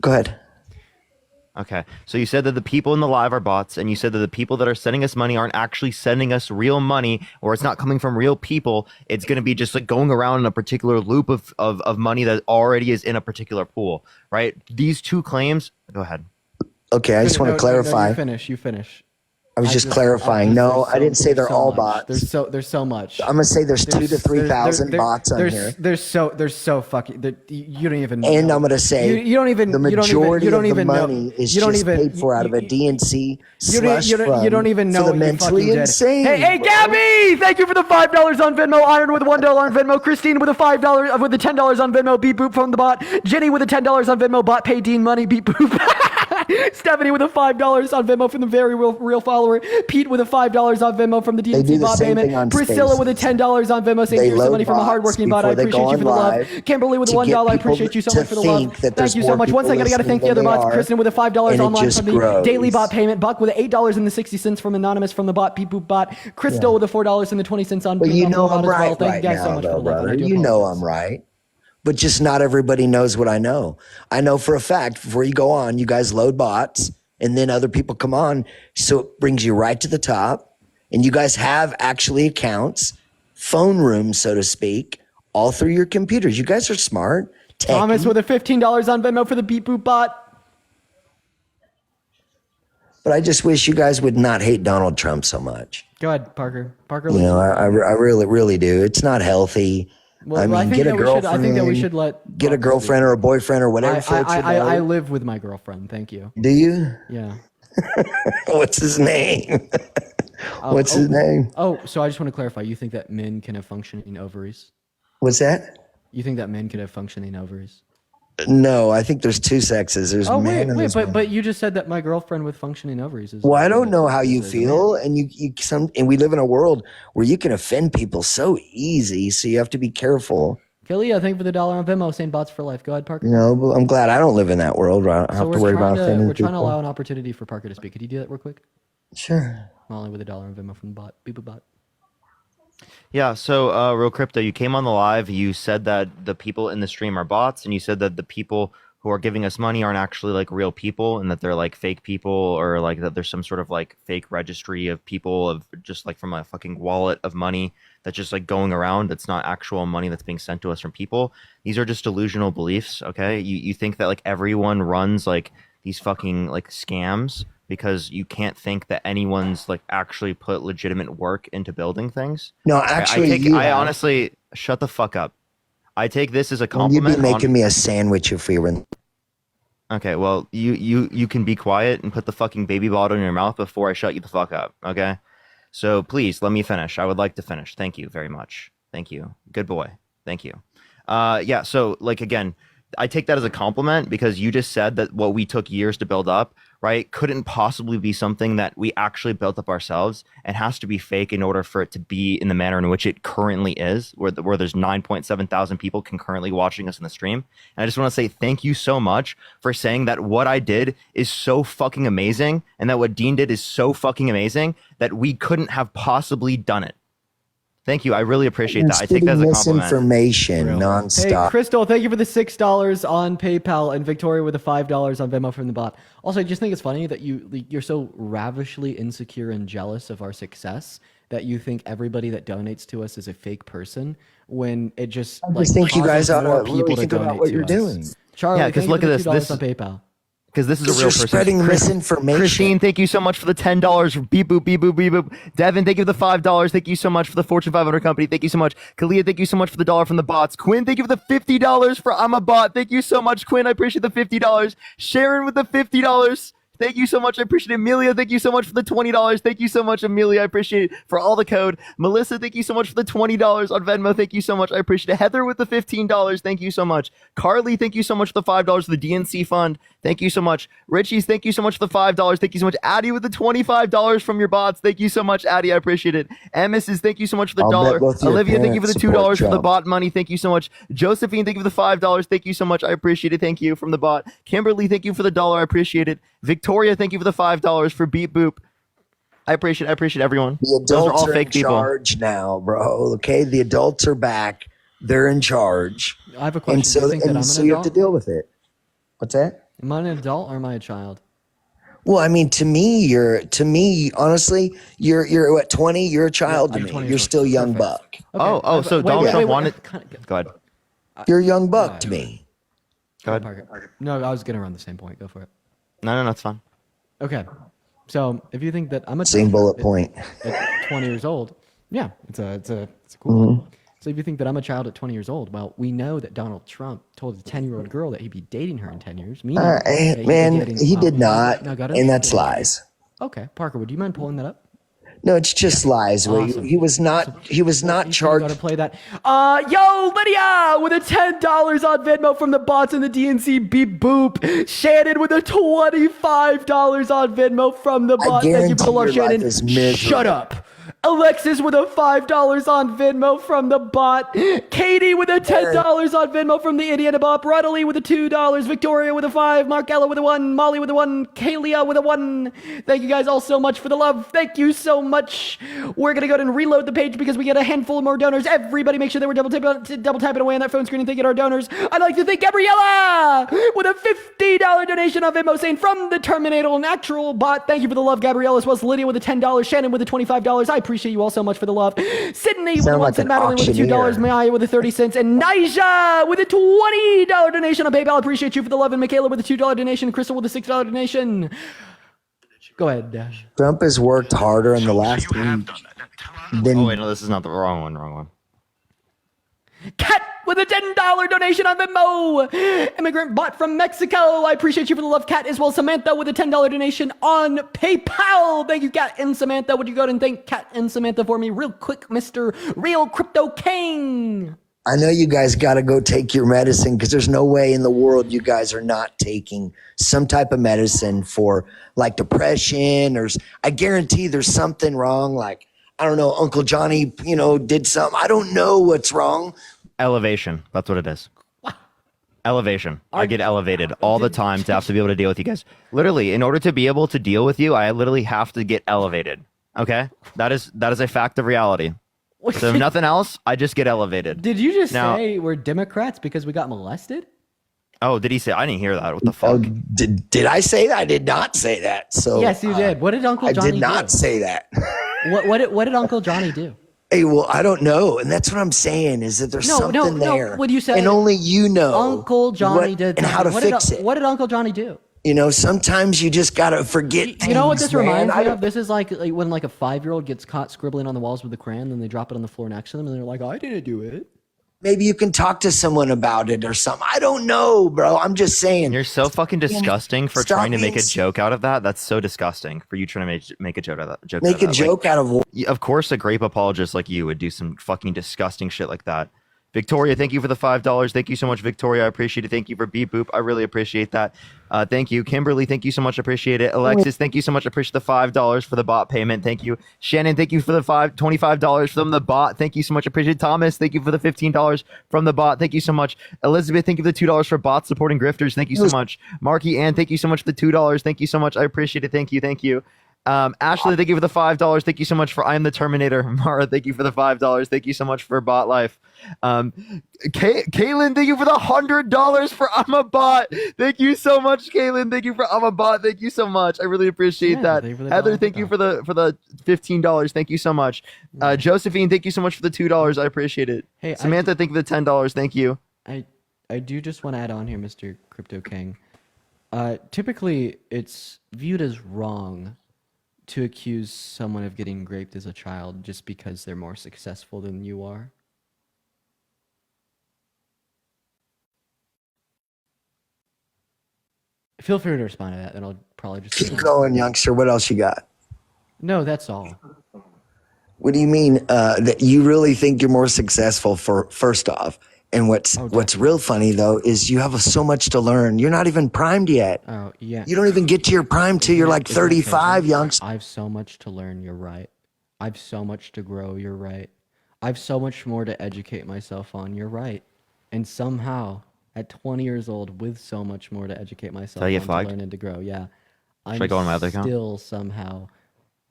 V: Go ahead.
B: Okay. So you said that the people in the live are bots, and you said that the people that are sending us money aren't actually sending us real money, or it's not coming from real people. It's going to be just like going around in a particular loop of money that already is in a particular pool, right? These two claims. Go ahead.
V: Okay, I just want to clarify.
C: You finish.
V: I was just clarifying. No, I didn't say they're all bots.
C: There's so much.
V: I'm gonna say there's 2,000 to 3,000 bots on here.
C: There's so fucking. You don't even.
V: And
C: know.
V: I'm gonna say
C: you don't even.
V: the
C: you
V: majority
C: don't
V: of the
C: even
V: money
C: know,
V: is
C: you don't
V: just
C: even,
V: paid for out of a DNC
C: You don't,
V: slush
C: you, don't, you don't even know
V: for the
C: what you
V: mentally
C: fucking did.
V: insane.
C: Hey,
V: bro.
C: Gabby! Thank you for the $5 on Venmo. Iron with $1 on Venmo. Christine with a $5 with the $10 on Venmo. Beep boop from the bot. Jenny with a $10 on Venmo. Bot pay Dean money. Beep boop. Stephanie with a $5 on Venmo from the very real follower. Pete with a $5 on Venmo from the
V: They do
C: DNC
V: the
C: bot
V: same thing
C: payment.
V: on
C: Priscilla with a
V: Spaces.
C: $10 on Venmo. Saying
V: They
C: here's some
V: load
C: money from a
V: bots
C: hardworking bot. I
V: before they
C: appreciate
V: go
C: you for the
V: on
C: love.
V: live
C: Kimberly with a
V: to
C: $1.
V: get
C: I
V: people
C: appreciate you so
V: to
C: much for the love.
V: think that
C: Thank
V: there's
C: you so
V: more
C: much. Once
V: people
C: again, I gotta thank the
V: listening
C: other
V: than
C: bots.
V: there are,
C: Kristen with a $5
V: and it
C: online
V: just
C: from the
V: grows.
C: daily bot payment. Buck with $8.60 from Anonymous from the bot. Beep boop bot. Crystal with a $4.20 on.
V: But you
C: on
V: know
C: the bot
V: I'm
C: as well.
V: right
C: Thank
V: right
C: you guys
V: now,
C: so much for
V: though,
C: the love.
V: brother.
C: I do
V: You know
C: apologize.
V: I'm right. But just not everybody knows what I know. I know for a fact before you go on, you guys load bots and then other people come on. So it brings you right to the top. And you guys have actually accounts, phone rooms, so to speak, all through your computers. You guys are smart.
C: Thomas with a $15 on Venmo for the beep boop bot.
V: But I just wish you guys would not hate Donald Trump so much.
C: Go ahead, Parker. Parker.
V: You know, I really, really do. It's not healthy.
C: Well,
V: I mean,
C: think
V: get a
C: that we should-
V: girlfriend.
C: I think that we should let
V: get a girlfriend or a boyfriend or whatever floats your boat.
C: I live with my girlfriend. Thank you.
V: Do you?
C: Yeah.
V: What's his name? What's his name?
C: Oh, so I just want to clarify. You think that men can have functioning ovaries?
V: What's that?
C: You think that men can have functioning ovaries?
V: No, I think there's two sexes. There's
C: Oh
V: man and
C: wait,
V: there's
C: but
V: woman.
C: but you just said that my girlfriend with functioning ovaries is.
V: Well, I don't know how you feel, and and we live in a world where you can offend people so easy, so you have to be careful.
C: Kalia, thank you for the $1 on Venmo. Saying bots for life. Go ahead, Parker.
V: You know, but I'm glad I don't live in that world where I don't have to worry about offending
C: We're trying to
V: people.
C: allow an opportunity for Parker to speak. Could you do that real quick?
V: Sure.
C: Molly with $1 on Venmo from the bot. Beep bot.
B: Yeah, so Real Crypto, you came on the live, you said that the people in the stream are bots, and you said that the people who are giving us money aren't actually like real people, and that they're like fake people, or like that there's some sort of like fake registry of people of just like from a fucking wallet of money that's just like going around. That's not actual money that's being sent to us from people. These are just delusional beliefs, okay? You think that like everyone runs like these fucking like scams because you can't think that anyone's like actually put legitimate work into building things.
V: No, actually,
B: I honestly shut the fuck up. I take this as a
V: You'd
B: compliment.
V: be making me a sandwich if we were in.
B: Okay, well, you can be quiet and put the fucking baby bottle in your mouth before I shut you the fuck up, okay? So please let me finish. I would like to finish. Thank you very much. Thank you. Good boy. Thank you. Yeah, so like again, I take that as a compliment because you just said that what we took years to build up, right, couldn't possibly be something that we actually built up ourselves and has to be fake in order for it to be in the manner in which it currently is, where there's 9.7 thousand people concurrently watching us in the stream. And I just want to say thank you so much for saying that what I did is so fucking amazing and that what Dean did is so fucking amazing that we couldn't have possibly done it. Thank you. I really appreciate that. I take that as a compliment.
V: Misinformation nonstop.
C: Hey, Crystal, thank you for the $6 on PayPal, and Victoria with the $5 on Venmo from the bot. Also, I just think it's funny that you're so ravishly insecure and jealous of our success that you think everybody that donates to us is a fake person when it just
V: I just think you guys ought
C: more
V: to really think about what you're doing.
C: Charlie,
B: Yeah, because look at this.
C: This on PayPal.
B: Because this is a real
V: You're
B: person.
V: spreading misinformation.
B: Christine, thank you so much for the $10. Beep boop, beep boop, beep boop. Devin, thank you for the $5. Thank you so much for the Fortune 500 company. Thank you so much. Kalia, thank you so much for the $1 from the bots. Quinn, thank you for the $50 for I'm a Bot. Thank you so much, Quinn. I appreciate the $50. Sharon with the $50. Thank you so much. I appreciate it. Amelia, thank you so much for the $20. Thank you so much, Amelia. I appreciate it for all the code. Melissa, thank you so much for the $20 on Venmo. Thank you so much. I appreciate it. Heather with the $15. Thank you so much. Carly, thank you so much for the $5 for the DNC fund. Thank you so much. Richie's, thank you so much for the $5. Thank you so much. Addie with the $25 from your bots. Thank you so much, Addie. I appreciate it. Mrs., thank you so much for the $1. Olivia, thank you for the $2 for the bot money. Thank you so much. Josephine, thank you for the $5. Thank you so much. I appreciate it. Thank you from the bot. Kimberly, thank you for the $1. I appreciate it. Victoria, thank you for the $5 for Beep Boop. I appreciate everyone.
V: The
B: Those are
V: adults
B: all
V: are
B: fake
V: in
B: people.
V: charge now, bro. Okay, the adults are back. They're in charge.
C: I have a question.
V: And so,
C: Do you think that I'm an
V: you have to
C: adult?
V: deal with it. What's that?
C: Am I an adult or am I a child?
V: Well, I mean, to me, honestly, you're at 20. You're a child to me. You're still young buck.
B: So Donald Trump wanted. Go ahead.
V: You're a young buck to me.
B: Go ahead.
C: Parker. No, I was getting around the same point. Go for it.
B: No, it's fine.
C: Okay. So if you think that I'm a
V: Same
C: child
V: bullet point.
C: at 20 years old, yeah, it's a cool
V: Mhm.
C: one. So if you think that I'm a child at 20 years old, well, we know that Donald Trump told a 10-year-old girl that he'd be dating her in 10 years. Meaning that he'd be
V: Man,
C: dating-
V: he did not,
C: No, got it?
V: and that's lies.
C: Okay, Parker, would you mind pulling that up?
V: No, it's just lies.
C: Awesome.
V: He was not charged.
C: Got to play that. Yo, Lydia with a $10 on Venmo from the bots in the DNC beep boop. Shannon with a $25 on Venmo from the bot. Thank you for the love,
V: guarantee your life
C: Shannon.
V: is miserable.
C: Shut up. Alexis with a $5 on Venmo from the bot. Katie with a $10 on Venmo from the Indiana Bop. Ruddley with a $2. Victoria with a 5. Markella with a 1. Molly with a 1. Kalia with a 1. Thank you guys all so much for the love. Thank you so much. We're going to go ahead and reload the page because we get a handful of more donors. Everybody make sure they were double tapping away on that phone screen and thanking our donors. I'd like to thank Gabriella with a $50 donation on Venmo saying from the Terminator Natural Bot. Thank you for the love, Gabriella, as well as Lydia with a $10. Shannon with a $25. I appreciate you all so much for the love. Sydney with
V: Sound
C: one
V: like
C: cent,
V: an
C: Madeline with
V: auctioneer.
C: $2, Maya with a 30 cents, and Nija with a $20 donation on PayPal. Appreciate you for the love, and Michaela with a $2 donation, Crystal with a $6 donation. Go ahead, Dash.
V: Trump has worked harder in the last week than
B: Oh wait, no, this is not the wrong one.
C: Cat with a $10 donation on Venmo. Immigrant bot from Mexico. I appreciate you for the love, Cat, as well. Samantha with a $10 donation on PayPal. Thank you, Cat and Samantha. Would you go ahead and thank Cat and Samantha for me real quick, Mr. Real Crypto King?
V: I know you guys got to go take your medicine because there's no way in the world you guys are not taking some type of medicine for like depression or I guarantee there's something wrong. Like, I don't know, Uncle Johnny, did something. I don't know what's wrong.
B: Elevation. That's what it is. Elevation. I get elevated all the time to have to be able to deal with you guys. Literally, in order to be able to deal with you, I literally have to get elevated. Okay, that is a fact of reality. So if nothing else, I just get elevated.
C: Did you just
B: Now-
C: say we're Democrats because we got molested?
B: Oh, did he say? I didn't hear that. What the fuck?
V: Did I say that? I did not say that. So
C: Yes, you did. What did Uncle Johnny do?
V: I did not say that.
C: What did Uncle Johnny do?
V: Hey, well, I don't know, and that's what I'm saying is that there's something there.
C: What you said,
V: and only you know.
C: Uncle Johnny did,
V: and how to fix it.
C: What did Uncle Johnny do?
V: You know, sometimes you just gotta forget.
C: You know what this
V: things, man.
C: reminds me of? This is like when like a 5-year-old gets caught scribbling on the walls with a crayon, then they drop it on the floor next to them, and they're like, "I didn't do it."
V: Maybe you can talk to someone about it or something. I don't know, bro. I'm just saying.
B: You're so fucking disgusting for
V: Stop
B: trying to make a
V: being
B: joke out of that. That's so disgusting for you trying to make a joke out of that.
V: Make a joke out of what?
B: Of course, a grape apologist like you would do some fucking disgusting shit like that. Victoria, thank you for the $5. Thank you so much, Victoria. I appreciate it. Thank you for Beep Boop. I really appreciate that. Thank you. Kimberly, thank you so much. I appreciate it. Alexis, thank you so much. I appreciate the $5 for the bot payment. Thank you. Shannon, thank you for the $25 from the bot. Thank you so much. I appreciate it. Thomas, thank you for the $15 from the bot. Thank you so much. Elizabeth, thank you for the $2 for bots supporting grifters. Thank you so much. Marky Ann, thank you so much for the $2. Thank you so much. I appreciate it. Thank you. Thank you. Ashley, thank you for the $5. Thank you so much for I Am the Terminator. Mara, thank you for the $5. Thank you so much for Bot Life. Kaylin, thank you for the $100 for I'm a Bot. Thank you so much, Kaylin. Thank you for I'm a Bot. Thank you so much. I really appreciate that. Heather, thank you for the $15. Thank you so much. Josephine, thank you so much for the $2. I appreciate it.
C: Hey,
B: Samantha, thank you for the $10. Thank you.
C: I do just want to add on here, Mr. Crypto King. Typically, it's viewed as wrong to accuse someone of getting raped as a child just because they're more successful than you are. Feel free to respond to that, and I'll probably just
V: Keep going, youngster. What else you got?
C: No, that's all.
V: What do you mean that you really think you're more successful first off? And what's real funny though is you have so much to learn. You're not even primed yet.
C: Oh yeah.
V: You don't even get to your prime till you're like 35, youngster.
C: I have so much to learn. You're right. I have so much to grow. You're right. I have so much more to educate myself on. You're right. And somehow, at 20 years old, with so much more to educate myself on, to learn and to grow, yeah,
B: Should I go on my other account?
C: Still somehow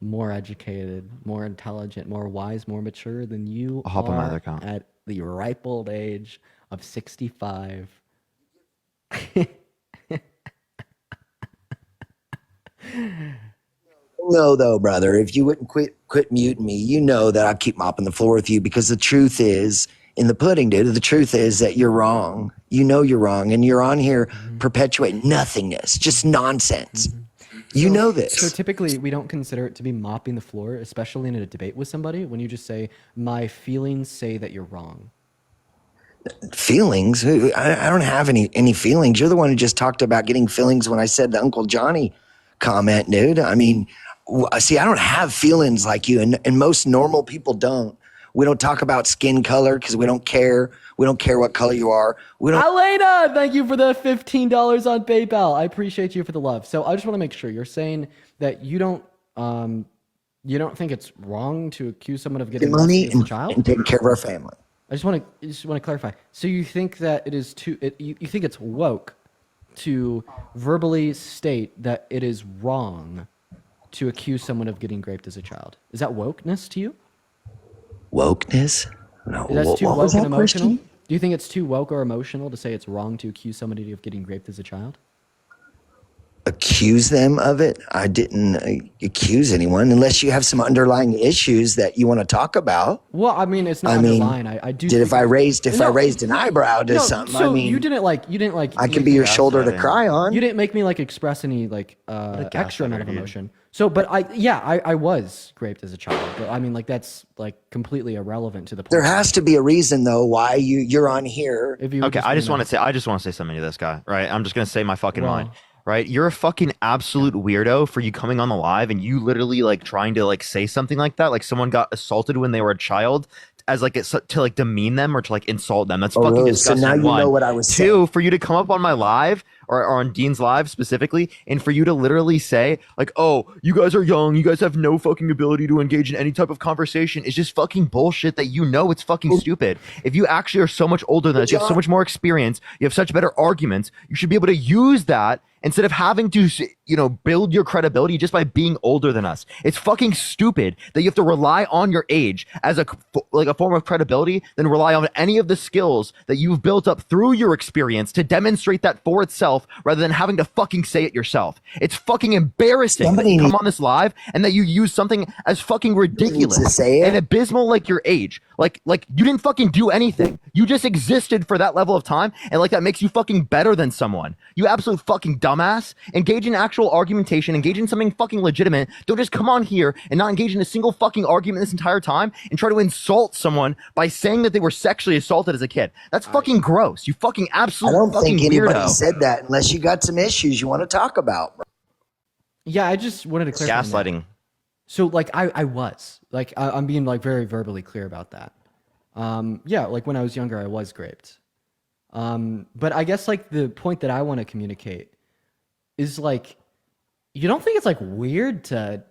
C: more educated, more intelligent, more wise, more mature than you
B: I'll hop on my other
C: are
B: account.
C: at the ripe old age of 65.
V: No, though, brother, if you wouldn't quit muting me, you know that I keep mopping the floor with you because the truth is in the pudding, dude. The truth is that you're wrong. You know you're wrong, and you're on here perpetuating nothingness, just nonsense. You know this.
C: So typically, we don't consider it to be mopping the floor, especially in a debate with somebody, when you just say, my feelings say that you're wrong.
V: Feelings? I don't have any feelings. You're the one who just talked about getting feelings when I said the Uncle Johnny comment, dude. I mean, see, I don't have feelings like you, and most normal people don't. We don't talk about skin color because we don't care. We don't care what color you are. We don't.
C: Elena, thank you for the $15 on PayPal. I appreciate you for the love. So I just want to make sure you're saying that you don't think it's wrong to accuse someone of getting
V: money
C: as a child
V: and taking care of our family.
C: I just want to clarify. So you think that it is you think it's woke to verbally state that it is wrong to accuse someone of getting raped as a child? Is that wokeness to you?
V: Wokeness? No.
C: Is that too
V: what
C: woke
V: was
C: and
V: that
C: emotional?
V: question?
C: Do you think it's too woke or emotional to say it's wrong to accuse somebody of getting raped as a child?
V: Accuse them of it? I didn't accuse anyone unless you have some underlying issues that you want to talk about.
C: Well, I mean, it's not underlying. I do.
V: If I raised an eyebrow to
C: no,
V: something,
C: so
V: I mean,
C: you didn't like.
V: I can be your shoulder to cry on.
C: You didn't make me like express any like extra amount of emotion. So, but I was raped as a child. But I mean, like that's like completely irrelevant to the point.
V: There has to be a reason though why you're on here.
B: Okay, I just want to say something to this guy, right? I'm just gonna say my fucking mind. Right, you're a fucking absolute weirdo for you coming on the live and you literally like trying to like say something like that, like someone got assaulted when they were a child, as like it's to like demean them or to like insult them. That's fucking
V: really?
B: disgusting.
V: So now you know what I was saying.
B: Two, for you to come up on my live or on Dean's live specifically, and for you to literally say like, "Oh, you guys are young, you guys have no fucking ability to engage in any type of conversation," is just fucking bullshit. That you know it's fucking stupid. If you actually are so much older than us, you have so much more experience, you have such better arguments, you should be able to use that instead of having to, build your credibility just by being older than us. It's fucking stupid that you have to rely on your age as a form of credibility, then rely on any of the skills that you've built up through your experience to demonstrate that for itself, rather than having to fucking say it yourself. It's fucking embarrassing that you come on this live and that you use something as fucking ridiculous and abysmal like your age. Like you didn't fucking do anything. You just existed for that level of time, and that makes you fucking better than someone. You absolute fucking dumbass. Engage in actual argumentation. Engage in something fucking legitimate. Don't just come on here and not engage in a single fucking argument this entire time and try to insult someone by saying that they were sexually assaulted as a kid. That's fucking gross. You fucking absolute
V: I don't
B: fucking
V: think anybody
B: weirdo.
V: said that unless you got some issues you want to talk about.
C: Yeah, I just wanted to clarify.
B: Gaslighting.
C: So I was I'm being very verbally clear about that. Yeah, when I was younger, I was raped. But I guess the point that I want to communicate is you don't think it's weird to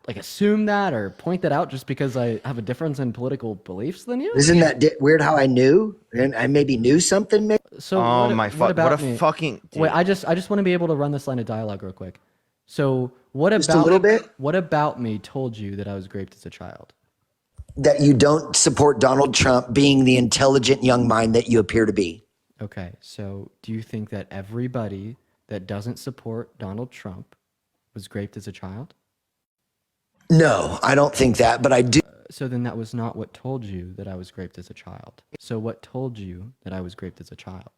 C: assume that or point that out just because I have a difference in political beliefs than you?
V: Isn't that weird how I knew and I maybe knew something? Maybe?
C: So what about me? Wait, I just want to be able to run this line of dialogue real quick. So what
V: Just
C: about
V: a little bit?
C: What about me told you that I was raped as a child?
V: That you don't support Donald Trump being the intelligent young mind that you appear to be.
C: Okay, so do you think that everybody that doesn't support Donald Trump was raped as a child?
V: No, I don't think that, but I do.
C: So then that was not what told you that I was raped as a child. So what told you that I was raped as a child?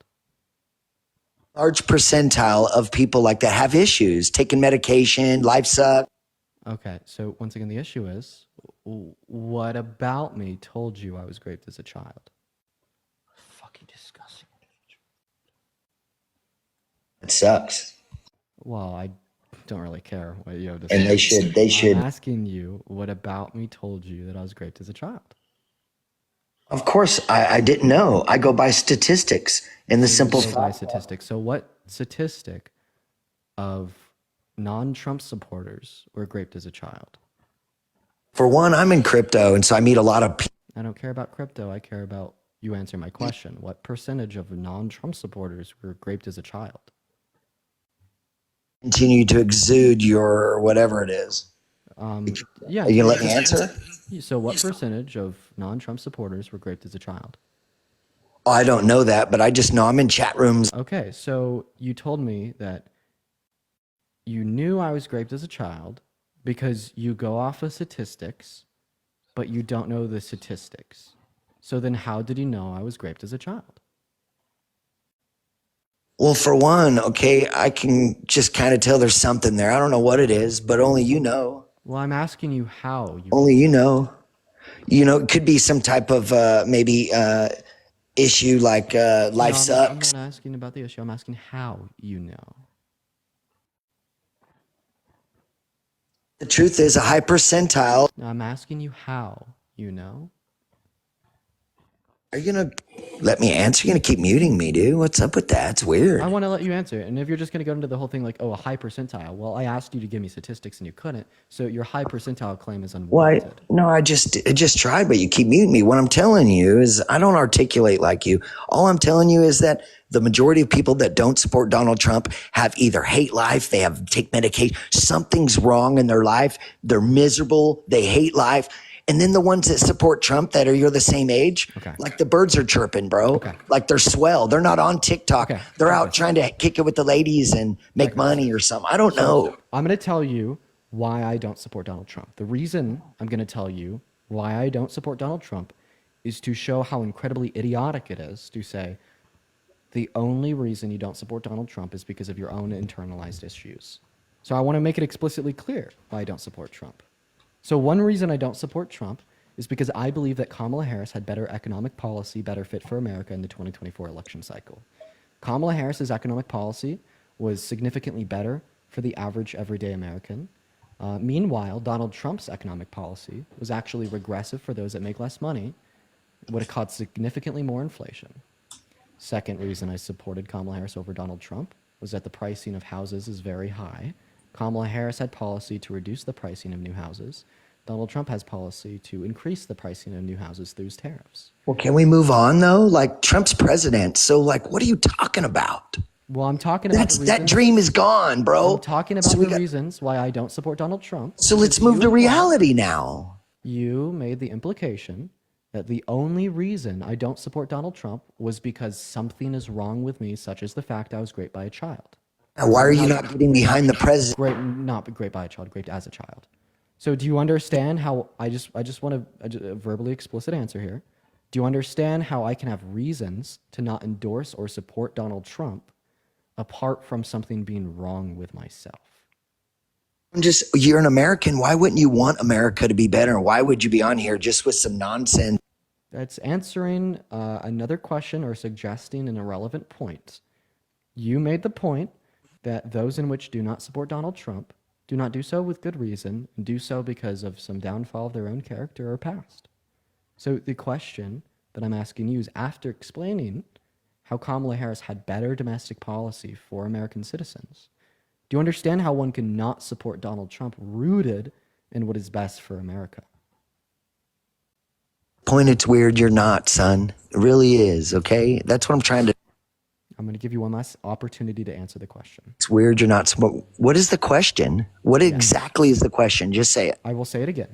V: Large percentile of people like that have issues, taking medication, life sucks.
C: Okay, so once again, the issue is, what about me told you I was raped as a child?
B: Fucking disgusting.
V: It sucks.
C: Well, I don't really care what you have to
V: And
C: say.
V: they should.
C: I'm asking you, what about me told you that I was raped as a child?
V: Of course, I didn't know. I go by statistics and the simple
C: You go by
V: fact.
C: statistics. So what statistic of non-Trump supporters were raped as a child?
V: For one, I'm in crypto, and so I meet a lot of people.
C: I don't care about crypto. I care about you answering my question. What percentage of non-Trump supporters were raped as a child?
V: Continue to exude your whatever it is.
C: Yeah.
V: Are you gonna let me answer?
C: So what percentage of non-Trump supporters were raped as a child?
V: Oh, I don't know that, but I just know I'm in chat rooms.
C: Okay, so you told me that you knew I was raped as a child because you go off of statistics, but you don't know the statistics. So then how did you know I was raped as a child?
V: Well, for one, okay, I can just kind of tell there's something there. I don't know what it is, but only you know.
C: Well, I'm asking you how.
V: Only you know. You know, it could be some type of maybe issue like life sucks.
C: I'm not asking about the issue. I'm asking how you know.
V: The truth is a high percentile.
C: No, I'm asking you how you know.
V: Are you going to let me answer? You're going to keep muting me, dude. What's up with that? It's weird.
C: I want to let you answer it. And if you're just going to go into the whole thing like, oh, a high percentile. Well, I asked you to give me statistics and you couldn't. So your high percentile claim is unwarranted.
V: Why? No, I just tried, but you keep muting me. What I'm telling you is I don't articulate like you. All I'm telling you is that the majority of people that don't support Donald Trump have either hate life, they have take medication, something's wrong in their life, they're miserable, they hate life. And then the ones that support Trump that are you're the same age, like the birds are chirping, bro. Like they're swell. They're not on TikTok. They're out trying to kick it with the ladies and make money or something. I don't know.
C: I'm going to tell you why I don't support Donald Trump. The reason I'm going to tell you why I don't support Donald Trump is to show how incredibly idiotic it is to say the only reason you don't support Donald Trump is because of your own internalized issues. So I want to make it explicitly clear why I don't support Trump. So one reason I don't support Trump is because I believe that Kamala Harris had better economic policy, better fit for America in the 2024 election cycle. Kamala Harris's economic policy was significantly better for the average everyday American. Meanwhile, Donald Trump's economic policy was actually regressive for those that make less money, would have caused significantly more inflation. Second reason I supported Kamala Harris over Donald Trump was that the pricing of houses is very high. Kamala Harris had policy to reduce the pricing of new houses. Donald Trump has policy to increase the pricing of new houses through his tariffs.
V: Well, can we move on though? Like Trump's president. So like, what are you talking about?
C: Well, I'm talking about the
V: that
C: reasons,
V: dream is gone, bro.
C: I'm talking about the reasons why I don't support Donald Trump.
V: So let's move to reality now.
C: You made the implication that the only reason I don't support Donald Trump was because something is wrong with me, such as the fact I was raped by a child.
V: Why are you not getting behind the president?
C: Great, not great by a child, great as a child. So do you understand how I just want a verbally explicit answer here? Do you understand how I can have reasons to not endorse or support Donald Trump apart from something being wrong with myself?
V: You're an American. Why wouldn't you want America to be better? Why would you be on here just with some nonsense?
C: That's answering another question or suggesting an irrelevant point. You made the point that those in which do not support Donald Trump do not do so with good reason, and do so because of some downfall of their own character or past. So the question that I'm asking you is, after explaining how Kamala Harris had better domestic policy for American citizens, do you understand how one cannot support Donald Trump rooted in what is best for America?
V: Point, it's weird you're not, son. It really is, okay? That's what I'm trying to...
C: I'm going to give you one last opportunity to answer the question.
V: It's weird you're not... What is the question? What exactly is the question? Just say it.
C: I will say it again.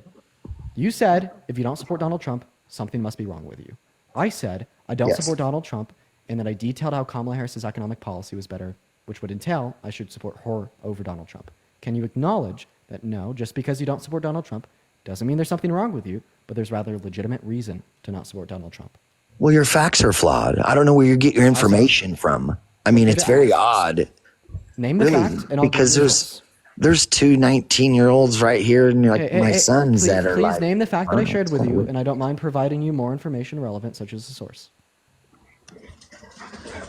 C: You said, if you don't support Donald Trump, something must be wrong with you. I said, I don't support Donald Trump, and that I detailed how Kamala Harris's economic policy was better, which would entail I should support her over Donald Trump. Can you acknowledge that no, just because you don't support Donald Trump doesn't mean there's something wrong with you, but there's rather a legitimate reason to not support Donald Trump?
V: Well, your facts are flawed. I don't know where you get your information from. I mean, it's very odd.
C: Name the fact, and I'll
V: because
C: give you
V: there's two 19-year-olds right here, and my sons that are
C: please name the fact that I shared with you, and I don't mind providing you more information relevant, such as the source.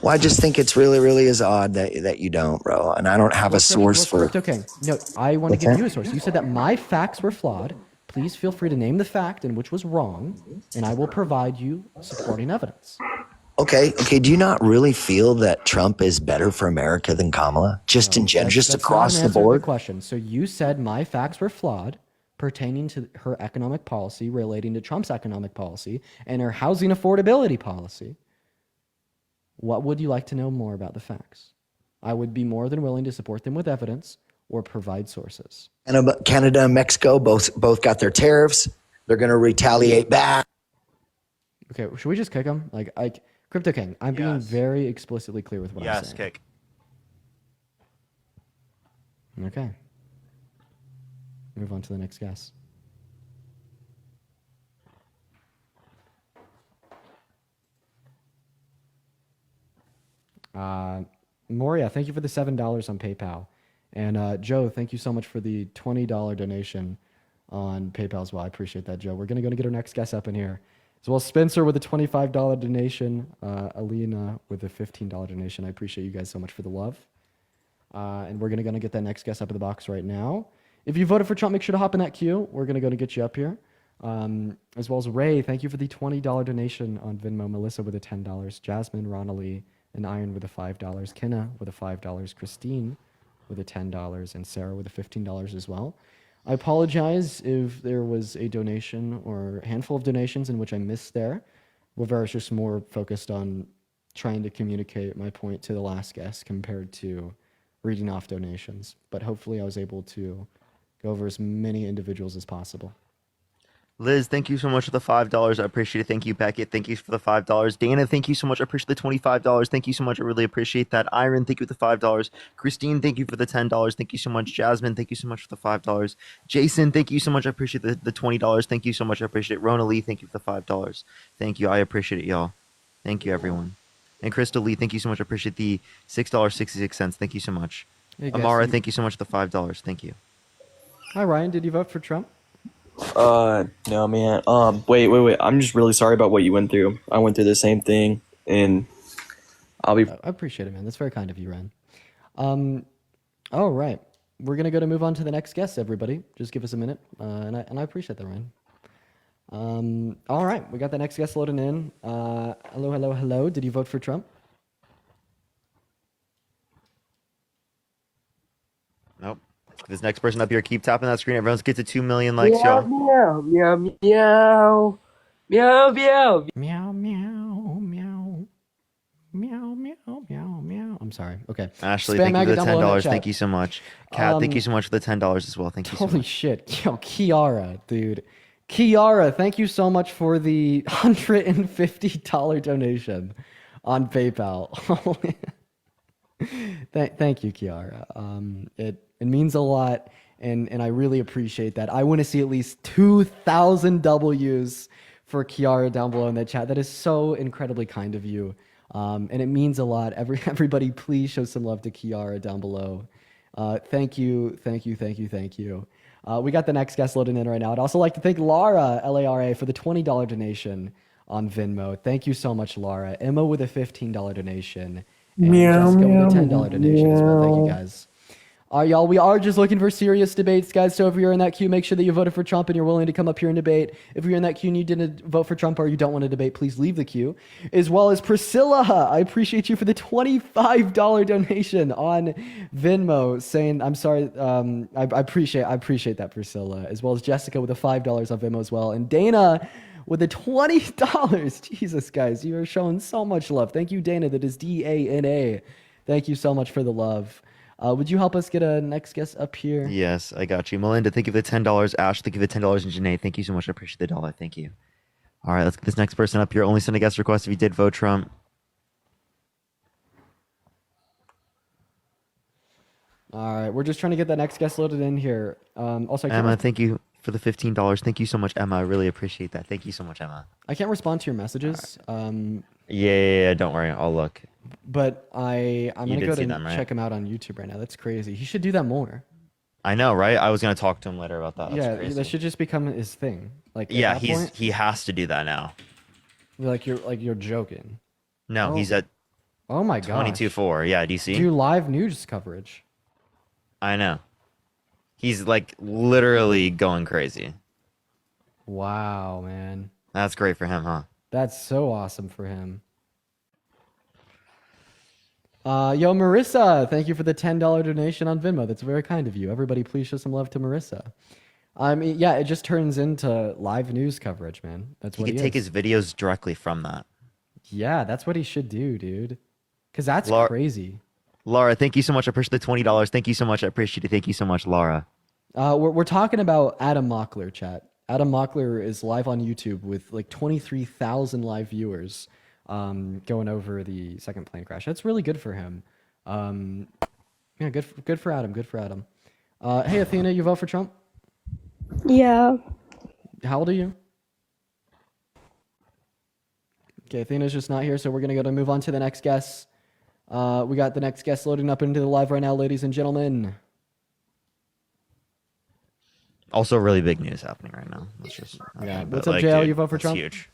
V: Well, I just think it's really, really is odd that you don't, bro. And I don't have a source for it.
C: Okay, no, I want to give you a source. You said that my facts were flawed. Please feel free to name the fact in which was wrong, and I will provide you supporting evidence.
V: Okay. Do you not really feel that Trump is better for America than Kamala? Just in general, just across the board?
C: Question. So you said my facts were flawed pertaining to her economic policy, relating to Trump's economic policy, and her housing affordability policy. What would you like to know more about the facts? I would be more than willing to support them with evidence or provide sources.
V: Canada and Mexico both got their tariffs. They're going to retaliate back.
C: Okay, should we just kick them? Like Crypto King, I'm being very explicitly clear with what I'm saying.
B: Yes, kick.
C: Okay. Move on to the next guest. Moria, thank you for the $7 on PayPal. And Joe, thank you so much for the $20 donation on PayPal as well. I appreciate that, Joe. We're going to get our next guest up in here. As well as Spencer with a $25 donation, Alina with a $15 donation. I appreciate you guys so much for the love. And we're going to get that next guest up in the box right now. If you voted for Trump, make sure to hop in that queue. We're going to get you up here. As well as Ray, thank you for the $20 donation on Venmo. Melissa with a $10. Jasmine, Ronald and Iron with a $5. Kenna with a $5. Christine with a $10. And Sarah with a $15 as well. I apologize if there was a donation or a handful of donations in which I missed there. Where I was just more focused on trying to communicate my point to the last guest compared to reading off donations. But hopefully I was able to go over as many individuals as possible.
B: Liz, thank you so much for the $5. I appreciate it. Thank you, Beckett. Thank you for the $5. Dana, thank you so much. I appreciate the $25. Thank you so much. I really appreciate that. Iron, thank you for the $5. Christine, thank you for the $10. Thank you so much. Jasmine, thank you so much for the $5. Jason, thank you so much. I appreciate the $20. Thank you so much. I appreciate it. Rona Lee, thank you for the $5. Thank you. I appreciate it, y'all. Thank you, everyone. And Crystal Lee, thank you so much. I appreciate the $6.66. Thank you so much.
C: Hey, guys,
B: Amara, thank you so much for the $5. Thank you.
C: Hi, Ryan. Did you vote for Trump?
F: No, man. Wait. I'm just really sorry about what you went through. I went through the same thing, and I
C: appreciate it, man. That's very kind of you, Ryan. All right. We're going to move on to the next guest, everybody. Just give us a minute, and I appreciate that, Ryan. All right. We got the next guest loading in. Hello. Did you vote for Trump?
B: Nope. This next person up here, keep tapping that screen. Everyone's get to 2 million likes, y'all.
G: Meow, meow, meow, meow, meow,
C: meow, meow, meow, meow, meow, meow, meow. I'm sorry. Okay.
B: Ashley,
C: Spam
B: thank you for
C: Maggot
B: the
C: down below in
B: $10.
C: chat.
B: Thank you so much. Kat, thank you so much for the $10 as well. Thank you so
C: Holy
B: much.
C: shit. Yo, Kiara, dude. Kiara, thank you so much for the $150 donation on PayPal. Thank you, Kiara. It means a lot, and I really appreciate that. I want to see at least 2,000 W's for Kiara down below in the chat. That is so incredibly kind of you. And it means a lot. Everybody, please show some love to Kiara down below. Thank you. We got the next guest loading in right now. I'd also like to thank Lara, Lara, for the $20 donation on Venmo. Thank you so much, Lara. Emma with a $15 donation. And Jessica with a $10 donation as well. Thank you, guys. Y'all, we are just looking for serious debates, guys. So if you're in that queue, make sure that you voted for Trump and you're willing to come up here and debate. If you're in that queue and you didn't vote for Trump or you don't want to debate, please leave the queue. As well as Priscilla, I appreciate you for the $25 donation on Venmo, saying I'm sorry. I appreciate that, Priscilla. As well as Jessica with the $5 on Venmo as well, and Dana with the $20. Jesus, guys, you are showing so much love. Thank you, Dana. That is Dana. Thank you so much for the love. Would you help us get a next guest up here?
B: Yes, I got you. Melinda, thank you for the $10. Ash, thank you for the $10. And Janae, thank you so much. I appreciate the dollar. Thank you. All right, let's get this next person up here. Only send a guest request if you did vote Trump.
C: All right, we're just trying to get that next guest loaded in here. Also,
B: Emma, thank you for the $15. Thank you so much, Emma. I really appreciate that. Thank you so much, Emma.
C: I can't respond to your messages.
B: Yeah, don't worry. I'll look.
C: But I'm gonna go and
B: them, right?
C: check him out on YouTube right now. That's crazy. He should do that more.
B: I know, right? I was gonna talk to him later about that. That's crazy.
C: That should just become his thing. Like, at
B: yeah,
C: that point,
B: he has to do that now.
C: you're joking.
B: No, he's at.
C: Oh my god.
B: 22.4. Yeah, do you see?
C: Do live news coverage.
B: I know. He's like literally going crazy.
C: Wow, man.
B: That's great for him, huh?
C: That's so awesome for him. Yo, Marissa, thank you for the $10 donation on Venmo. That's very kind of you. Everybody, please show some love to Marissa. I mean, yeah, it just turns into live news coverage, man. That's what
B: he could take his videos directly from that.
C: Yeah, that's what he should do, dude. Because that's crazy.
B: Laura, thank you so much. I appreciate the $20. Thank you so much. I appreciate it. Thank you so much, Laura.
C: We're talking about Adam Mockler, chat. Adam Mockler is live on YouTube with like 23,000 live viewers. Going over the second plane crash. That's really good for him. Yeah, good for Adam. Good for Adam. Hey, Athena, you vote for Trump?
S: Yeah.
C: How old are you? Okay, Athena's just not here, so we're gonna move on to the next guest. We got the next guest loading up into the live right now, ladies and gentlemen.
B: Also, really big news happening right now.
C: Yeah. What's up, JL? You vote for Trump?
B: Huge.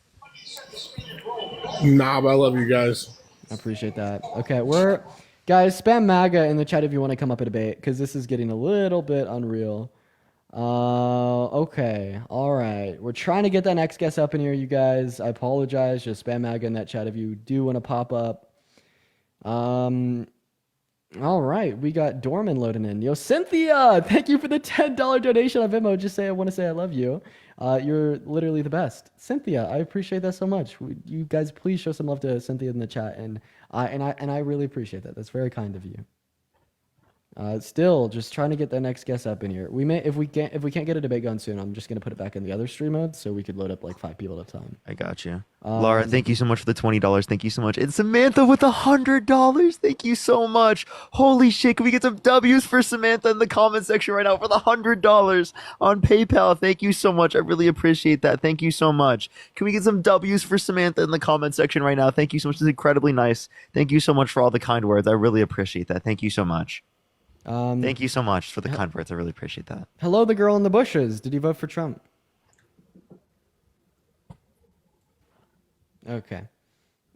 I: Nah, but I love you guys.
C: I appreciate that. Okay, guys, spam MAGA in the chat if you want to come up and debate, because this is getting a little bit unreal. Okay, all right. We're trying to get that next guest up in here, you guys. I apologize. Just spam MAGA in that chat if you do want to pop up. All right, we got Dorman loading in. Yo, Cynthia, thank you for the $10 donation on Venmo. Just I want to say I love you. You're literally the best. Cynthia, I appreciate that so much. You guys, please show some love to Cynthia in the chat, and I really appreciate that. That's very kind of you. Still just trying to get the next guest up in here. We may, if we can't get a debate going soon, I'm just gonna put it back in the other stream mode so we could load up like 5 people at a time.
B: I got you. Laura, thank you so much for the $20. Thank you so much. And Samantha with $100. Thank you so much. Holy shit! Can we get some W's for Samantha in the comment section right now for the $100 on PayPal? Thank you so much. I really appreciate that. Thank you so much. Can we get some W's for Samantha in the comment section right now? Thank you so much. This is incredibly nice. Thank you so much for all the kind words. I really appreciate that. Thank you so much. Thank you so much for the kind words. I really appreciate that.
C: Hello, the girl in the bushes. Did you vote for Trump? Okay.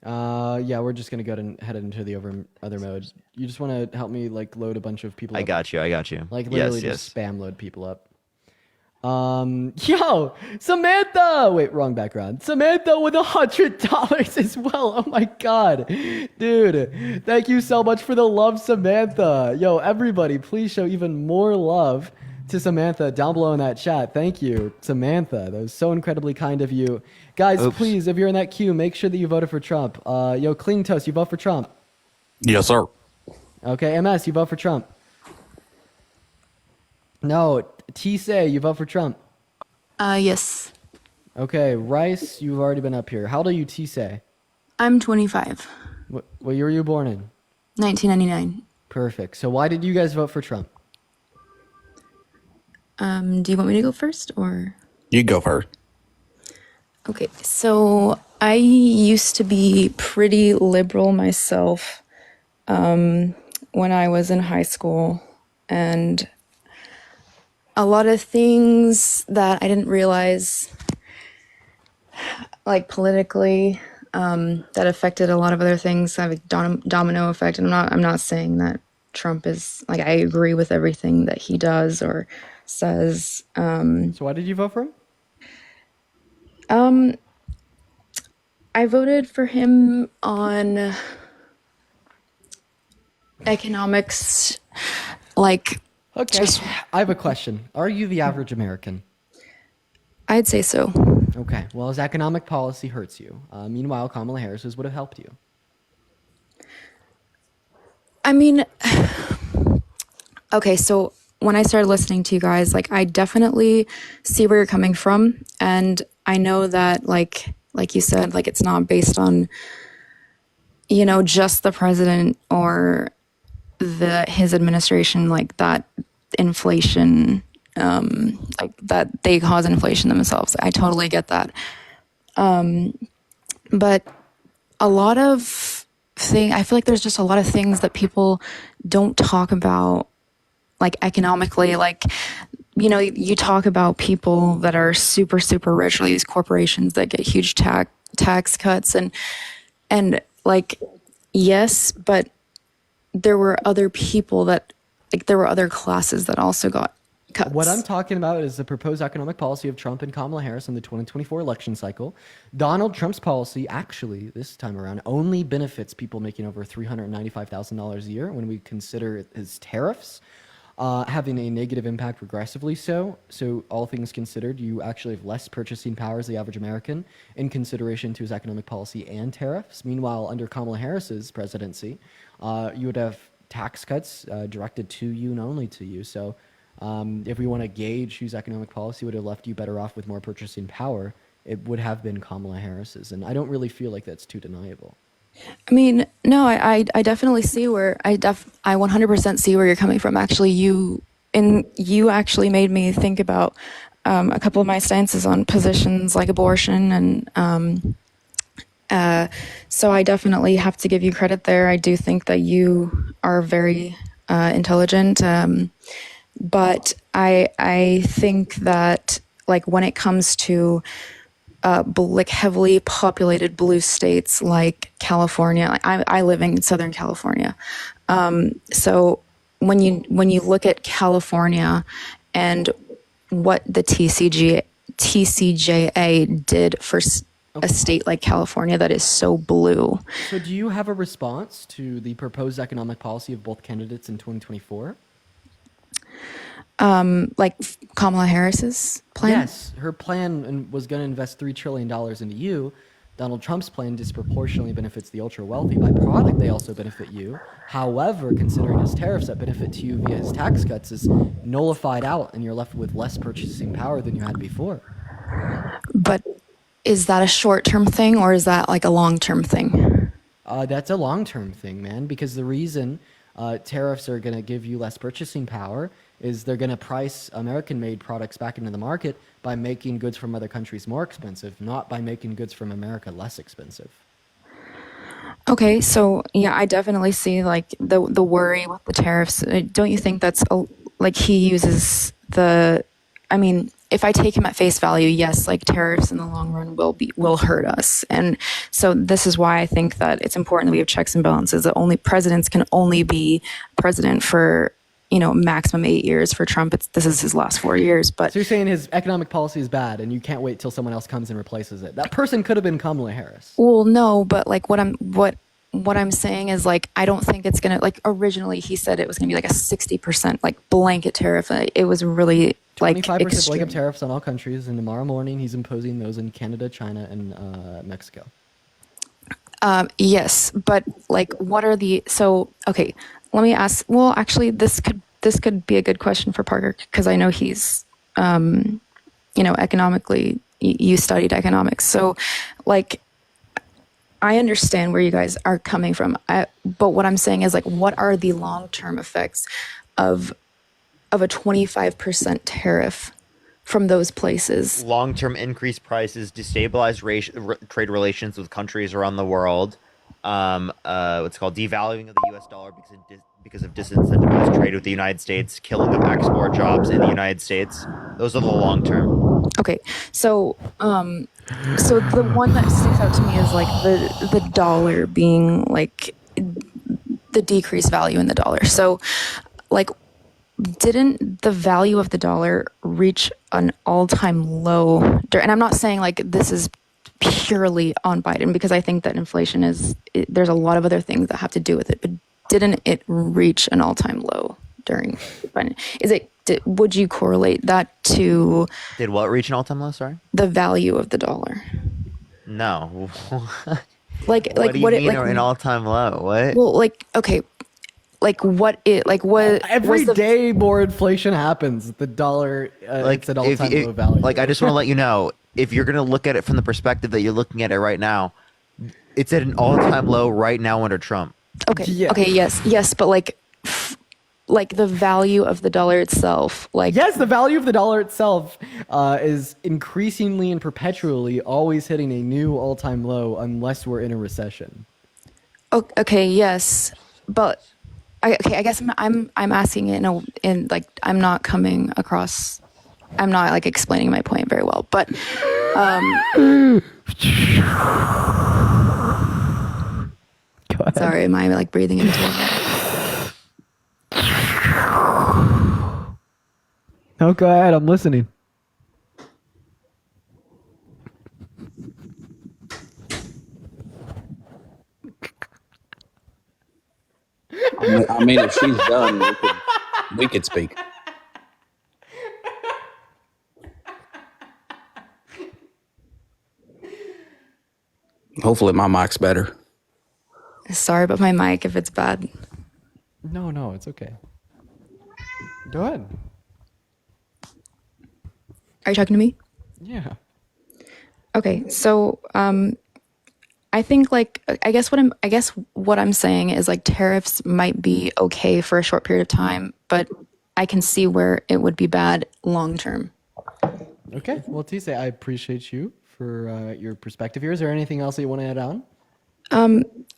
C: Yeah, we're just gonna go and head into the other mode. You just want to help me like load a bunch of people up?
B: I got you.
C: Like literally just spam load people up. Yo, Samantha! Wait, wrong background. Samantha with $100 as well. Oh my god. Dude, thank you so much for the love, Samantha. Yo, everybody, please show even more love to Samantha down below in that chat. Thank you, Samantha. That was so incredibly kind of you. Guys, please, if you're in that queue, make sure that you voted for Trump. Yo, Clean Toast, you vote for Trump?
I: Yes, sir.
C: Okay, MS, you vote for Trump. No, T-Say, you vote for Trump.
I: Yes.
C: Okay, Rice, you've already been up here. How old are you, T-Say?
I: I'm 25.
C: What year were you born in?
I: 1999.
C: Perfect. So why did you guys vote for Trump?
I: Do you want me to go first or?
P: You go first.
I: Okay, so I used to be pretty liberal myself when I was in high school, and a lot of things that I didn't realize, like politically, that affected a lot of other things, have a domino effect. And I'm not saying that Trump is like I agree with everything that he does or says.
C: So why did you vote for him?
I: I voted for him on economics, like.
C: Okay, I have a question. Are you the average American?
I: I'd say so.
C: Okay, well, his economic policy hurts you. Meanwhile, Kamala Harris's would have helped you.
I: I mean, okay, so when I started listening to you guys, like, I definitely see where you're coming from. And I know that, like you said, like, it's not based on, just the president or his administration, like that inflation, like that they cause inflation themselves. I totally get that. But a lot of I feel like there's just a lot of things that people don't talk about, like economically, like, you talk about people that are super, super rich, or these corporations that get huge tax cuts and like, yes, but there were other people that, like, there were other classes that also got cuts.
C: What I'm talking about is the proposed economic policy of Trump and Kamala Harris in the 2024 election cycle. Donald Trump's policy, actually, this time around, only benefits people making over $395,000 a year when we consider his tariffs having a negative impact regressively so. So all things considered, you actually have less purchasing power as the average American in consideration to his economic policy and tariffs. Meanwhile, under Kamala Harris's presidency, you would have tax cuts directed to you and only to you. So if we want to gauge whose economic policy would have left you better off with more purchasing power, it would have been Kamala Harris's. And I don't really feel like that's too deniable.
I: I mean, no, I definitely see where I 100% see where you're coming from. Actually, you actually made me think about a couple of my stances on positions like abortion, and so I definitely have to give you credit there. I do think that you are very intelligent, but I think that, like, when it comes to like heavily populated blue states like California, like I live in Southern California, so when you look at California and what the TCJA did for a state like California that is so blue.
C: So do you have a response to the proposed economic policy of both candidates in 2024?
I: Like Kamala Harris's plan?
C: Yes, her plan was going to invest $3 trillion into you. Donald Trump's plan disproportionately benefits the ultra wealthy. By product, they also benefit you. However, considering his tariffs that benefit to you via his tax cuts is nullified out, and you're left with less purchasing power than you had before.
I: But is that a short-term thing, or is that like a long-term thing?
C: That's a long-term thing, man, because the reason tariffs are going to give you less purchasing power is they're going to price American-made products back into the market by making goods from other countries more expensive, not by making goods from America less expensive.
I: Okay, so yeah, I definitely see like the worry with the tariffs. Don't you think that's like he uses I mean, if I take him at face value, yes, like tariffs in the long run will hurt us. And so this is why I think that it's important that we have checks and balances, that only presidents can only be president for, maximum 8 years. For Trump, this is his last 4 years. But
C: so you're saying his economic policy is bad and you can't wait till someone else comes and replaces it. That person could have been Kamala Harris.
I: Well, no, but like what I'm saying is, like, I don't think it's going to, like, originally he said it was going to be like a 60% like blanket tariff. It was really like
C: 25% blanket tariffs on all countries, and tomorrow morning he's imposing those in Canada, China, and Mexico.
I: Yes, but like, what are the okay? Let me ask. Well, actually, this could be a good question for Parker because I know he's, economically. You studied economics, so like, I understand where you guys are coming from. But what I'm saying is like, what are the long-term effects of a 25% tariff from those places?
B: Long-term increased prices, destabilize trade relations with countries around the world. What's called devaluing of the U.S. dollar because of disincentivized trade with the United States, killing of export jobs in the United States. Those are the long term.
I: Okay, so the one that sticks out to me is like the dollar being like the decreased value in the dollar. So, like, didn't the value of the dollar reach an all-time low? And I'm not saying like this is purely on Biden because I think that inflation there's a lot of other things that have to do with it. But didn't it reach an all-time low during Biden? Would you correlate that to?
B: Did what reach an all-time low? Sorry.
I: The value of the dollar.
B: No.
I: What
B: do you mean an all-time low? What?
I: Well, like, okay.
C: Every day more inflation happens, the dollar it's an all-time low value.
B: Like, I just want to let you know, if you're going to look at it from the perspective that you're looking at it right now, it's at an all-time low right now under Trump.
I: Okay. Yeah. Okay. Yes, but like the value of the dollar itself,
C: yes, the value of the dollar itself is increasingly and perpetually always hitting a new all-time low unless we're in a recession.
I: Okay. Yes, but. I guess I'm asking it in like I'm not coming across. I'm not like explaining my point very well, but sorry, am I like breathing into it?
C: No, go ahead. I'm listening.
J: I mean, if she's done, we could speak. Hopefully my mic's better.
I: Sorry about my mic if it's bad.
C: No, it's okay. Go ahead.
I: Are you talking to me?
C: Yeah.
I: Okay, so I think I guess what I'm saying is like tariffs might be okay for a short period of time, but I can see where it would be bad long term.
C: Okay, well, Tise, I appreciate you for your perspective here. Is there anything else that you want to add on?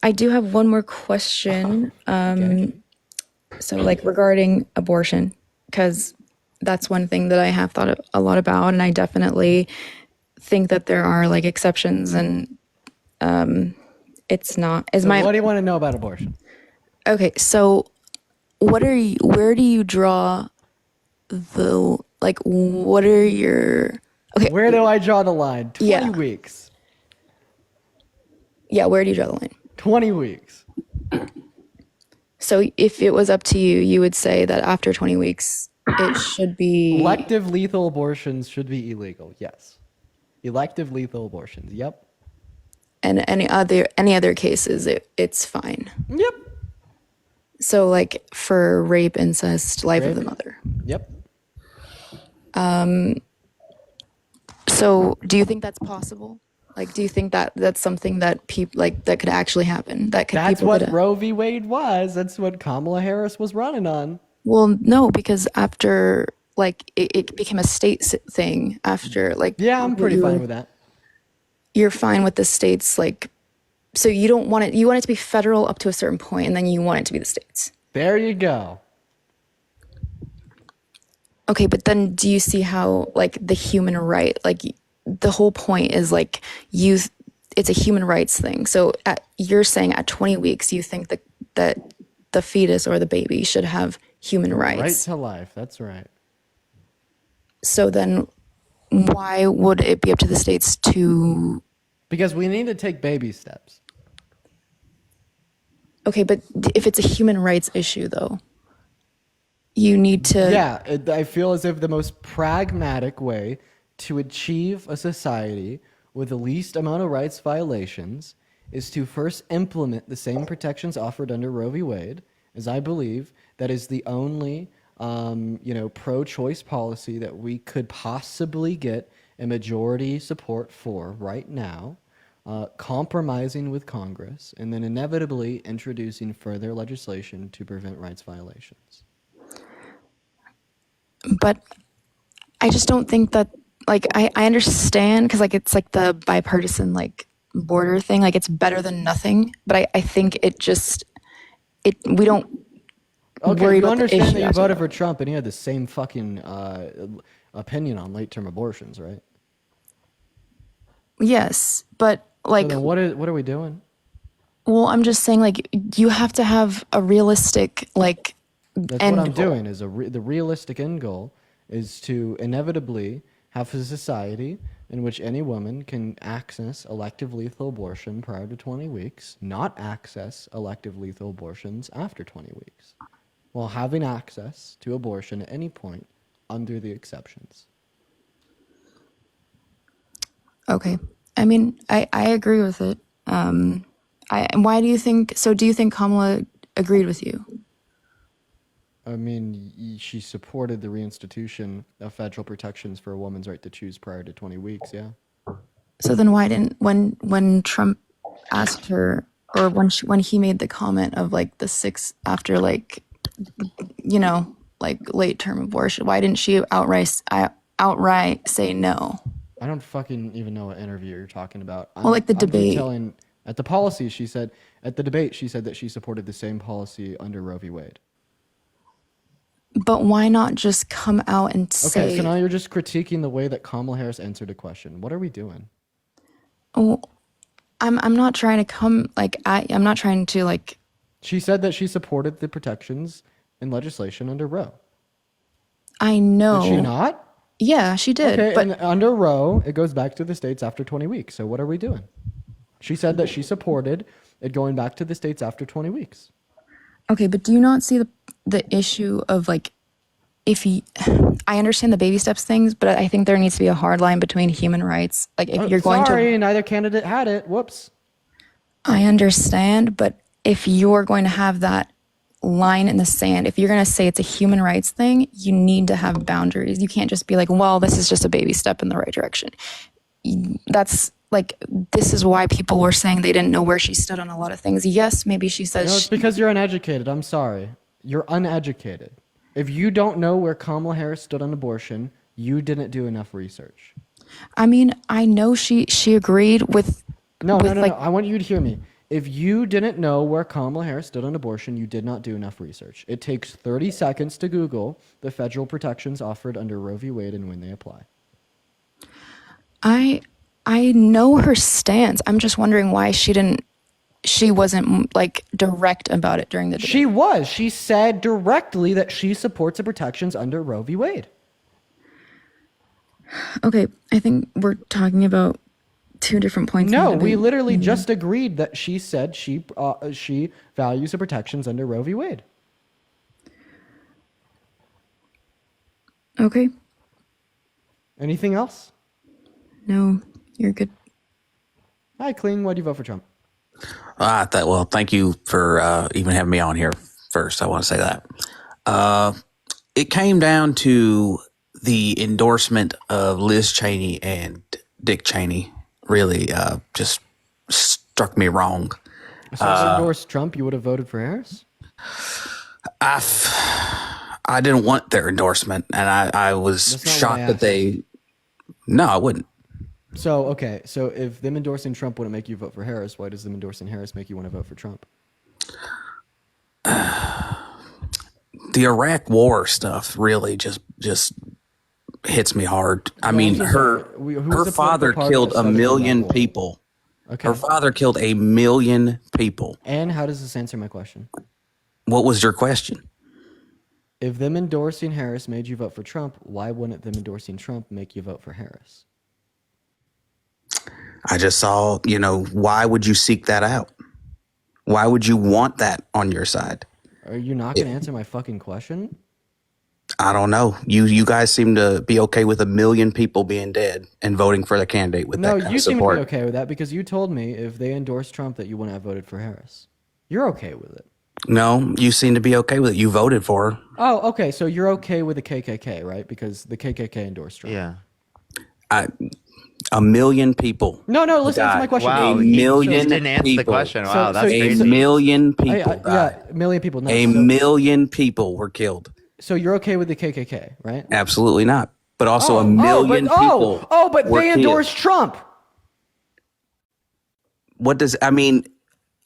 I: I do have one more question. So like regarding abortion, because that's one thing that I have thought a lot about, and I definitely think that there are like exceptions and. It's not
C: what do you want to know about abortion?
I: Okay, so where do you draw what are your okay,
C: where do I draw the line? 20 weeks.
I: Yeah, where do you draw the line?
C: 20 weeks.
I: So if it was up to you, you would say that after 20 weeks it should be
C: elective lethal abortions should be illegal. Yes. Elective lethal abortions. Yep.
I: And any other cases, it's fine.
C: Yep.
I: So like for rape, incest, life of the mother.
C: Yep.
I: So do you think that's possible? Like, do you think that that's something that people that could actually happen?
C: That's what Roe v. Wade was. That's what Kamala Harris was running on.
I: Well, no, because after it became a state thing after
C: yeah, I'm pretty fine with that.
I: You're fine with the states, so you don't want it. You want it to be federal up to a certain point, and then you want it to be the states.
C: There you go.
I: Okay, but then do you see how the human right, the whole point is it's a human rights thing. So you're saying at 20 weeks, you think that the fetus or the baby should have human rights.
C: Right to life. That's right.
I: So then why would it be up to the states to...
C: Because we need to take baby steps.
I: Okay, but if it's a human rights issue, though, you need to...
C: Yeah, I feel as if the most pragmatic way to achieve a society with the least amount of rights violations is to first implement the same protections offered under Roe v. Wade, as I believe that is the only pro-choice policy that we could possibly get a majority support for right now, compromising with Congress, and then inevitably introducing further legislation to prevent rights violations.
I: But I just don't think that, like, I understand, because, like, it's like the bipartisan, like, border thing, like, it's better than nothing, but I think we don't worry
C: you
I: about
C: understand
I: the
C: that
I: issue.
C: you voted for Trump and you had the same fucking opinion on late-term abortions, right?
I: Yes, but, like,
C: So then what are we doing?
I: well, I'm just saying, like, you have to have a realistic, like,
C: That's
I: end
C: what I'm
I: goal.
C: doing. Is the realistic end goal is to inevitably have a society in which any woman can access elective lethal abortion prior to 20 weeks, not access elective lethal abortions after 20 weeks, while having access to abortion at any point under the exceptions.
I: Okay. I mean, I agree with it. Why do you think, so do you think Kamala agreed with you?
C: I mean, she supported the reinstitution of federal protections for a woman's right to choose prior to 20 weeks, yeah?
I: So then why didn't, when Trump asked her, or when he made the comment of, like, the 6 after, like, like, late term abortion, why didn't she outright say no?
C: I don't fucking even know what interview you're talking about.
I: Well, like the debate.
C: At the policy, she said, at the debate, she said that she supported the same policy under Roe v. Wade.
I: But why not just come out and say...
C: Okay, so now you're just critiquing the way that Kamala Harris answered a question. What are we doing?
I: Oh, I'm not trying to come, like, I'm not trying to, like...
C: She said that she supported the protections and legislation under Roe.
I: I know.
C: Did she not?
I: Yeah, she did.
C: Okay,
I: but
C: and under Roe, it goes back to the states after 20 weeks. So what are we doing? She said that she supported it going back to the states after 20 weeks.
I: Okay, but do you not see the issue of, like, I understand the baby steps things, but I think there needs to be a hard line between human rights. Like, if you're going to...
C: Sorry, neither candidate had it. Whoops.
I: I understand, but if you're going to have that line in the sand, if you're going to say it's a human rights thing, you need to have boundaries. You can't just be like, well, this is just a baby step in the right direction. That's, like, this is why people were saying they didn't know where she stood on a lot of things. Yes, maybe she says...
C: No, it's because you're uneducated. I'm sorry. You're uneducated. If you don't know where Kamala Harris stood on abortion, you didn't do enough research.
I: I mean, I know she agreed with...
C: No. I want you to hear me. If you didn't know where Kamala Harris stood on abortion, you did not do enough research. It takes 30 seconds to Google the federal protections offered under Roe v. Wade and when they apply.
I: I know her stance. I'm just wondering why she wasn't, like, direct about it during the debate.
C: She was. She said directly that she supports the protections under Roe v. Wade.
I: Okay, I think we're talking about two different points.
C: No, we literally just agreed that she said she values the protections under Roe v. Wade.
I: Okay.
C: Anything else?
I: No, you're good.
C: Hi, Kling. Why do you vote for Trump?
J: Well, thank you for even having me on here first. I want to say that. It came down to the endorsement of Liz Cheney and Dick Cheney. Really just struck me wrong.
C: So if you endorsed Trump, you would have voted for Harris?
J: I didn't want their endorsement, and I was shocked that they... No, I wouldn't.
C: So, okay. So if them endorsing Trump wouldn't make you vote for Harris, why does them endorsing Harris make you want to vote for Trump?
J: The Iraq war stuff really just hits me hard. I mean, her father killed 1 million people.
C: Okay.
J: Her father killed 1 million people.
C: And how does this answer my question?
J: What was your question?
C: If them endorsing Harris made you vote for Trump, why wouldn't them endorsing Trump make you vote for Harris?
J: I just saw, why would you seek that out? Why would you want that on your side?
C: Are you not going to answer my fucking question?
J: I don't know. You guys seem to be okay with 1 million people being dead and voting for the candidate with
C: No,
J: that kind
C: you
J: of
C: seem to
J: support.
C: be okay with that because you told me if they endorsed Trump that you wouldn't have voted for Harris. You're okay with it.
J: No, you seem to be okay with it. You voted for her.
C: Oh, okay. So you're okay with the KKK, right? Because the KKK endorsed Trump.
B: Yeah.
J: 1 million people.
C: No, listen, answer my question.
B: Wow,
J: A
B: he
J: million
B: just didn't answer the
J: people.
B: question. Wow, that's
J: A
B: crazy.
J: million people died.
C: Yeah, 1 million people. No,
J: A million people were killed.
C: So you're okay with the KKK, right?
J: Absolutely not. But also 1 million people.
C: But
J: were
C: they
J: killed.
C: endorsed Trump.
J: What does I mean?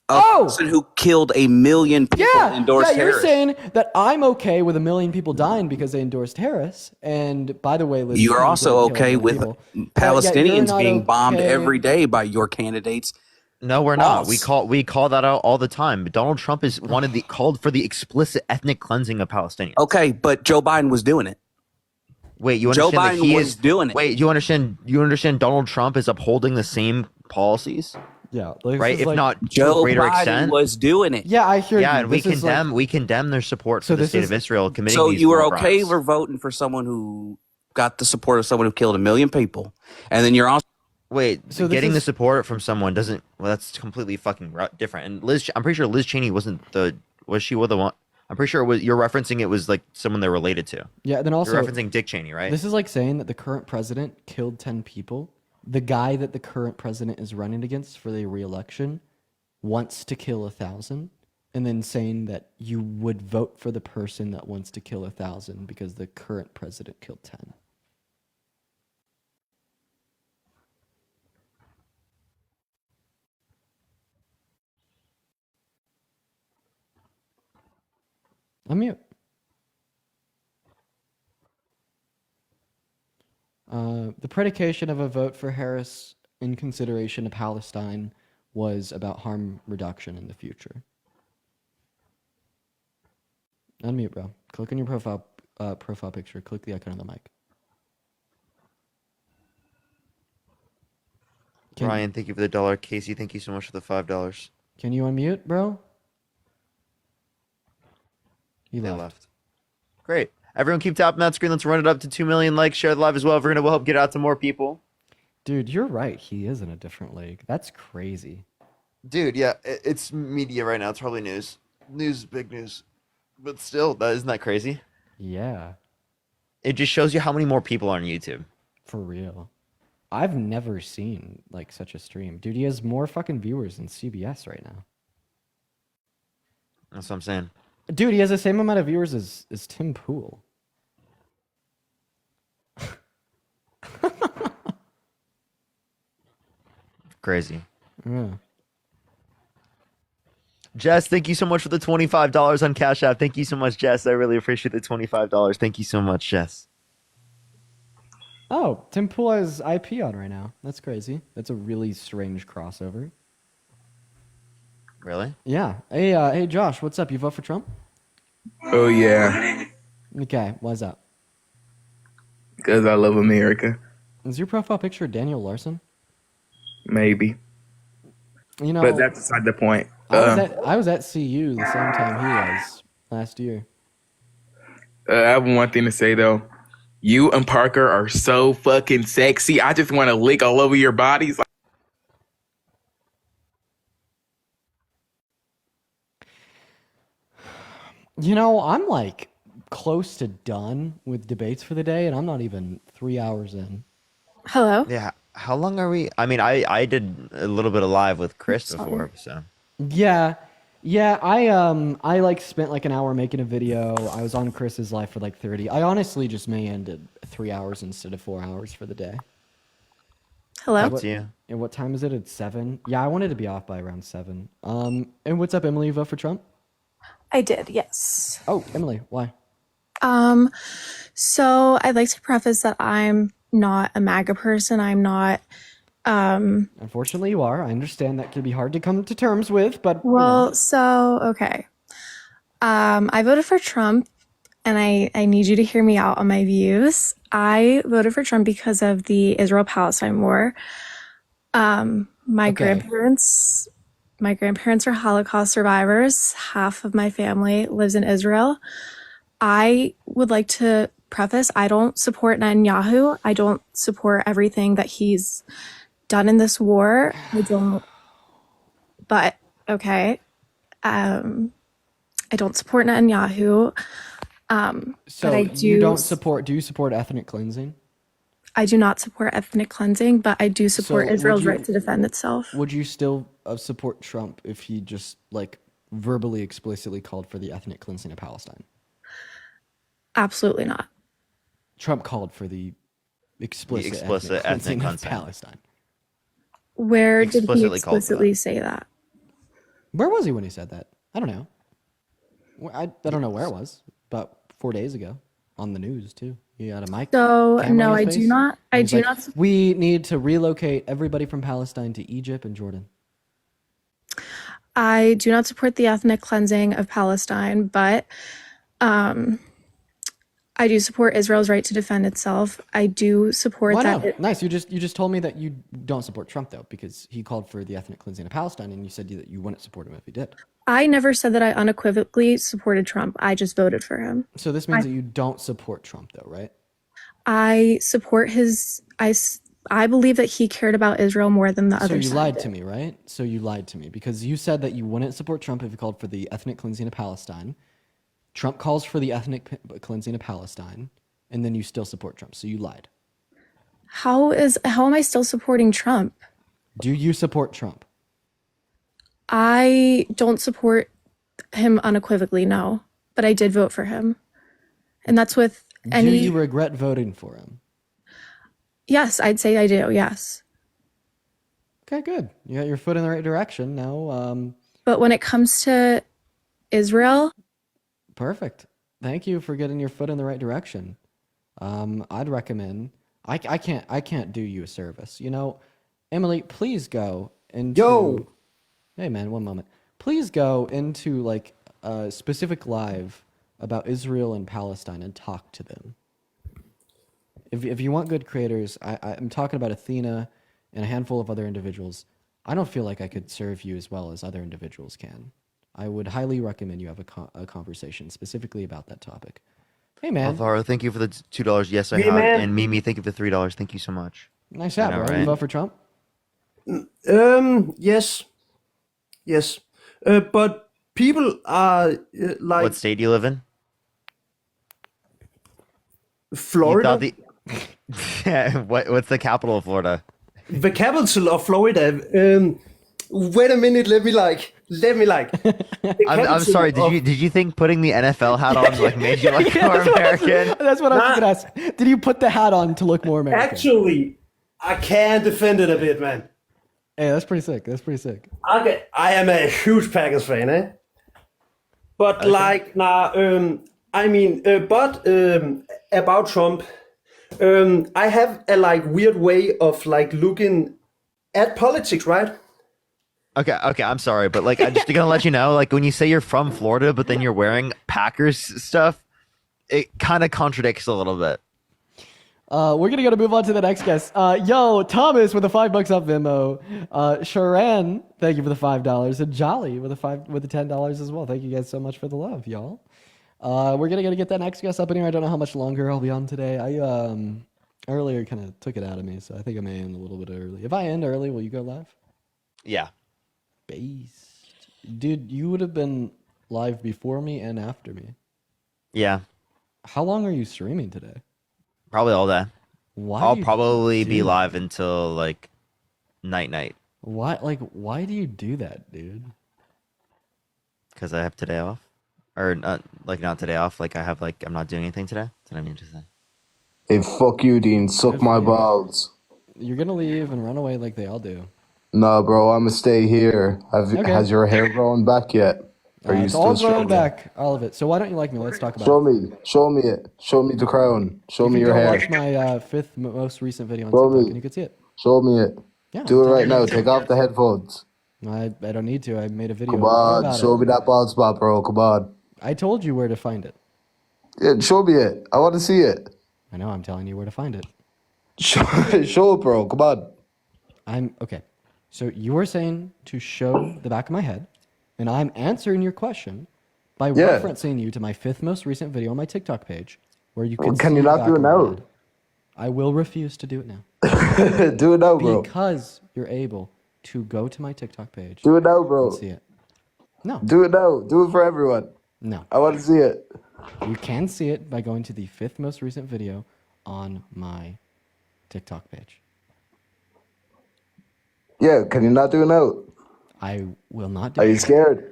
J: A person who killed 1 million people endorsed
C: you're
J: Harris.
C: saying that I'm okay with 1 million people dying because they endorsed Harris. And by the way, Liz
J: You are
C: Cheney
J: also
C: didn't kill
J: okay
C: 1 million
J: with
C: people.
J: Palestinians
C: not
J: being bombed
C: okay-
J: every day by your candidates.
B: No, we're not.
J: False.
B: We call that out all the time. But Donald Trump is called for the explicit ethnic cleansing of Palestinians.
J: Okay, but Joe Biden was doing it.
B: Wait, you
J: Joe
B: understand that
J: Biden
B: he
J: was
B: is
J: doing it.
B: Wait, you understand Donald Trump is upholding the same policies?
C: Yeah,
B: right. If not to
J: Joe
B: a greater
J: Biden
B: extent,
J: was doing it.
C: Yeah, I hear
B: yeah,
C: you.
B: and we
C: This is
B: condemn their support
C: So
B: for the
C: this
B: state
C: is-
B: of Israel committing
J: So
B: these
J: you were
B: war
J: okay
B: crimes.
J: for voting for someone who got the support of someone who killed 1 million people, and then you're also
B: So getting the support from someone doesn't. Well, that's completely fucking different. And I'm pretty sure Liz Cheney wasn't the. Was she the one? I'm pretty sure it was. You're referencing it was like someone they're related to.
C: Yeah, then also
B: you're referencing Dick Cheney, right?
C: This is like saying that the current president killed 10 people. The guy that the current president is running against for the re-election wants to kill 1,000, and then saying that you would vote for the person that wants to kill 1,000 because the current president killed 10. Unmute. The predication of a vote for Harris in consideration of Palestine was about harm reduction in the future. Unmute, bro. Click on your profile picture. Click the icon on the mic.
B: Ryan, thank you for the $1. Casey, thank you so much for the $5.
C: Can you unmute, bro? He
B: They
C: left.
B: left. Great. Everyone keep tapping that screen. Let's run it up to 2 million likes. Share the live as well. We'll help get it out to more people.
C: Dude, you're right. He is in a different league. That's crazy.
B: Dude, yeah, it's media right now. It's probably news. News, big news. But still, isn't that crazy?
C: Yeah.
B: It just shows you how many more people are on YouTube.
C: For real. I've never seen like such a stream. Dude, he has more fucking viewers than CBS right now.
B: That's what I'm saying.
C: Dude, he has the same amount of viewers as Tim Pool.
B: Crazy.
C: Yeah.
B: Jess, thank you so much for the $25 on Cash App. Thank you so much, Jess. I really appreciate the $25. Thank you so much, Jess.
C: Oh, Tim Pool has IP on right now. That's crazy. That's a really strange crossover.
B: Really?
C: Yeah. Hey, Josh, what's up? You vote for Trump?
H: Oh, yeah.
C: Okay, why's that?
H: Because I love America.
C: Is your profile picture Daniel Larson?
H: Maybe.
C: You know,
H: but that's beside the point.
C: I was at CU the same time he was last year.
H: I have one thing to say, though. You and Parker are so fucking sexy. I just want to lick all over your bodies.
C: You know, I'm like close to done with debates for the day, and I'm not even 3 hours in.
I: Hello?
B: Yeah. How long are we? I mean, I did a little bit of live with Chris before, so.
C: Yeah. I like spent like an hour making a video. I was on Chris's live for like 30. I honestly just may end at 3 hours instead of 4 hours for the day.
I: Hello?
B: Up to you.
C: And what time is it? It's 7. Yeah, I wanted to be off by around 7. And what's up, Emily? You vote for Trump?
I: I did, yes.
C: Oh, Emily, why?
I: So I'd like to preface that I'm not a MAGA person. I'm not.
C: Unfortunately, you are. I understand that can be hard to come to terms with, but
I: Well, so okay. I voted for Trump, and I need you to hear me out on my views. I voted for Trump because of the Israel-Palestine war. My grandparents are Holocaust survivors. Half of my family lives in Israel.
K: I would like to preface, I don't support Netanyahu. I don't support everything that he's done in this war. I don't, but okay. I don't support Netanyahu.
C: So
K: but I
C: you don't support, do you support ethnic cleansing?
K: I do not support ethnic cleansing, but I do support
C: So
K: Israel's right to defend itself.
C: Would you still support Trump if he just like verbally, explicitly called for the ethnic cleansing of Palestine?
K: Absolutely not.
C: Trump called for the explicit ethnic cleansing of Palestine.
K: Where did he
B: Explicitly called for
K: explicitly say that?
C: Where was he when he said that? I don't know. I don't know where it was. About 4 days ago on the news too. He had a mic.
K: So
C: camera
K: no,
C: in
K: I
C: his
K: do
C: face,
K: not.
C: and
K: I
C: he's
K: do
C: like,
K: not.
C: We need to relocate everybody from Palestine to Egypt and Jordan.
K: I do not support the ethnic cleansing of Palestine, but I do support Israel's right to defend itself. I do support
C: Why
K: that.
C: not? Nice. You just told me that you don't support Trump though, because he called for the ethnic cleansing of Palestine, and you said that you wouldn't support him if he did.
K: I never said that I unequivocally supported Trump. I just voted for him.
C: So this means that you don't support Trump though, right?
K: I support his. I believe that he cared about Israel more than the
C: So
K: other
C: you
K: side
C: lied
K: did.
C: to me, right? So you lied to me because you said that you wouldn't support Trump if he called for the ethnic cleansing of Palestine. Trump calls for the ethnic cleansing of Palestine, and then you still support Trump. So you lied.
K: How am I still supporting Trump?
C: Do you support Trump?
K: I don't support him unequivocally, no, but I did vote for him, and that's with any.
C: Do you regret voting for him?
K: Yes, I'd say I do. Yes.
C: Okay, good. You got your foot in the right direction now.
K: But when it comes to Israel,
C: Perfect. Thank you for getting your foot in the right direction. I'd recommend. I can't do you a service. You know, Emily, please go into.
L: Yo.
C: Hey man, one moment. Please go into like a specific live about Israel and Palestine and talk to them. If you want good creators, I'm talking about Athena and a handful of other individuals. I don't feel like I could serve you as well as other individuals can. I would highly recommend you have a conversation specifically about that topic. Hey, man.
B: Alvaro, thank you for the $2. Yes, I
L: Hey,
B: have.
L: man.
B: And Mimi, thank you for the $3. Thank you so much.
C: Nice job,
B: I know,
C: bro.
B: right?
C: You vote for Trump?
L: Yes. Yes. But people are like
B: What state do you live in?
L: Florida.
B: You thought what's the capital of Florida?
L: The capital of Florida. Wait a minute. Let me like.
B: I'm sorry. Did you think putting the NFL hat on like made you look more American?
C: That's what I was going to ask. Did you put the hat on to look more American?
L: Actually, I can defend it a bit, man.
C: Hey, that's pretty sick. That's pretty sick.
L: Okay, I am a huge Packers fan, eh? But
C: Okay.
L: like, about Trump, I have a like weird way of like looking at politics, right?
B: Okay, I'm sorry, but like I'm just gonna let you know, like when you say you're from Florida, but then you're wearing Packers stuff, it kind of contradicts a little bit.
C: We're gonna move on to the next guest. Yo, Thomas with the $5 off Venmo. Sharan, thank you for the $5, and Jolly with the $10 as well. Thank you guys so much for the love, y'all. We're gonna get that next guest up in here. I don't know how much longer I'll be on today. I earlier kind of took it out of me, so I think I may end a little bit early. If I end early, will you go live?
B: Yeah.
C: Based. Dude, you would have been live before me and after me.
B: Yeah.
C: How long are you streaming today?
B: Probably all day.
C: Why
B: I'll
C: do you
B: probably
C: do
B: be
C: that?
B: live until like night.
C: Why do you do that, dude?
B: Because I have today off. Or not today off. Like I have like I'm not doing anything today. That's what I mean to say.
W: Hey, fuck you, Dean. Suck my balls.
C: You're gonna leave and run away like they all do.
W: Nah, bro, I'ma stay here.
C: Okay.
W: Has your hair grown back yet? Are you
C: It's
W: still
C: all grown
W: struggling?
C: back, all of it. So why don't you like me? Let's talk about
W: Show
C: it.
W: me it. Show me the crown. Show me
C: You
W: your
C: can go
W: hair.
C: watch my fifth most recent video on
W: Show
C: TikTok,
W: me.
C: and you can see it.
W: Show me it.
C: Yeah,
W: Do it
C: I'm
W: right now.
C: telling you.
W: Take off the headphones.
C: I don't need to. I made a video
W: Come
C: all
W: on,
C: about
W: show
C: it.
W: me that bald spot, bro. Come on.
C: I told you where to find it.
W: Yeah, show me it. I want to see it.
C: I know. I'm telling you where to find it.
W: Show it, bro. Come on.
C: I'm okay. So you were saying to show the back of my head, and I'm answering your question by
W: Yeah.
C: referencing you to my 5th most recent video on my TikTok page, where you can
W: Can
C: see
W: you
C: the
W: not
C: back
W: do it
C: of my
W: now?
C: head. I will refuse to do it now.
W: Do it now, bro.
C: Because you're able to go to my TikTok page
W: Do it now,
C: and
W: bro.
C: see it. No.
W: Do it now. Do it for everyone.
C: No.
W: I want to see it.
C: You can see it by going to the 5th most recent video on my TikTok page.
W: Yeah, can you not do it now?
C: I will not do
W: Are
C: it.
W: you scared?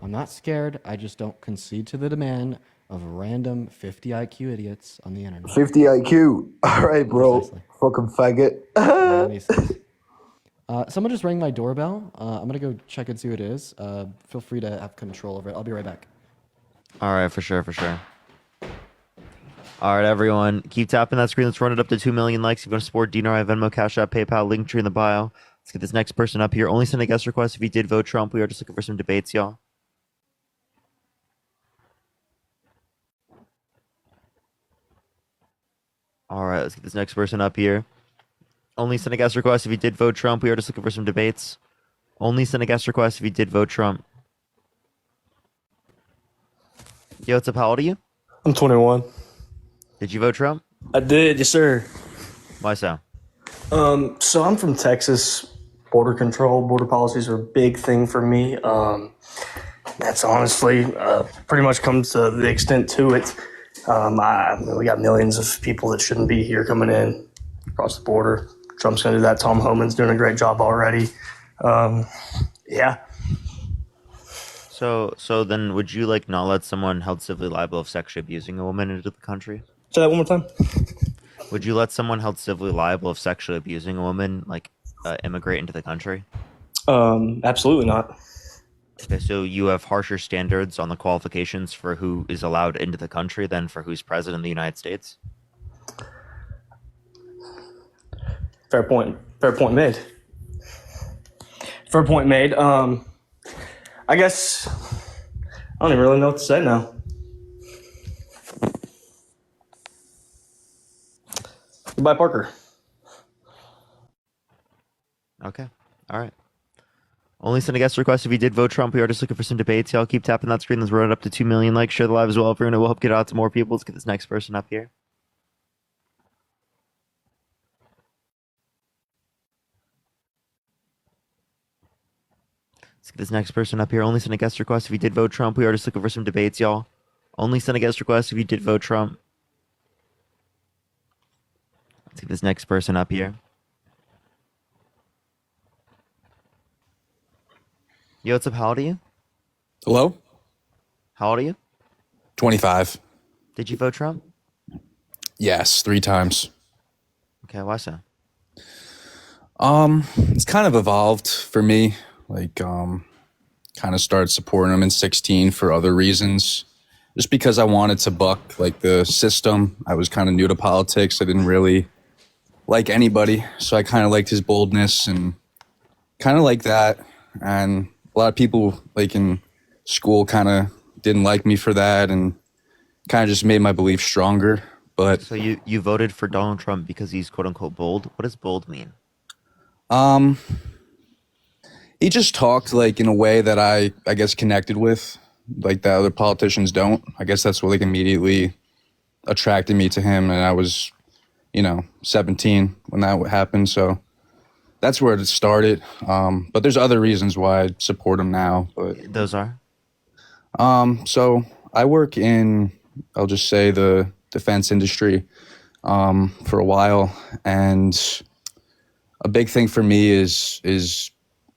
C: I'm not scared. I just don't concede to the demand of random 50 IQ idiots on the internet.
W: 50 IQ. All right, bro.
C: Precisely.
W: Fucking faggot.
C: Someone just rang my doorbell. I'm going to go check and see who it is. Feel free to have control over it. I'll be right back.
B: All right, for sure. All right, everyone. Keep tapping that screen. Let's run it up to 2 million likes. If you want to support DNRI, Venmo, Cash App, PayPal, link tree in the bio. Let's get this next person up here. Only send a guest request if you did vote Trump. We are just looking for some debates, y'all. All right, let's get this next person up here. Only send a guest request if you did vote Trump. We are just looking for some debates. Only send a guest request if you did vote Trump. Yo, what's up? How old are you?
E: I'm 21.
B: Did you vote Trump?
E: I did, yes, sir.
B: Why so?
E: So I'm from Texas. Border control, border policies are a big thing for me. That's honestly pretty much comes to the extent to it. We got millions of people that shouldn't be here coming in across the border. Trump's going to do that. Tom Homan's doing a great job already. Yeah.
B: So then would you not let someone held civilly liable of sexually abusing a woman into the country?
E: Say that one more time.
B: Would you let someone held civilly liable of sexually abusing a woman immigrate into the country?
E: Absolutely not.
B: Okay, so you have harsher standards on the qualifications for who is allowed into the country than for who's president of the United States?
E: Fair point. Fair point made. Fair point made. I guess I don't even really know what to say now. Goodbye, Parker.
B: Okay. All right. Only send a guest request if you did vote Trump. We are just looking for some debates. Y'all keep tapping that screen. Let's run it up to 2 million likes. Share the live as well. We'll help get it out to more people. Let's get this next person up here. Let's get this next person up here. Only send a guest request if you did vote Trump. We are just looking for some debates, y'all. Only send a guest request if you did vote Trump. Let's get this next person up here. Yo, what's up? How old are you?
M: Hello?
B: How old are you?
M: 25.
B: Did you vote Trump?
M: Yes, 3 times.
B: Okay, why so?
M: It's kind of evolved for me. Kind of started supporting him in 16 for other reasons. Just because I wanted to buck the system. I was kind of new to politics. I didn't really like anybody, so I kind of liked his boldness and kind of like that. And a lot of people in school kind of didn't like me for that, and kind of just made my belief stronger. But
B: so you voted for Donald Trump because he's quote unquote bold. What does bold mean?
M: He just talked in a way that I guess connected with, the other politicians don't. I guess that's what immediately attracted me to him, and I was 17 when that happened, so that's where it started. But there's other reasons why I support him now. But
B: those are?
M: So I work in, I'll just say, the defense industry for a while, and a big thing for me is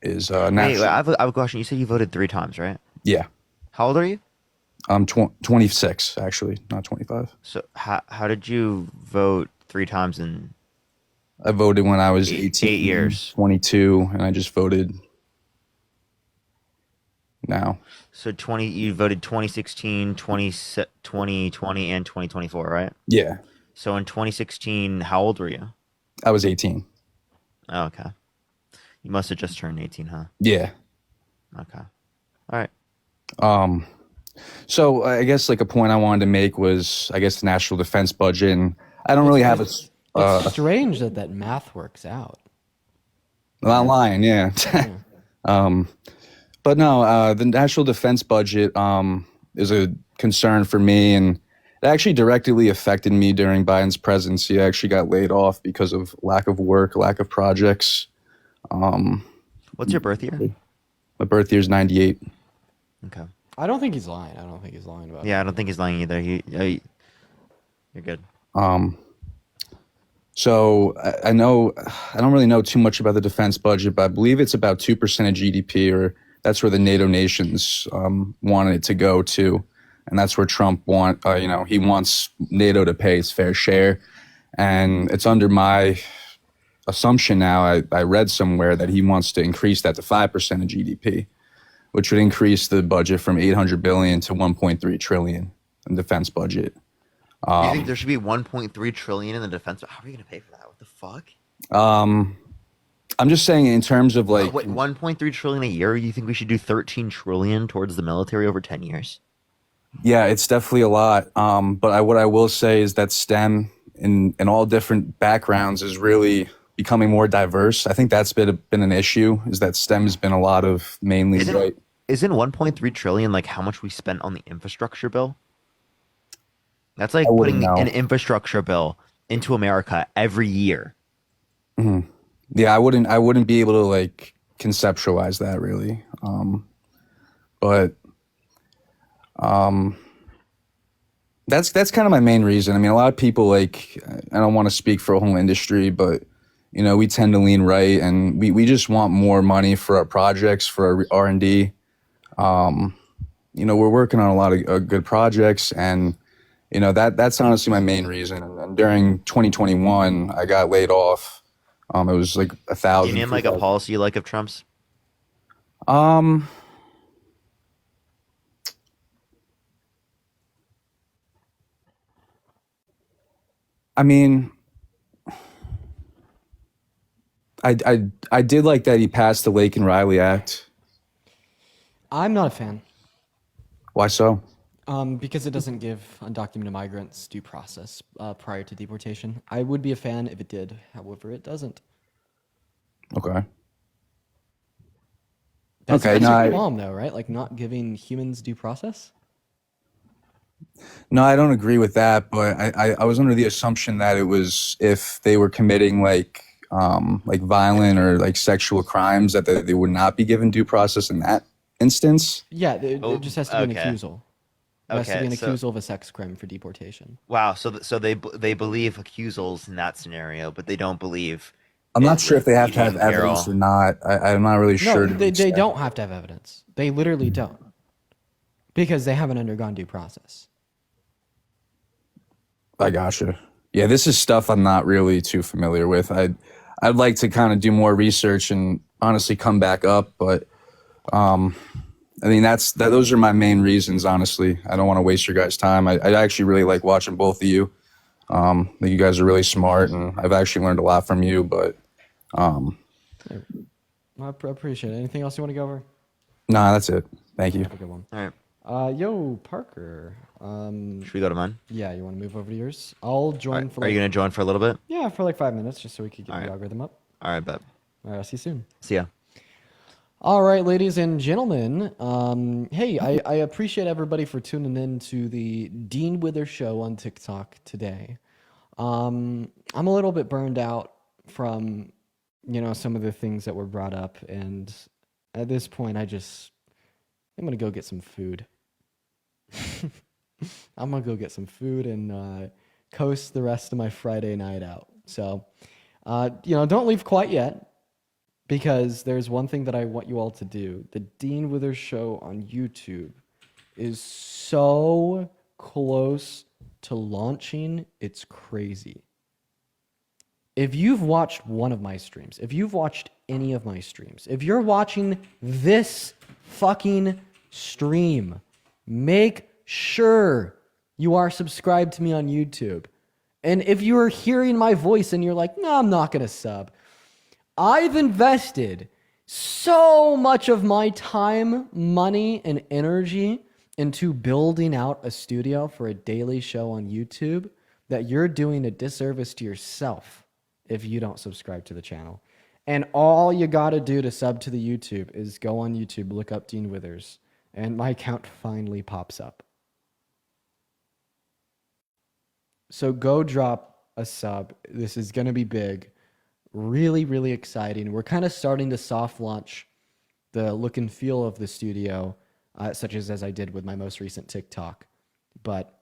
B: Wait, I have a question. You said you voted 3 times, right?
M: Yeah.
B: How old are you?
M: I'm 26, actually, not 25.
B: So how did you vote 3 times in?
M: I voted when I was 18,
B: 8 years,
M: 22, and I just voted now.
B: So you voted 2016, 2020, and 2024, right?
M: Yeah.
B: So in 2016, how old were you?
M: I was 18.
B: Oh, okay. You must have just turned 18, huh?
M: Yeah.
B: Okay. All right.
M: So I guess a point I wanted to make was, I guess, the national defense budget, and I don't really have a.
C: It's strange that math works out.
M: Not lying, yeah. But no, the national defense budget, is a concern for me, and it actually directly affected me during Biden's presidency. I actually got laid off because of lack of work, lack of projects.
B: What's your birth year?
M: My birth year is 98.
B: Okay.
C: I don't think he's lying. I don't think he's lying about it.
B: Yeah, I don't think he's lying either. You're good.
M: So I know I don't really know too much about the defense budget, but I believe it's about 2% of GDP, or that's where the NATO nations wanted it to go to, and that's where Trump he wants NATO to pay its fair share, and it's under my assumption now. I read somewhere that he wants to increase that to 5% of GDP, which would increase the budget from 800 billion to 1.3 trillion in defense budget.
B: You think there should be 1.3 trillion in the defense? How are we gonna pay for that? What the fuck?
M: I'm just saying in terms of like
B: Wait, 1.3 trillion a year. You think we should do 13 trillion towards the military over 10 years?
M: Yeah, it's definitely a lot. But what I will say is that STEM in all different backgrounds is really becoming more diverse. I think that's been an issue, is that STEM has been a lot of mainly white.
B: Isn't 1.3 trillion like how much we spent on the infrastructure bill? That's like putting an infrastructure bill into America every year.
M: Mm-hmm. Yeah, I wouldn't be able to like conceptualize that really. But that's kind of my main reason. I mean, a lot of people, like, I don't want to speak for a whole industry, but we tend to lean right, and we just want more money for our projects, for our R&D. We're working on a lot of good projects, and that's honestly my main reason. And during 2021, I got laid off. It was like 1,000.
B: Do you name like a policy you like of Trump's?
M: I mean, I did like that he passed the Lake and Riley Act.
C: I'm not a fan.
M: Why so?
C: Because it doesn't give undocumented migrants due process prior to deportation. I would be a fan if it did. However, it doesn't.
M: Okay.
C: That's
M: okay.
C: a
M: No,
C: bomb, though, right? Like not giving humans due process.
M: No, I don't agree with that. But I was under the assumption that it was if they were committing like violent or like sexual crimes that they would not be given due process in that instance.
C: Yeah, it just has to be an accusal. It has to be an
B: so-
C: accusal of a sex crime for deportation.
B: Wow. So they believe accusals in that scenario, but they don't believe.
M: I'm not sure if they have to have evidence or not. I'm not really sure.
C: No, they don't have to have evidence. They literally don't. Because they haven't undergone due process.
M: I gotcha. Yeah, this is stuff I'm not really too familiar with. I'd like to kind of do more research and honestly come back up, but I mean those are my main reasons. Honestly, I don't want to waste your guys' time. I actually really like watching both of you. I think you guys are really smart, and I've actually learned a lot from you. But
C: I appreciate it. Anything else you want to go over?
M: nah, that's it. Thank you.
C: Have a good one.
B: All right.
C: Yo, Parker.
B: Should we go to mine?
C: Yeah, you want to move over to yours? I'll join for.
B: Are you gonna join for a little bit?
C: Yeah, for like 5 minutes, just so we could get
B: All
C: the
B: right.
C: algorithm up.
B: All right, bet.
C: All right, I'll see you soon.
B: See ya.
C: All right, ladies and gentlemen. Hey, I appreciate everybody for tuning in to the Dean Wither Show on TikTok today. I'm a little bit burned out from, some of the things that were brought up, and at this point, I'm gonna go get some food. I'm gonna go get some food and coast the rest of my Friday night out. So, don't leave quite yet, because there's one thing that I want you all to do. The Dean Withers Show on YouTube is so close to launching, it's crazy. If you've watched one of my streams, if you've watched any of my streams, if you're watching this fucking stream, make sure you are subscribed to me on YouTube. And if you are hearing my voice and you're like, no, I'm not going to sub. I've invested so much of my time, money, and energy into building out a studio for a daily show on YouTube that you're doing a disservice to yourself if you don't subscribe to the channel. And all you got to do to sub to the YouTube is go on YouTube, look up Dean Withers, And my account finally pops up. So go drop a sub. This is going to be big. Really, really exciting. We're kind of starting to soft launch the look and feel of the studio, such as I did with my most recent TikTok. But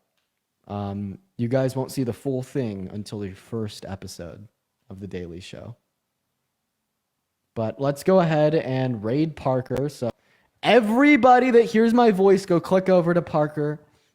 C: you guys won't see the full thing until the first episode of The Daily Show. But let's go ahead and raid Parker. So everybody that hears my voice, go click over to Parker.